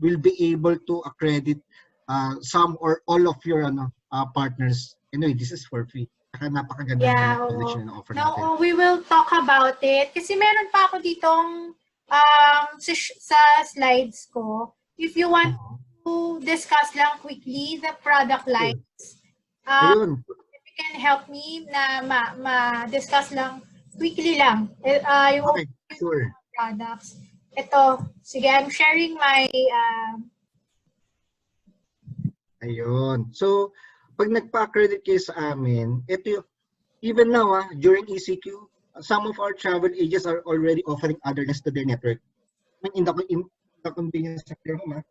we'll be able to accredit some or all of your partners. Anyway, this is for free. Napakaganda ng college na offer natin. No, we will talk about it. Kasi meron pa ako ditong sa slides ko. If you want to discuss lang quickly the product lines, Ayun. if you can help me na ma-discuss lang quickly lang yung Okay, sure. products. Ito, sige, I'm sharing my Ayun. So, pag nagpa-accredit kayo sa amin, ito yung, even now, during ECQ, some of our travel agents are already offering other lines to their network. In the convenience of your home,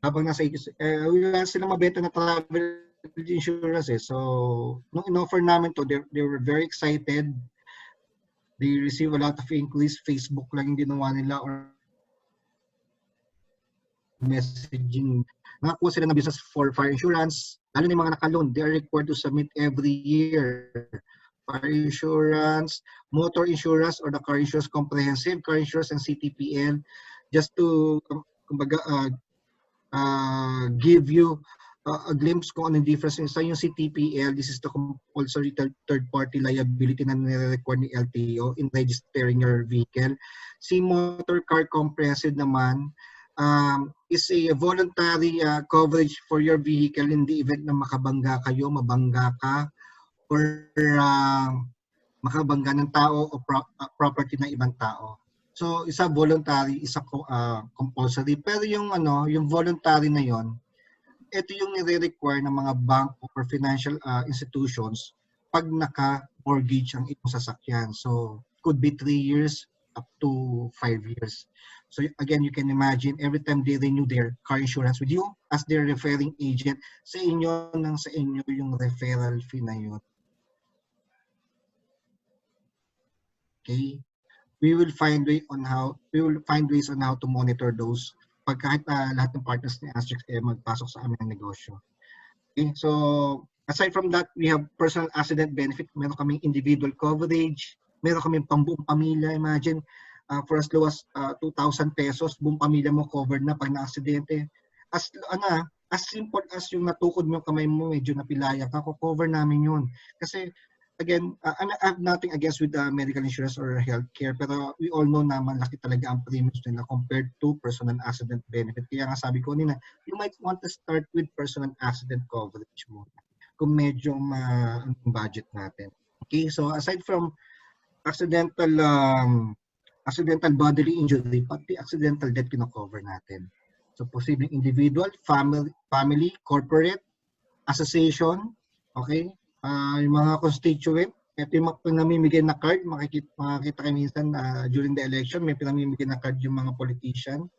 habang nasa ECQ, wala silang mabenta na travel insurance eh. So, nung in-offer namin to, they were very excited. They receive a lot of inquiries. Facebook lang yung ginawa nila or messaging. Nakakuha sila ng business for fire insurance. Lalo na yung mga naka-loan, they are required to submit every year. Fire insurance, motor insurance, or the car insurance comprehensive, car insurance, and CTPL, just to kumbaga, give you a glimpse kung ano yung difference. Sa yung CTPL, this is the compulsory third-party liability na nire-require ni LTO in registering your vehicle. Si motor car comprehensive naman, is a voluntary coverage for your vehicle in the event na makabangga kayo, mabangga ka, or makabangga ng tao o property ng ibang tao. So, isa voluntary, isa compulsory. Pero yung voluntary na yon, ito yung nire-require ng mga bank or financial institutions pag naka-mortgage ang iyong sasakyan. So, could be 3 years up to 5 years. So again, you can imagine every time they renew their car insurance with you as their referring agent, sa inyo yung referral fee na yun. Okay? We will find ways on how to monitor those pag kahit lahat ng partners ni ASTREX magpasok sa aming negosyo. Okay? So aside from that, we have personal accident benefit. Meron kaming individual coverage. Meron kaming pambuong pamilya. Imagine, for as low as 2,000 pesos, buong pamilya mo covered na pag na-aksidente. As simple as yung natukod mo yung kamay mo, medyo napilaya ka, cover namin yun. Kasi, again, I have nothing against with medical insurance or healthcare, pero we all know na malaki talaga ang premiums nila compared to personal accident benefit. Kaya nga sabi ko nila, you might want to start with personal accident coverage mo kung medyo budget natin. Okay, so aside from accidental bodily injury, pati accidental death kino-cover natin. So, posibleng individual, family, corporate, association, okay? Yung mga constituent, Ito yung pinamimigay na card, makikita kayo minsan during the election, may pinamimigay na card yung mga politician.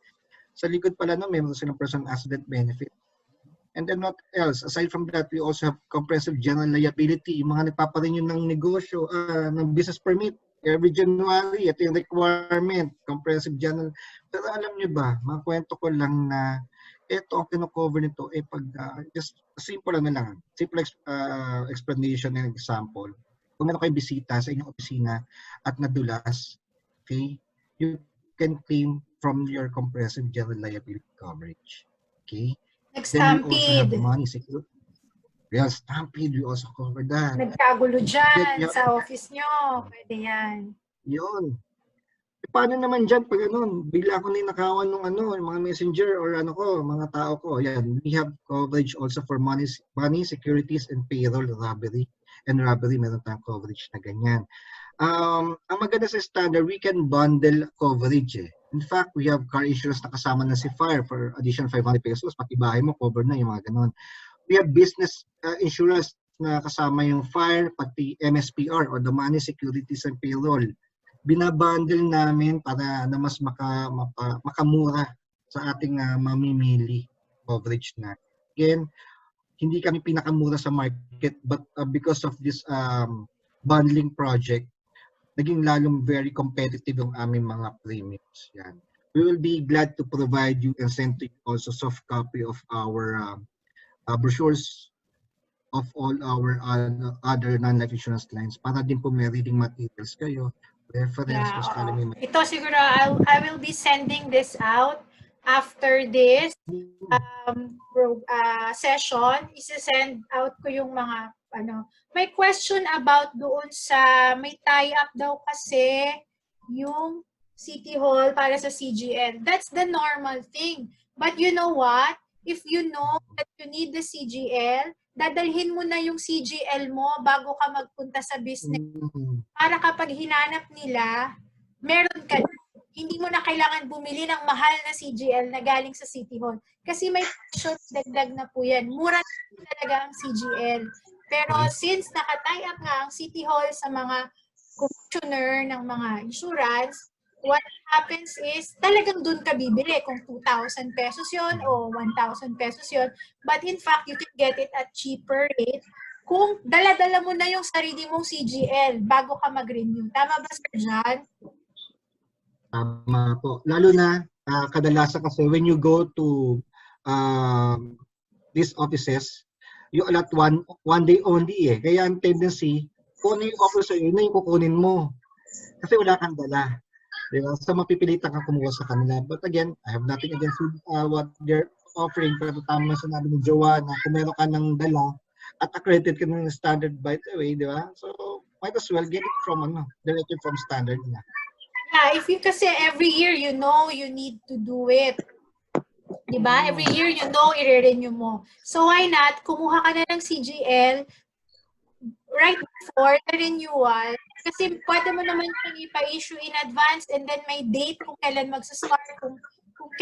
Sa likod pala no, meron silang person accident benefit. And then what else? Aside from that, we also have comprehensive general liability. Yung mga nagpaparenew ng negosyo, ng business permit. Every January, ito yung requirement, comprehensive general. Pero alam nyo ba, mga kwento ko lang na ito ang kino-cover nito, pag, just simple lang na lang. Simple explanation and example. Kung meron kayong bisita sa inyong opisina at nadulas, okay, you can claim from your comprehensive general liability coverage. Okay? Then we also have money security. Yes, stampede, we also cover that. Nagkagulo dyan sa office nyo, pwede yan. Yun. Paano naman dyan pag bigla ko ninakawan ng yung mga messenger or mga tao ko. Yan, we have coverage also for money, securities, and payroll robbery. And robbery, meron tayong coverage na ganyan. Ang maganda sa standard, we can bundle coverage. In fact, we have car insurance na kasama na si fire for additional 500 pesos. Pati bahay mo, cover na yung mga ganon. We have business insurance na kasama yung fire, pati MSPR or the money, securities, and payroll. Binabundle namin para na mas makamura sa ating mamimili coverage na. Again, hindi kami pinakamura sa market but because of this bundling project, naging lalong very competitive yung aming mga premiums. Yan. We will be glad to provide you and send to you also soft copy of our brochures of all our other non-life insurance lines para din po may reading materials kayo. Reference, ito siguro, I will be sending this out after this session. Isa-send out ko yung mga may question about doon sa may tie-up daw kasi yung City Hall para sa CGL. That's the normal thing. But you know what? If you know that you need the CGL, dadalhin mo na yung CGL mo bago ka magpunta sa business. Para kapag hinanap nila, meron ka. Hindi mo na kailangan bumili ng mahal na CGL na galing sa City Hall. Kasi may presyo, dagdag na po yan. Mura na talaga ang CGL. Pero since naka-tie up nga ang City Hall sa mga commissioner ng mga insurance, what happens is talagang dun ka bibili kung 2,000 pesos yon o 1,000 pesos yon. But in fact, you can get it at cheaper rate kung dala-dala mo na yung sarili mong CGL bago ka mag-renew. Tama ba, Sir John? Tama po. Lalo na kadalasan kasi when you go to these offices, you allot one day only Kaya ang tendency, kung ano yung offer sa'yo, yun na yung kukunin mo. Kasi wala kang dala. Diba? So mapipilitan kang kumuha sa kanila. But again, I have nothing against what they're offering. Pero tama sinabi ni Joanne na kung meron ka ng dala at accredited ka ng standard by the way, di ba? So might as well get it from directly from standard na. Yeah, if you kasi every year you know you need to do it. Diba? Every year you know i-renew mo. So why not kumuha ka na ng CGL right before the renewal kasi pwede mo naman siyang ipa-issue in advance and then may date kung kailan mag-start, kung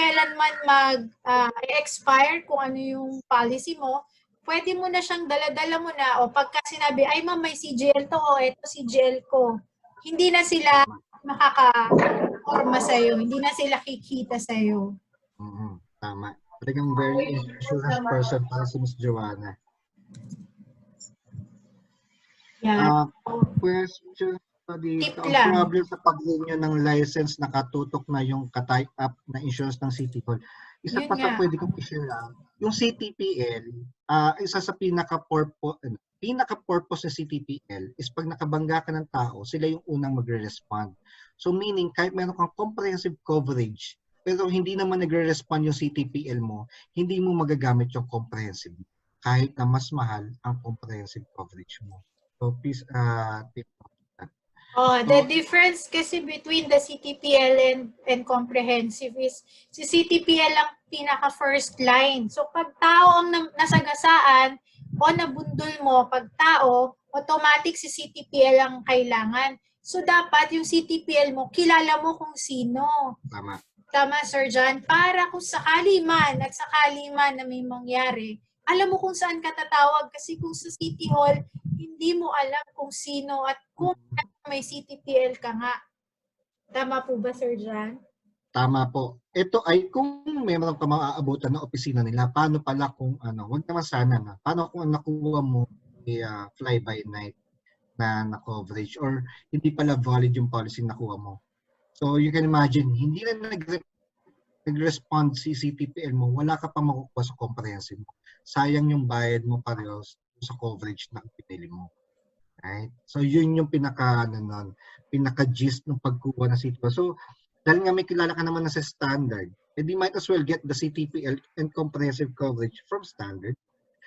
kailan man mag-expire, kung ano yung policy mo, pwede mo na siyang dala-dala mo na o pagka sinabi, ay ma'am may CGL to o ito CGL ko. Hindi na sila makaka-forma sa'yo, hindi na sila kikita sa'yo. Tama. Talagang very insurance person para si Ms. Joanna. Yeah. Question pa dito. Ang problem sa pag-renew ng license nakatutok na yung ka-type up na insurance ng City Hall. Isa pa sa pwede kong i-share yung CTPL, isa sa pinaka-purpose ng CTPL is pag nakabangga ka ng tao, sila yung unang magre-respond. So meaning, kahit meron kang comprehensive coverage, pero hindi naman nagre-respond yung CTPL mo, hindi mo magagamit yung comprehensive kahit na mas mahal ang comprehensive coverage mo. So please tip that. The difference kasi between the CTPL and comprehensive is si CTPL ang pinaka first line. So pag tao ang nasagasaan o nabundol mo, pag tao, automatic si CTPL ang kailangan. So dapat yung CTPL mo, kilala mo kung sino. Tama, Sir John. Para kung sakali man na may mangyari, alam mo kung saan ka tatawag. Kasi kung sa City Hall, hindi mo alam kung sino at kung may CTPL ka nga. Tama po ba, Sir John? Tama po. Ito ay kung meron ka maaabutan ng opisina nila, paano pala kung ano, wag naman sana nga. Paano kung nakuha mo fly by night na coverage or hindi pala valid yung policy na nakuha mo. So you can imagine, hindi na nag-respond si CTPL mo, wala ka pa makukuha sa comprehensive mo. Sayang yung bayad mo parehas sa coverage na pinili mo. Right? So yun yung pinaka-gist ng pagkuha ng CTPL. So dahil nga may kilala ka naman na sa standard, edi might as well get the CTPL and comprehensive coverage from standard.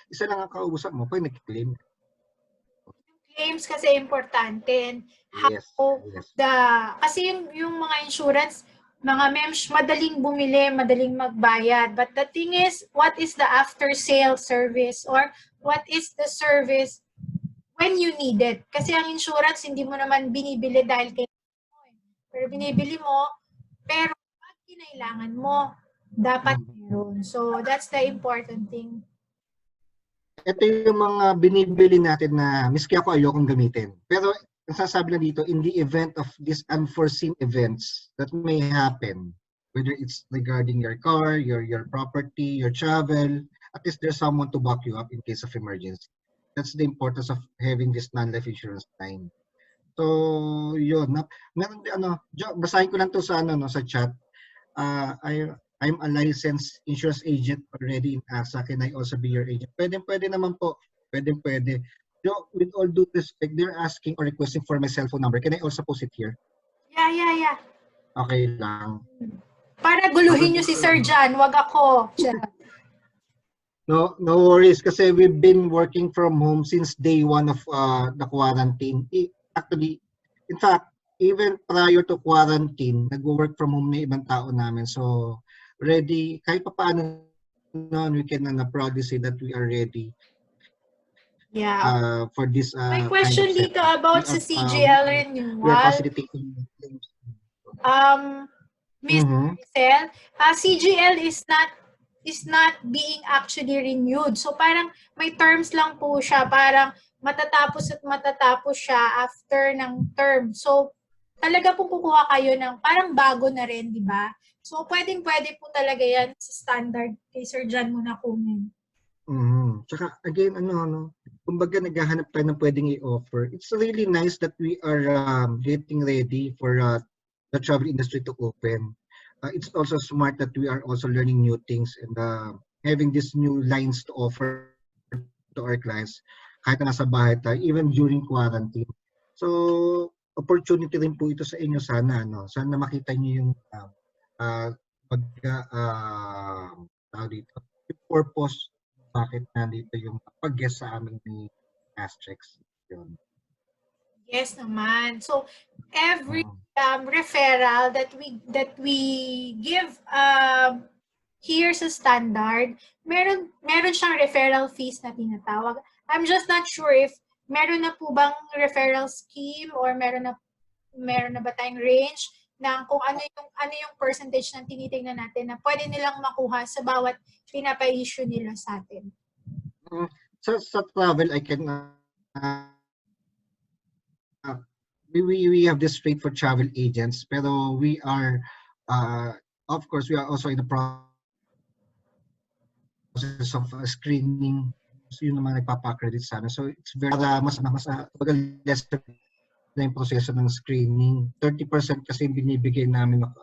Isa lang ang kausap mo, pag nag-claim. Claims kasi importante. And how Yes. kasi yung mga insurance, mga mems, madaling bumili, madaling magbayad. But the thing is, what is the after-sale service or what is the service when you need it? Kasi ang insurance, hindi mo naman binibili dahil kailangan mo. Pero binibili mo, pero pag kinailangan mo, dapat meron. So, that's the important thing. Ito yung mga binibili natin na miski ako ayokong gamitin. Pero nasasabi na dito, in the event of these unforeseen events that may happen, whether it's regarding your car, your property, your travel, at least there's someone to back you up in case of emergency. That's the importance of having this non-life insurance line. So, yun. Meron basahin ko lang to sa sa chat. I'm a licensed insurance agent already in ASA. Can I also be your agent? Pwede naman po. Pwede. So, with all due respect, they're asking or requesting for my cell phone number. Can I also post it here? Yeah. Okay lang. Para guluhin nyo si Sir John, wag ako. No worries kasi we've been working from home since day one of the quarantine. Actually, in fact, even prior to quarantine, nag-work from home na ibang tao namin. So, ready, kahit pa paano we can proudly say that we are ready. Yeah. For this My question dito about sa CGL renewal. We are facilitating things. Miss Maricel, CGL is not being actually renewed. So parang may terms lang po siya, parang matatapos siya after ng term. So talaga po kukuha kayo ng parang bago na rin, di ba? So pwede po talaga yan sa standard kay Sir John mo na kunin. Tsaka again, kumbaga naghahanap tayo ng pwedeng i-offer. It's really nice that we are getting ready for the travel industry to open. It's also smart that we are also learning new things and having these new lines to offer to our clients kahit na nasa bahay tayo, even during quarantine. So, opportunity rin po ito sa inyo sana. Sana makita niyo yung yung purpose bakit nandito yung pag-guest sa amin ni ASTREX. Yun. Yes naman. So, every referral that we give here sa standard, meron siyang referral fees na tinatawag. I'm just not sure if meron na po bang referral scheme or meron na ba tayong range ng kung ano yung percentage ng tinitingnan natin na pwede nilang makuha sa bawat pinapa-issue nila sa atin. Sa travel, I can we have this rate for travel agents, pero we are of course we are also in the process of screening. So yun naman nagpapa-accredit sana. So it's very mas less na yung proseso ng screening. 30% kasi binibigay namin ng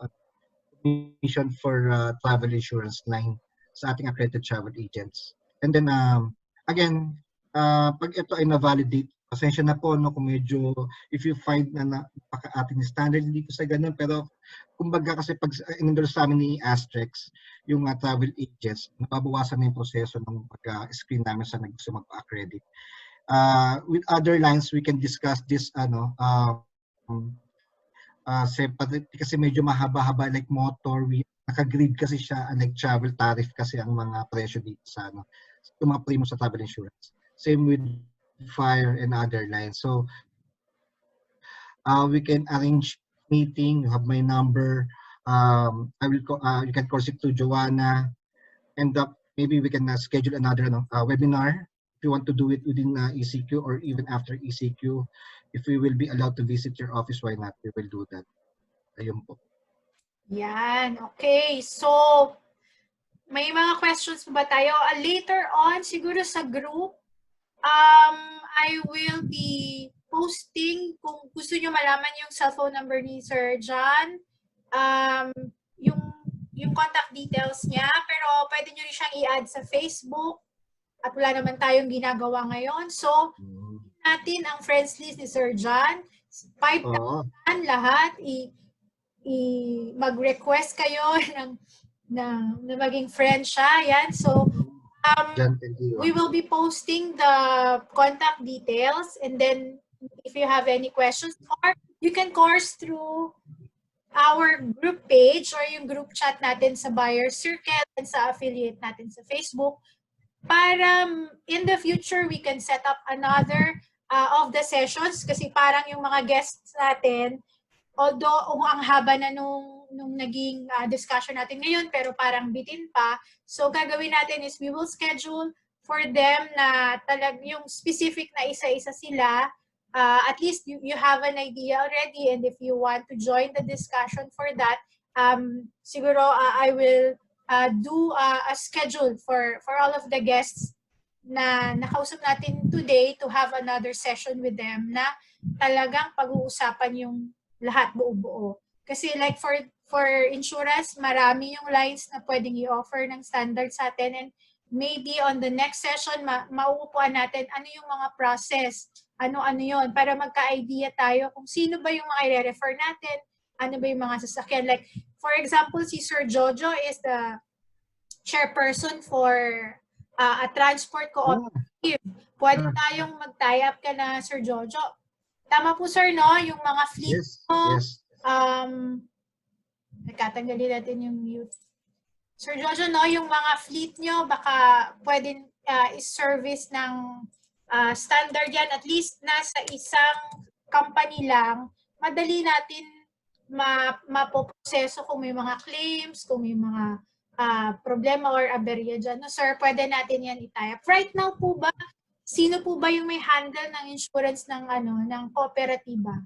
commission for travel insurance line sa ating accredited travel agents. And then again, pag ito ay na-validate, pasensya na po kung medyo if you find na napaka-ating standard dito sa ganun, pero kumbaga kasi pag in-endorse sa amin ni ASTREX, yung travel agents, nababawasan na yung proseso ng pag-screen namin sa gusto magpa-accredit. With other lines, we can discuss this separate kasi medyo mahaba-haba like motor, naka-grid kasi siya, like travel tariff kasi ang mga presyo dito sa yung mga premium sa travel insurance. Same with fire and other lines. So we can arrange meeting. You have my number. You can call it to Joanna, and maybe we can schedule another webinar. you want to do it within ECQ or even after ECQ, if we will be allowed to visit your office, why not? We will do that. Ayun po. Yan. Okay. So, may mga questions pa ba tayo? Later on, siguro sa group, I will be posting kung gusto nyo malaman yung cellphone number ni Sir John, yung contact details niya, pero pwede nyo rin siyang i-add sa Facebook at wala naman tayong ginagawa ngayon. So, natin ang friends list ni Sir John. 5,000 lahat. Mag-request kayo na maging friend siya. Yan. So, we will be posting the contact details, and then if you have any questions, or you can course through our group page or yung group chat natin sa buyer circle and sa affiliate natin sa Facebook, para in the future we can set up another of the sessions, kasi parang yung mga guests natin, although ang haba na nung naging discussion natin ngayon, pero parang bitin pa. So gagawin natin is we will schedule for them na yung specific na isa-isa sila. At least you have an idea already, and if you want to join the discussion for that, siguro I will do a schedule for all of the guests na nakausap natin today to have another session with them na talagang pag-uusapan yung lahat buo-buo. Kasi like for insurance, marami yung lines na pwedeng i-offer ng standard sa atin, and maybe on the next session, mauupuan natin ano yung mga process, ano yun, para magka-idea tayo kung sino ba yung mga i-refer natin, ano ba yung mga sasakyan. Like, for example, si Sir Jojo is the chairperson for a transport cooperative. Pwede tayong mag-tie up ka na, Sir Jojo. Tama po, sir, no? Yung mga fleet mo. Yes. Nagkatanggalin natin yung mute. Sir Jojo, no? Yung mga fleet nyo, baka pwede is-service ng standard yan. At least nasa isang company lang, madali natin mapoproseso kung may mga claims, kung may mga problema or aberya dyan. No, sir, pwede natin yan i-tie up. Right now po ba, sino po ba yung may handle ng insurance ng kooperatiba?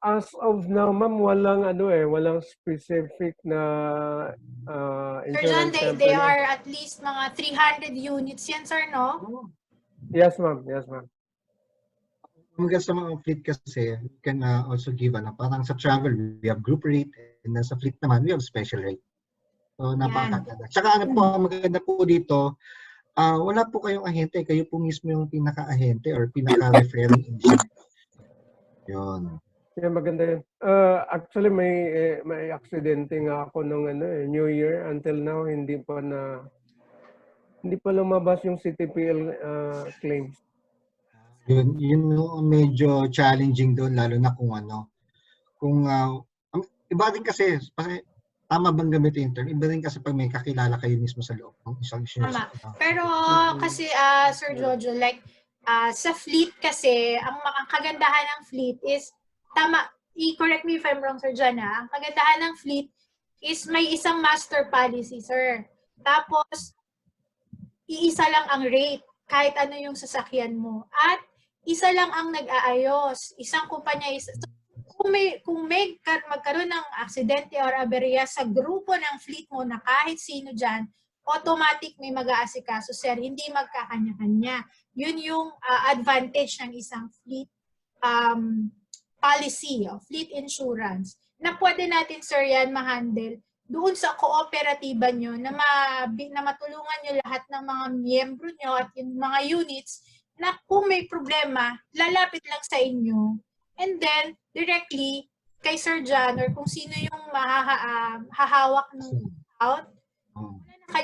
As of now, ma'am, walang specific na insurance Sir John, they are at least mga 300 units yan, sir, no? Yes, ma'am. Yes, ma'am. Hanggang sa mga fleet kasi, you can also give, parang sa travel, we have group rate, and then sa fleet naman, we have special rate. So, napakaganda. Tsaka ang maganda po dito, wala po kayong ahente, kayo po mismo yung pinaka-ahente or pinaka-referring agent. Yun. Yeah, maganda yun. Actually, may aksidente nga ako nung New Year. Until now, hindi pa lumabas yung CTPL claims. Yun medyo challenging doon, lalo na kung iba din kasi tama bang gamitin yung term? Iba rin kasi pag may kakilala kayo mismo sa loob ng isang insurance. Tama. Pero kasi Sir Jojo, like sa fleet kasi, ang kagandahan ng fleet is, tama, i-correct me if I'm wrong, Sir John, ang kagandahan ng fleet is may isang master policy, sir. Tapos, iisa lang ang rate, kahit ano yung sasakyan mo. At isa lang ang nag-aayos. Isang kumpanya, kung may magkaroon ng aksidente or aberya sa grupo ng fleet mo na kahit sino dyan, automatic may mag-aasikaso, sir. Hindi magkakanya-kanya. Yun yung advantage ng isang fleet policy, fleet insurance, na pwede natin, sir, yan ma-handle doon sa kooperatiba nyo na matulungan nyo lahat ng mga miyembro nyo at yung mga units na kung may problema, lalapit lang sa inyo. And then, directly, kay Sir John or kung sino yung hahawak ng out,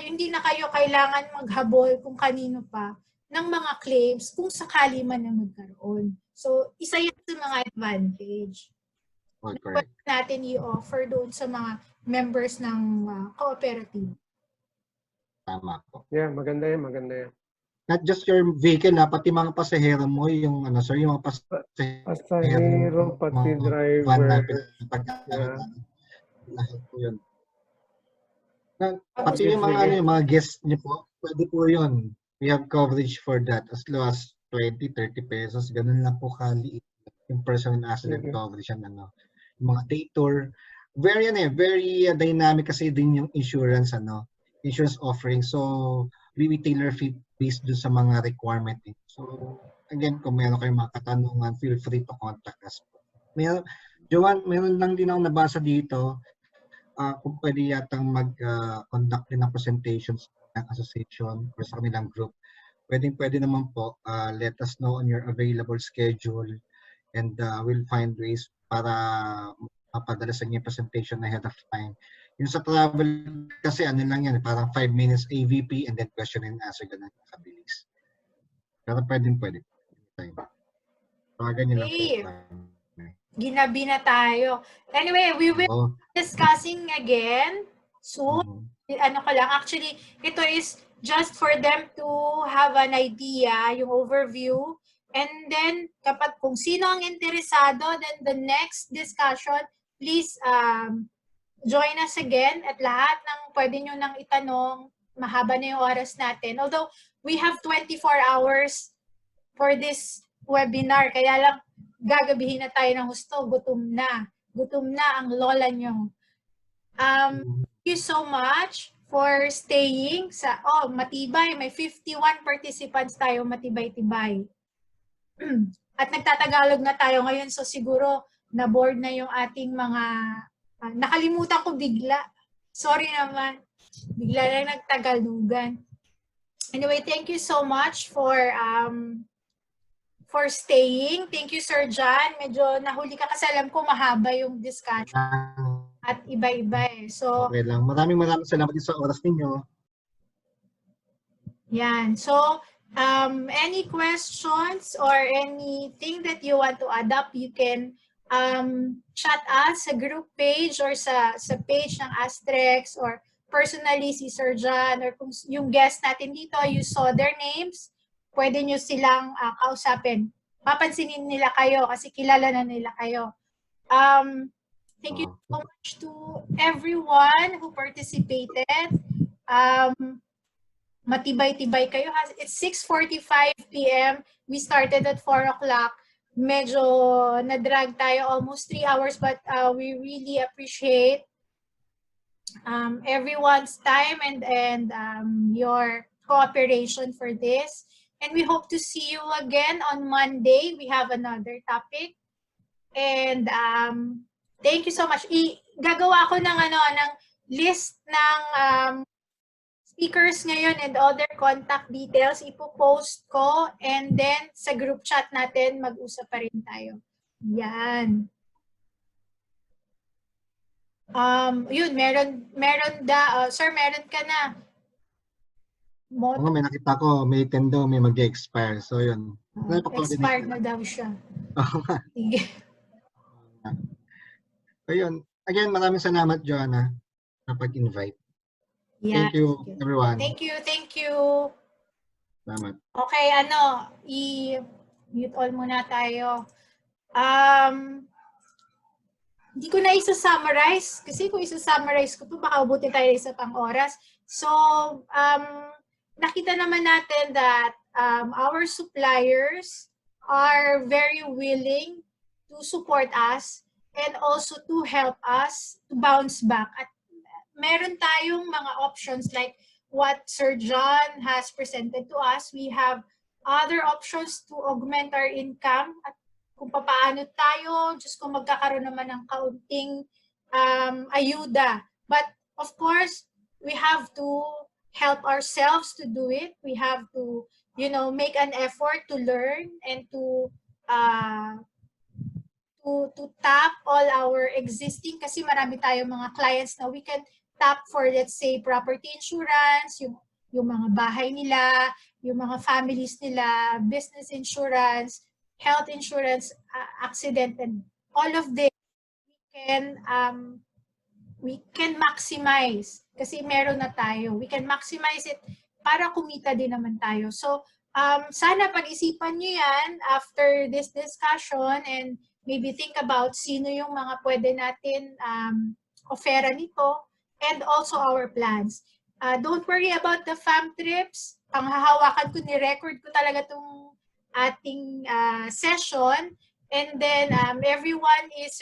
hindi na kayo kailangan maghabol kung kanino pa ng mga claims kung sakali man na magkaroon. So, isa yan sa mga advantage. Pwede natin i-offer doon sa mga members ng cooperative. Tama po. Yeah, maganda yan, maganda yan. Not just your vehicle, pati mga pasahero mo, yung sir, yung mga pasahero, pati driver. Lahat po yun. Pati yung mga guests niyo po, pwede po yun. we have coverage for that as low as 20, 30 pesos. Ganun lang po kaliit yung personal accident coverage yan, ano. Yung mga day tour. Very, very dynamic kasi din yung insurance, insurance offering. So, we tailor fit based dun sa mga requirement. So, again, kung meron kayong mga katanungan, feel free to contact us. Joanne, meron lang din ako nabasa dito. Kung pwede yatang mag-conduct din ng presentations ng association or sa kanilang group. Pwede naman po, let us know on your available schedule and we'll find ways para mapadala sa inyo yung presentation ahead of time. Yung sa travel kasi ano lang yan, parang 5 minutes AVP and then question and answer ganun kabilis. Pero pwede. Ganyan lang po. Ginabi na tayo. Anyway, we will be discussing again soon. Ano ko lang, actually, ito is just for them to have an idea, yung overview. And then, kung sino ang interesado, then the next discussion, please join us again at lahat ng pwede nyo nang itanong. Mahaba na yung oras natin. Although, we have 24 hours for this webinar. Kaya lang, gagabihin na tayo ng husto. Gutom na. Gutom na ang lola nyo. Thank you so much for staying sa, matibay. May 51 participants tayo, matibay-tibay. At nagtatagalog na tayo ngayon. So siguro, na-board na yung ating mga, nakalimutan ko bigla. Sorry naman. Bigla lang nagtagalugan. Anyway, thank you so much for staying. Thank you, Sir John. Medyo nahuli ka kasi alam ko mahaba yung discussion at iba-iba eh. So, okay lang. Maraming salamat din sa oras ninyo. Yan. So, any questions or anything that you want to add up, you can chat us sa group page or sa page ng ASTREX or personally si Sir John or kung yung guest natin dito, you saw their names, pwede nyo silang kausapin. Papansinin nila kayo kasi kilala na nila kayo. Thank you so much to everyone who participated. Matibay-tibay kayo. It's 6:45 p.m. We started at 4 o'clock. Medyo na-drag tayo almost 3 hours but we really appreciate everyone's time and your cooperation for this. And we hope to see you again on Monday. We have another topic. And thank you so much. Gagawa ko ng list ng speakers ngayon and other contact details. Ipo-post ko and then sa group chat natin mag-usap pa rin tayo. Yan. Yun, meron sir, meron ka na. May nakita ko, may tendo, may mag-expire. So, yun. Expired na daw siya. Sige. Ayun. Again, maraming salamat, Joanna, na pag-invite. Yeah. Thank you, everyone. Thank you. Salamat. Okay, i-mute all muna tayo. Hindi ko na isa-summarize kasi kung isa-summarize ko po, baka ubutin tayo isa pang oras. So, nakita naman natin that our suppliers are very willing to support us and also to help us to bounce back. At meron tayong mga options like what Sir John has presented to us. We have other options to augment our income at kung paano tayo, just kung magkakaroon naman ng kaunting ayuda. But of course, we have to help ourselves to do it. We have to, make an effort to learn and to tap all our existing, kasi marami tayong mga clients na we can tap for, let's say, property insurance, yung mga bahay nila, yung mga families nila, business insurance, health insurance, accident, and all of this we can maximize kasi meron na tayo. We can maximize it para kumita din naman tayo. So, sana pag-isipan nyo yan after this discussion and maybe think about sino yung mga pwede natin offera nito and also our plans. Don't worry about the fam trips. panghahawakan ko, ni-record ko talaga itong ating session. And then everyone is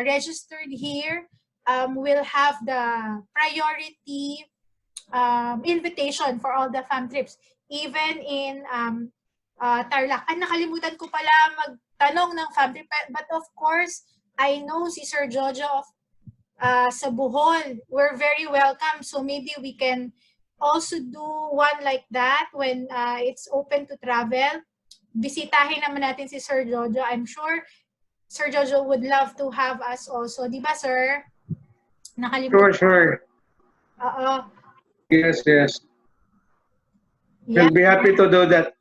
registered here. We'll have the priority invitation for all the fam trips. Even in Tarlac. Nakalimutan ko pala magtanong ng fam trip. But of course, I know si Sir Jojo of sa Bohol, we're very welcome. So maybe we can also do one like that when it's open to travel. Bisitahin naman natin si Sir Jojo. I'm sure Sir Jojo would love to have us also. Di ba, sir? Nakalimutan. Sure. Oo. Yes. Yeah. We'll be happy to do that.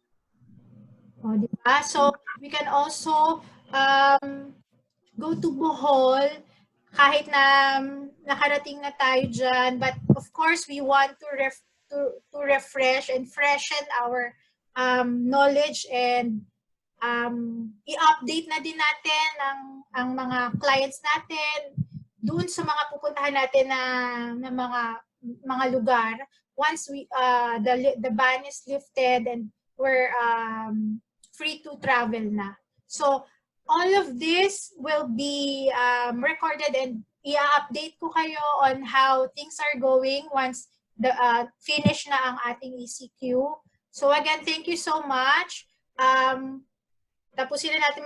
Oh, di ba? So we can also go to Bohol kahit na nakarating na tayo dyan. But of course, we want to refresh and freshen our knowledge and i-update na din natin ang mga clients natin doon sa mga pupuntahan natin na mga lugar once the ban is lifted and we're free to travel na. So all of this will be recorded and i-update ko kayo on how things are going once the finish na ang ating ECQ. So again, thank you so much. Tapusin na natin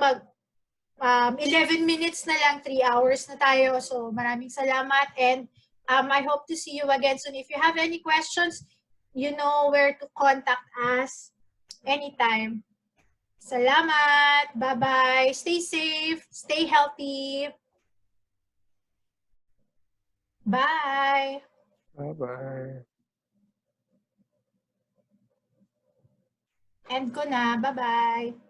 11 minutes na lang, 3 hours na tayo. So maraming salamat and I hope to see you again soon. If you have any questions, you know where to contact us anytime. Salamat. Bye-bye. Stay safe. Stay healthy. Bye. Bye-bye. End ko na. Bye-bye.